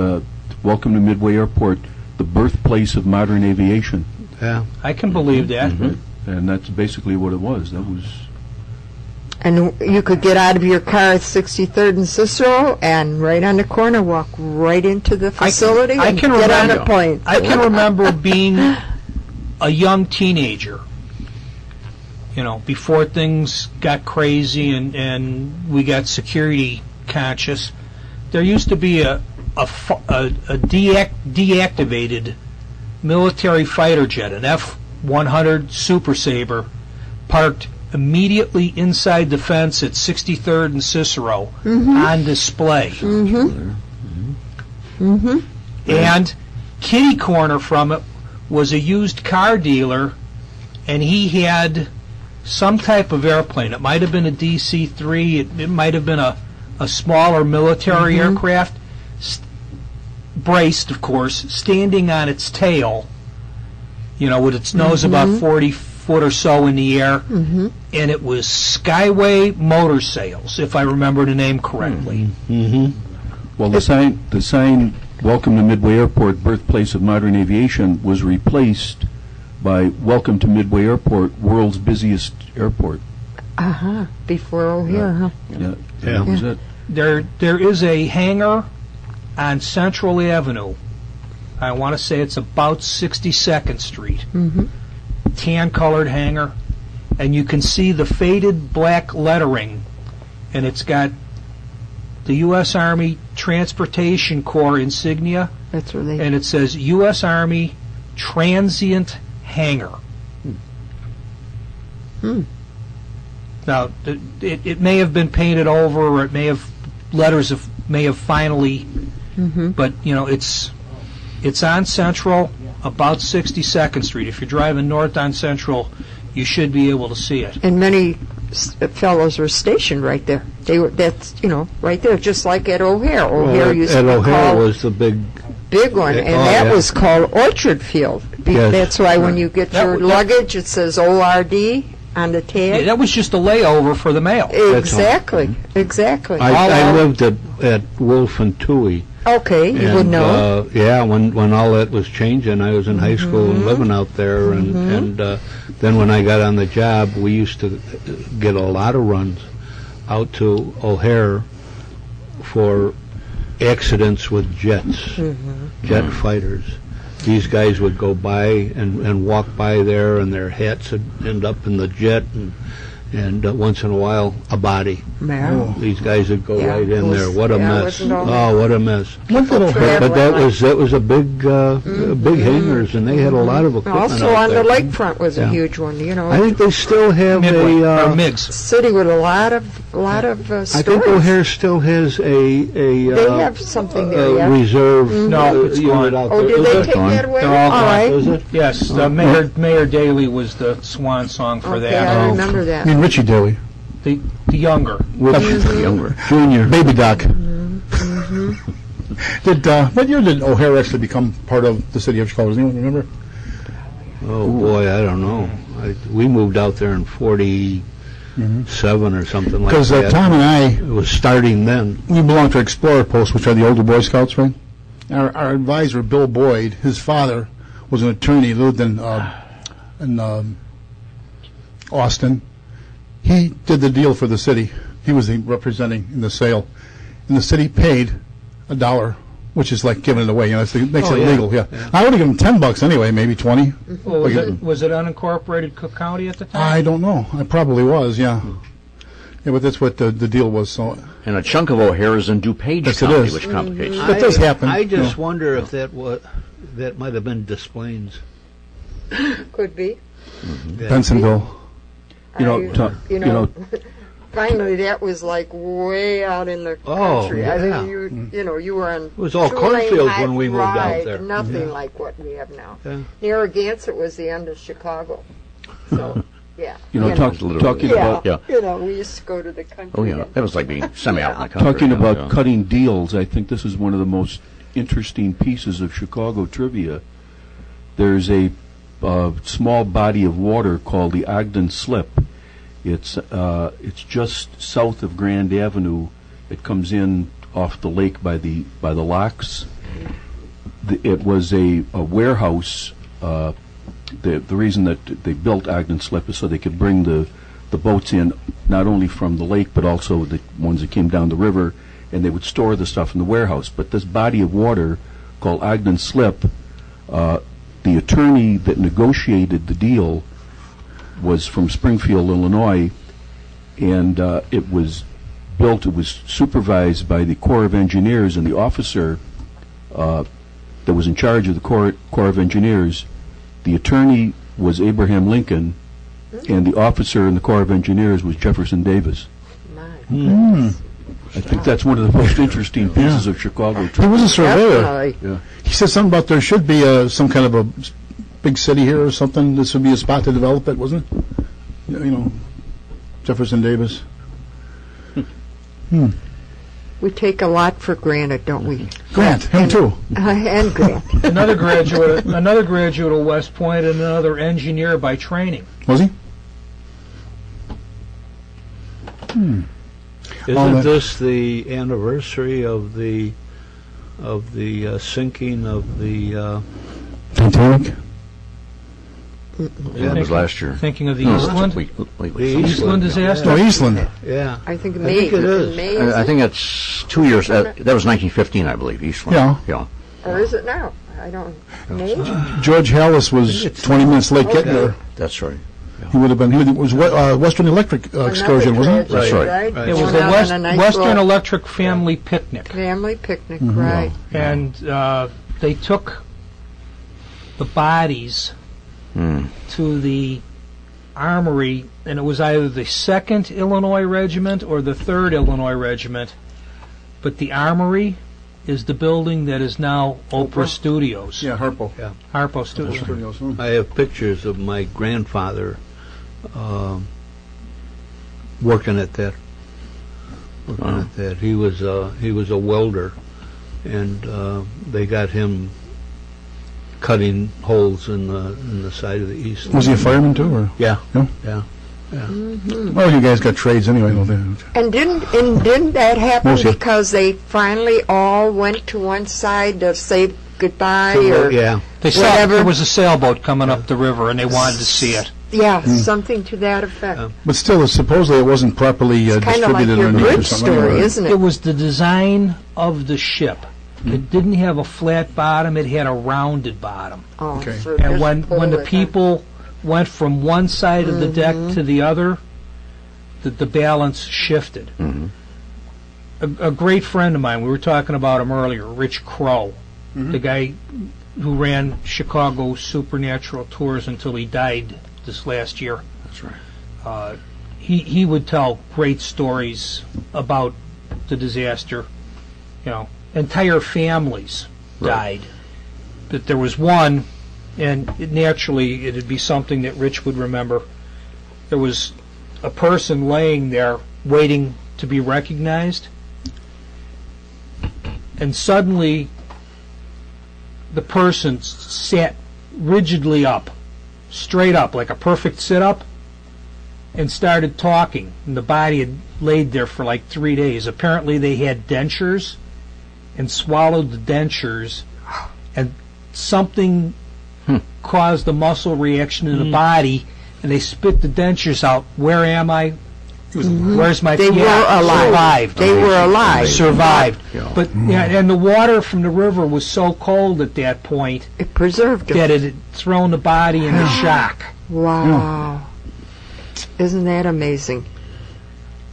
"Welcome to Midway Airport, the birthplace of modern aviation." Yeah, I can believe that. And that's basically what it was. That was. And you could get out of your car at 63rd and Cicero and right on the corner walk right into the facility and get on a plane. I can remember being a young teenager, you know, before things got crazy and we got security conscious. There used to be a deactivated military fighter jet, an F-100 Super Sabre, parked immediately inside the fence at 63rd and Cicero on display. And kitty corner from it was a used car dealer, and he had some type of airplane. It might have been a DC-3. It might have been a smaller military aircraft, braced, of course, standing on its tail, you know, with its nose about 40 foot or so in the air, and it was Skyway Motor Sales, if I remember the name correctly. Well, the sign "Welcome to Midway Airport, birthplace of modern aviation" was replaced by "Welcome to Midway Airport, world's busiest airport." Before O'Hare, huh? Yeah, that was it. There is a hangar on Central Avenue. I want to say it's about 62nd Street. tan-colored hangar, and you can see the faded black lettering, and it's got the U.S. Army Transportation Corps insignia, That's where they. and it says U.S. Army Transient Hangar. Now, it may have been painted over, or it may have may have finally, but it's on Central, about 62nd Street. If you're driving north on Central, you should be able to see it. And many fellows were stationed right there. They were right there, just like at O'Hare. O'Hare used to be O'Hare called was the big one, and that was called Orchard Field. Yes. That's why when you get your luggage, it says ORD on the tag. Yeah, that was just a layover for the mail. Exactly. I lived at Wolf and Toohey. Okay, you would know. When all that was changing, I was in high school and living out there, and then when I got on the job, we used to get a lot of runs out to O'Hare for accidents with jets, jet fighters. These guys would go by and walk by there, and their hats would end up in the jet, and once in a while, a body. Yeah. These guys would go right in there. What a mess! Oh, what a mess! But that was a big hangars, and they had a lot of equipment. Also out on there. the lakefront was a huge one. I think they still have Migs. City with a lot of stores. I think O'Hare still has they have something there, yeah. reserve. No, it's unit gone. out Oh, there. did Is they it take gone? that away? They're all gone. right. Is it? Yes, Mayor Daley was the swan song for Okay, that. I remember that. I mean, Richie Daly. The younger. Younger. Junior. Baby Doc. What year did O'Hare actually become part of the city of Chicago? Does anyone remember? Oh boy, I don't know. We moved out there in 47 or something like that. Because Tom and I, It was starting then. we belonged to Explorer Post, which are the older Boy Scouts, right? Our advisor, Bill Boyd, his father was an attorney, lived in Austin. He did the deal for the city. He was representing in the sale. And the city paid $1, which is like giving it away. It makes it legal, yeah. I would have given him $10 anyway, maybe 20. Well, was it unincorporated Cook County at the time? I don't know. I probably was, yeah. Yeah, but that's what the deal was. So. And a chunk of O'Hare is in DuPage Yes, it County, is. which complicates it. That does happen. I just wonder if that might have been Des Plaines. Could be. Bensonville. Finally, that was like way out in the country. Yeah. I think you were on. It was all Two-lane cornfields high when we moved out drive, there. Nothing like what we have now. Yeah. Narragansett was the end of Chicago. So, yeah. Talking about we used to go to the country. Oh, yeah. That was like being semi-out in the country. talking yeah, about yeah. cutting deals, I think this is one of the most interesting pieces of Chicago trivia. There's a small body of water called the Ogden Slip. It's just south of Grand Avenue. It comes in off the lake by the locks. It was a warehouse. The reason that they built Ogden Slip is so they could bring the boats in not only from the lake but also the ones that came down the river, and they would store the stuff in the warehouse. But this body of water called Ogden Slip, the attorney that negotiated the deal was from Springfield, Illinois, and it was supervised by the Corps of Engineers, and the officer that was in charge of the Corps of Engineers, the attorney was Abraham Lincoln, and the officer in the Corps of Engineers was Jefferson Davis. I think that's one of the most interesting pieces of Chicago. He was a surveyor. Definitely. He said something about there should be some kind of a big city here or something. This would be a spot to develop it, wasn't it? Jefferson Davis. We take a lot for granted, don't we? Grant, him too. And Grant. Another graduate of West Point, and another engineer by training. Was he? Isn't this the anniversary of the sinking of the Titanic? Yeah, it was last year. Thinking of the Eastland? Wait, Eastland disaster? No, Eastland. Yeah. I think I think it is. May, I think it's 2 years. That was 1915, I believe, Eastland. Yeah. Or is it now? I don't know. May? George Hallis was 20 minutes late getting there. That's right. He would have been. It was Western Electric excursion, wasn't it? That's right. It was the Western Electric Family Picnic. Family picnic, right. And they took the bodies to the armory, and it was either the 2nd Illinois Regiment or the 3rd Illinois Regiment. But the armory is the building that is now Oprah Studios. Yeah, Harpo. Yeah. Harpo Studios. I have pictures of my grandfather working at that. He was a welder, and they got him cutting holes in the side of the east. Was he a fireman too, or? Yeah. Yeah. Yeah. Well, you guys got trades anyway, don't they? And didn't that happen Mostly. because they finally all went to one side to say goodbye or Yeah. They saw whatever? there was a sailboat coming up the river, and they wanted to see it. Yeah, something to that effect. But still, supposedly it wasn't properly Kind of like distributed your underneath or bridge something. story, anyway. isn't It it? was the design of the ship. It didn't have a flat bottom; it had a rounded bottom. Oh, Okay. so And just when pull the it, people went from one side of the deck to the other, the balance shifted. A great friend of mine, we were talking about him earlier, Rich Crow, the guy who ran Chicago Supernatural Tours until he died this last year. That's right. He would tell great stories about the disaster. You know, entire families died. But there was one, and naturally it'd be something that Rich would remember. There was a person laying there waiting to be recognized, and suddenly the person sat rigidly up, straight up, like a perfect sit-up, and started talking. And the body had laid there for like 3 days. Apparently they had dentures and swallowed the dentures, and something caused a muscle reaction in the body, and they spit the dentures out. Where am I? Where's my They were alive. Survived. They were alive. Survived. Yeah. But and the water from the river was so cold at that point It preserved that it. it had thrown the body into shock. Wow. Isn't that amazing?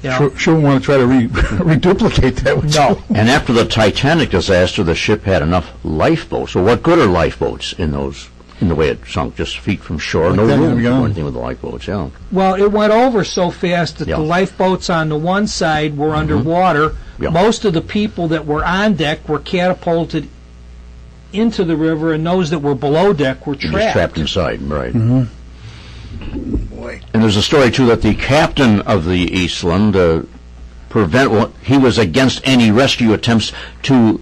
You know? Sure want to try to reduplicate that. Would No. you? And after the Titanic disaster, the ship had enough lifeboats. So what good are lifeboats in the way it sunk, just feet from shore? Like No that, room to yeah. do anything with the lifeboats, yeah. Well, it went over so fast that Yeah. the lifeboats on the one side were underwater. Yeah. Most of the people that were on deck were catapulted into the river, and those that were below deck were You're just trapped inside, right. Boy. And there's a story, too, that the captain of the Eastland he was against any rescue attempts to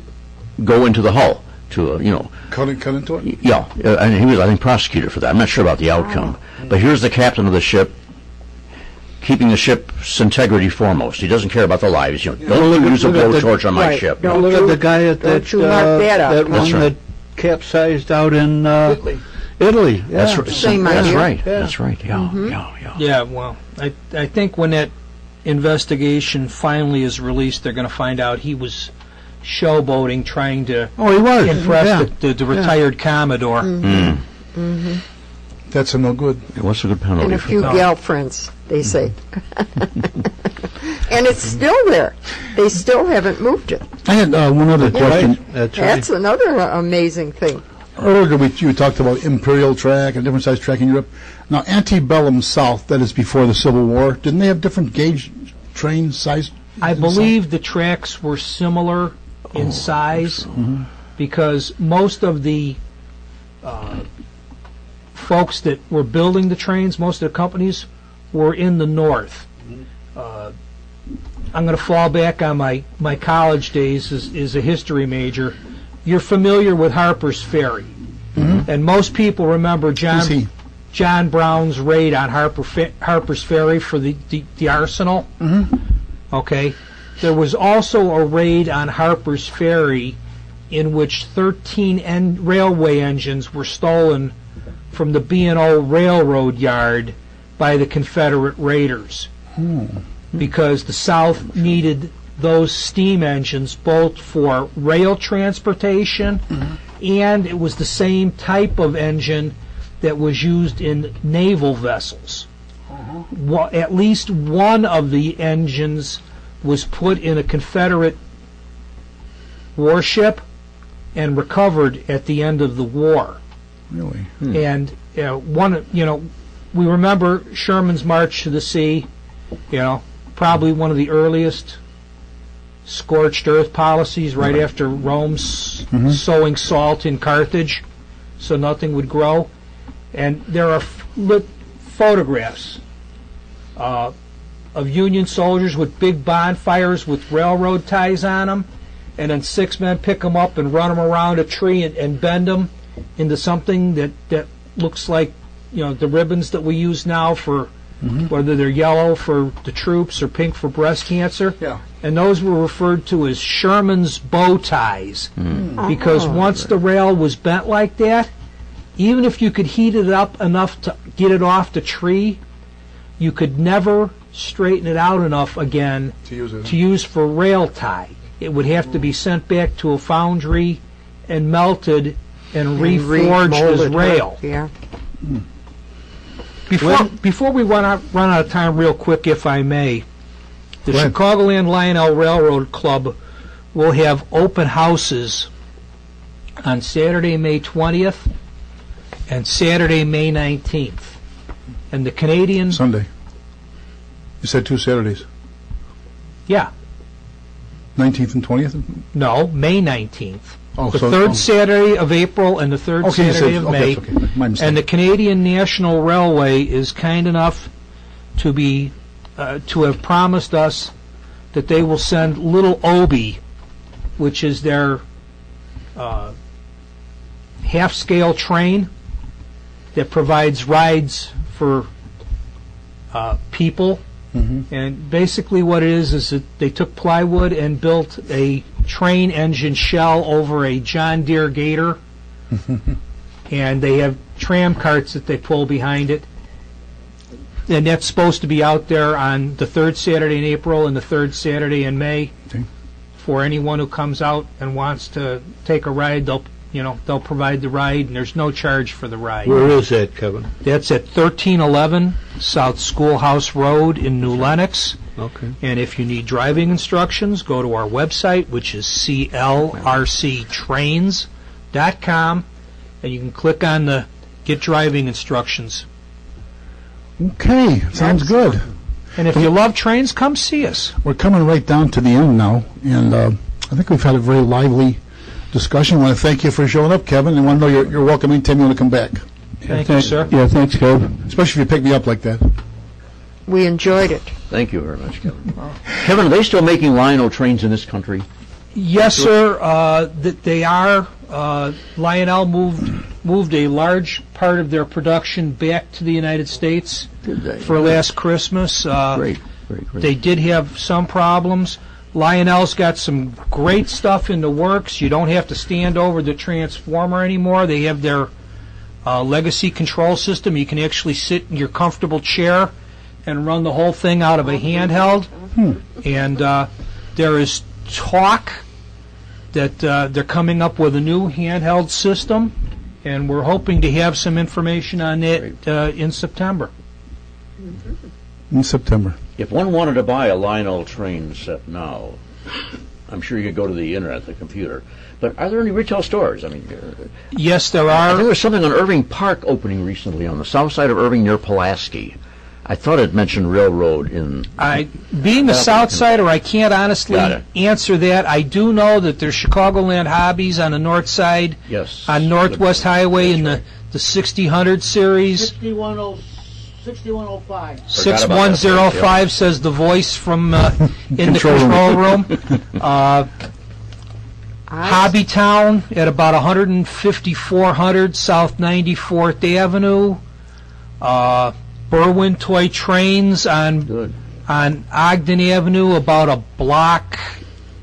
go into the hull, to, Cut into it? yeah, and he was, I think, prosecuted for that. I'm not sure about the outcome. But here's the captain of the ship, keeping the ship's integrity foremost. He doesn't care about the lives. Don't use a blowtorch on my Right. ship. Don't Look at the guy at don't that you mark that up. that That's one right. that capsized out in Italy. Yeah. That's right. Same That's idea. right. Yeah. That's right. Yeah. Yeah, well, I think when that investigation finally is released, they're going to find out he was showboating, trying to Oh, he was. impress Yeah. the retired Commodore. That's a no good. What's a good penalty And a for few that? gal friends, they say. And it's still there. They still haven't moved it. I had one other question. That's right. That's another amazing thing. Earlier you talked about imperial track and different size track in Europe. Now, antebellum South, that is before the Civil War, didn't they have different gauge train size? I believe the tracks were similar in size because most of the folks that were building the trains, most of the companies, were in the north. I'm going to fall back on my college days as a history major. You're familiar with Harper's Ferry, and most people remember John Brown's raid on Harper's Ferry for the arsenal. Okay, there was also a raid on Harper's Ferry in which 13 railway engines were stolen from the B&O Railroad Yard by the Confederate raiders because the South needed those steam engines both for rail transportation and it was the same type of engine that was used in naval vessels. At least one of the engines was put in a Confederate warship and recovered at the end of the war. Really? And we remember Sherman's March to the Sea, probably one of the earliest scorched earth policies right after Rome's sowing salt in Carthage so nothing would grow. And there are photographs of Union soldiers with big bonfires with railroad ties on them, and then 6 men pick them up and run them around a tree and bend them into something that looks like the ribbons that we use now for whether they're yellow for the troops or pink for breast cancer. Yeah. And those were referred to as Sherman's bow ties because once the rail was bent like that, even if you could heat it up enough to get it off the tree, you could never straighten it out enough again to use for rail tie. It would have to be sent back to a foundry and melted and reforged as rail. Yeah. Before we run out of time real quick, if I may, the Chicagoland Lionel Railroad Club will have open houses on Saturday, May 20th and Saturday, May 19th. And the Canadian... Sunday. You said 2 Saturdays. Yeah. 19th and 20th? No, May 19th. Oh, the third Saturday of April and the third Saturday of May. And the Canadian National Railway is kind enough to be to have promised us that they will send Little Obi, which is their half-scale train that provides rides for people. And basically what it is that they took plywood and built a train engine shell over a John Deere Gator, and they have tram carts that they pull behind it, and that's supposed to be out there on the third Saturday in April and the third Saturday in May. For anyone who comes out and wants to take a ride, they'll provide the ride, and there's no charge for the ride. Where is that, Kevin? That's at 1311 South Schoolhouse Road in New Lenox. Okay. And if you need driving instructions, go to our website, which is clrctrains.com, and you can click on the Get Driving Instructions. Okay, sounds good. And if you love trains, come see us. We're coming right down to the end now, and I think we've had a very lively discussion. I want to thank you for showing up, Kevin, and want to know you're welcome anytime you want to come back. Thank you, sir. Yeah, thanks, Kev. Especially if you pick me up like that. We enjoyed it. Thank you very much, Kevin. Kevin, are they still making Lionel trains in this country? Yes, sir. They are. Lionel moved a large part of their production back to the United States for last Christmas. Great. They did have some problems. Lionel's got some great stuff in the works. You don't have to stand over the transformer anymore. They have their legacy control system. You can actually sit in your comfortable chair and run the whole thing out of a handheld. And there is talk that they're coming up with a new handheld system, and we're hoping to have some information on it in September. In September. If one wanted to buy a Lionel train set now, I'm sure you could go to the internet, the computer. But are there any retail stores? I mean, yes, there I are. think there was something on Irving Park opening recently on the south side of Irving near Pulaski. I thought it mentioned Railroad in... Being a South Sider, I can't honestly answer that. I do know that there's Chicagoland Hobbies on the north side, on Northwest Highway in the 6000 series. 6105. 6105 says the voice from in the control room. Hobbytown at about 15400 South 94th Avenue. Berwyn Toy Trains on Ogden Avenue, about a block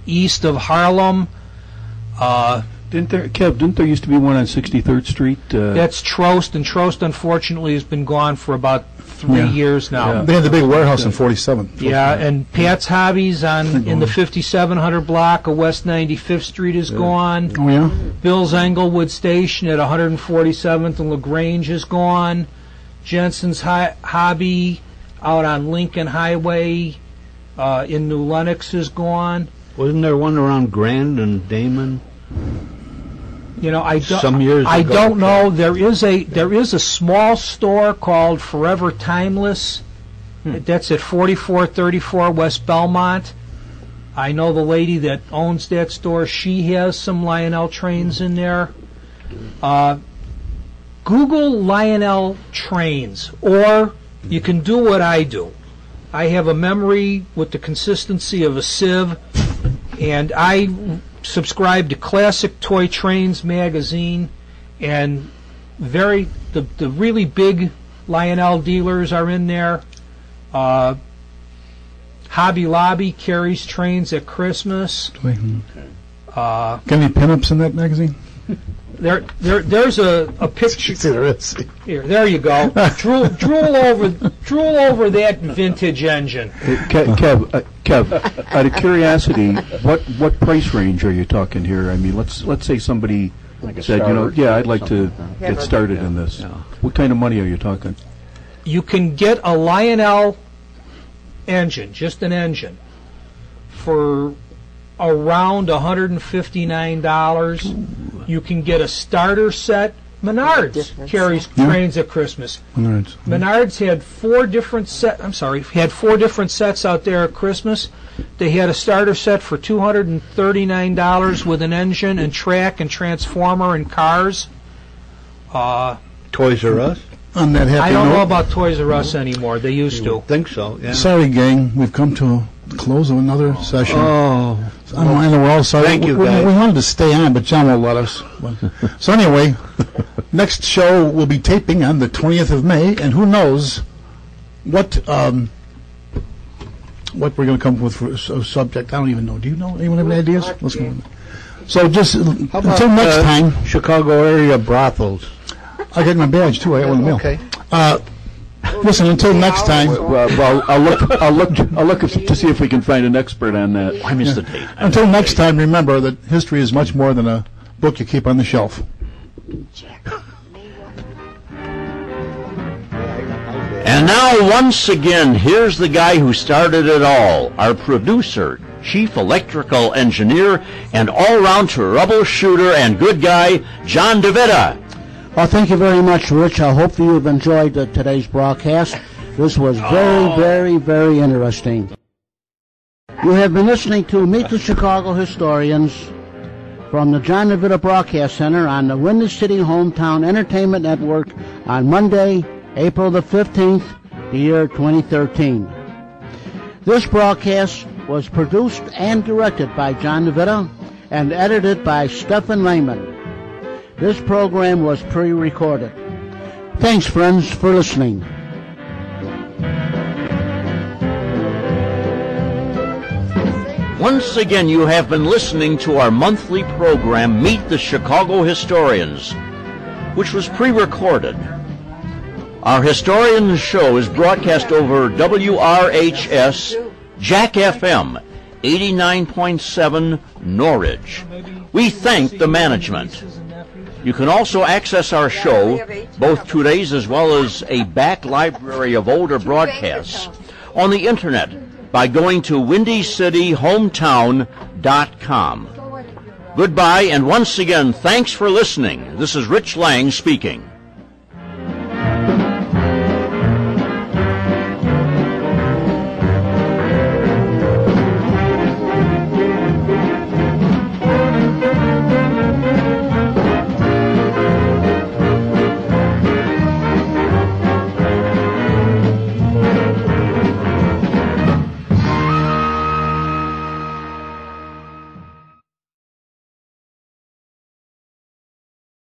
east of Harlem. Didn't there used to be one on 63rd Street? That's Trost, and Trost unfortunately has been gone for about 3 years now. They had the big warehouse in 47th. Yeah, and Pat's Hobbies in the 5700 block of West 95th Street is gone. Oh, yeah? Bill's Englewood Station at 147th and LaGrange is gone. Jensen's Hobby out on Lincoln Highway in New Lenox is gone. Wasn't there one around Grand and Damon? You know, I don't. Some years I ago. don't know. There is a small store called Forever Timeless. That's at 4434 West Belmont. I know the lady that owns that store. She has some Lionel trains in there. Google Lionel trains, or you can do what I do. I have a memory with the consistency of a sieve, and I subscribe to Classic Toy Trains magazine, and the really big Lionel dealers are in there. Hobby Lobby carries trains at Christmas. Got any pinups in that magazine? There's a picture. There is. Here, there you go. drool over that vintage engine. Kev, out of curiosity, what price range are you talking here? I mean, let's say somebody said, I'd like to get started in this. What kind of money are you talking? You can get a Lionel engine, just an engine, for around $159. You can get a starter set. Menards carries trains at Christmas. Menards had four different sets out there at Christmas. They had a starter set for $239 with an engine and track and transformer and cars. Toys R Us? On that happy I don't note, know about Toys R Us anymore. They used to. Think so, yeah. Sorry, gang. We've come to the close of another session. Oh. I know we're all sorry. Thank you, guys. We wanted to stay on, but John won't let us. So anyway, next show will be taping on the 20th of May, and who knows what we're going to come up with for a subject. I don't even know. Do you know? Anyone have any ideas? Let's go. So just until next time. Chicago area brothels. I got my badge too. I got one in the mail. Okay. Listen, until next time. Well, I'll look to see if we can find an expert on that. I missed the date. Until next time, remember that history is much more than a book you keep on the shelf. And now, once again, here's the guy who started it all, our producer, chief electrical engineer, and all-round troubleshooter and good guy, John DeVita. Well, thank you very much, Rich. I hope you've enjoyed today's broadcast. This was very, very, very interesting. You have been listening to Meet the Chicago Historians from the John DeVita Broadcast Center on the Windy City Hometown Entertainment Network on Monday, April the 15th, the year 2013. This broadcast was produced and directed by John DeVita and edited by Stephen Lehman. This program was pre-recorded. Thanks, friends, for listening. Once again, you have been listening to our monthly program, Meet the Chicago Historians, which was pre-recorded. Our Historians show is broadcast over WRHS Jack FM 89.7 Norridge. We thank the management. You can also access our show, both today's as well as a back library of older broadcasts, on the internet by going to WindyCityHometown.com. Goodbye, and once again, thanks for listening. This is Rich Lang speaking.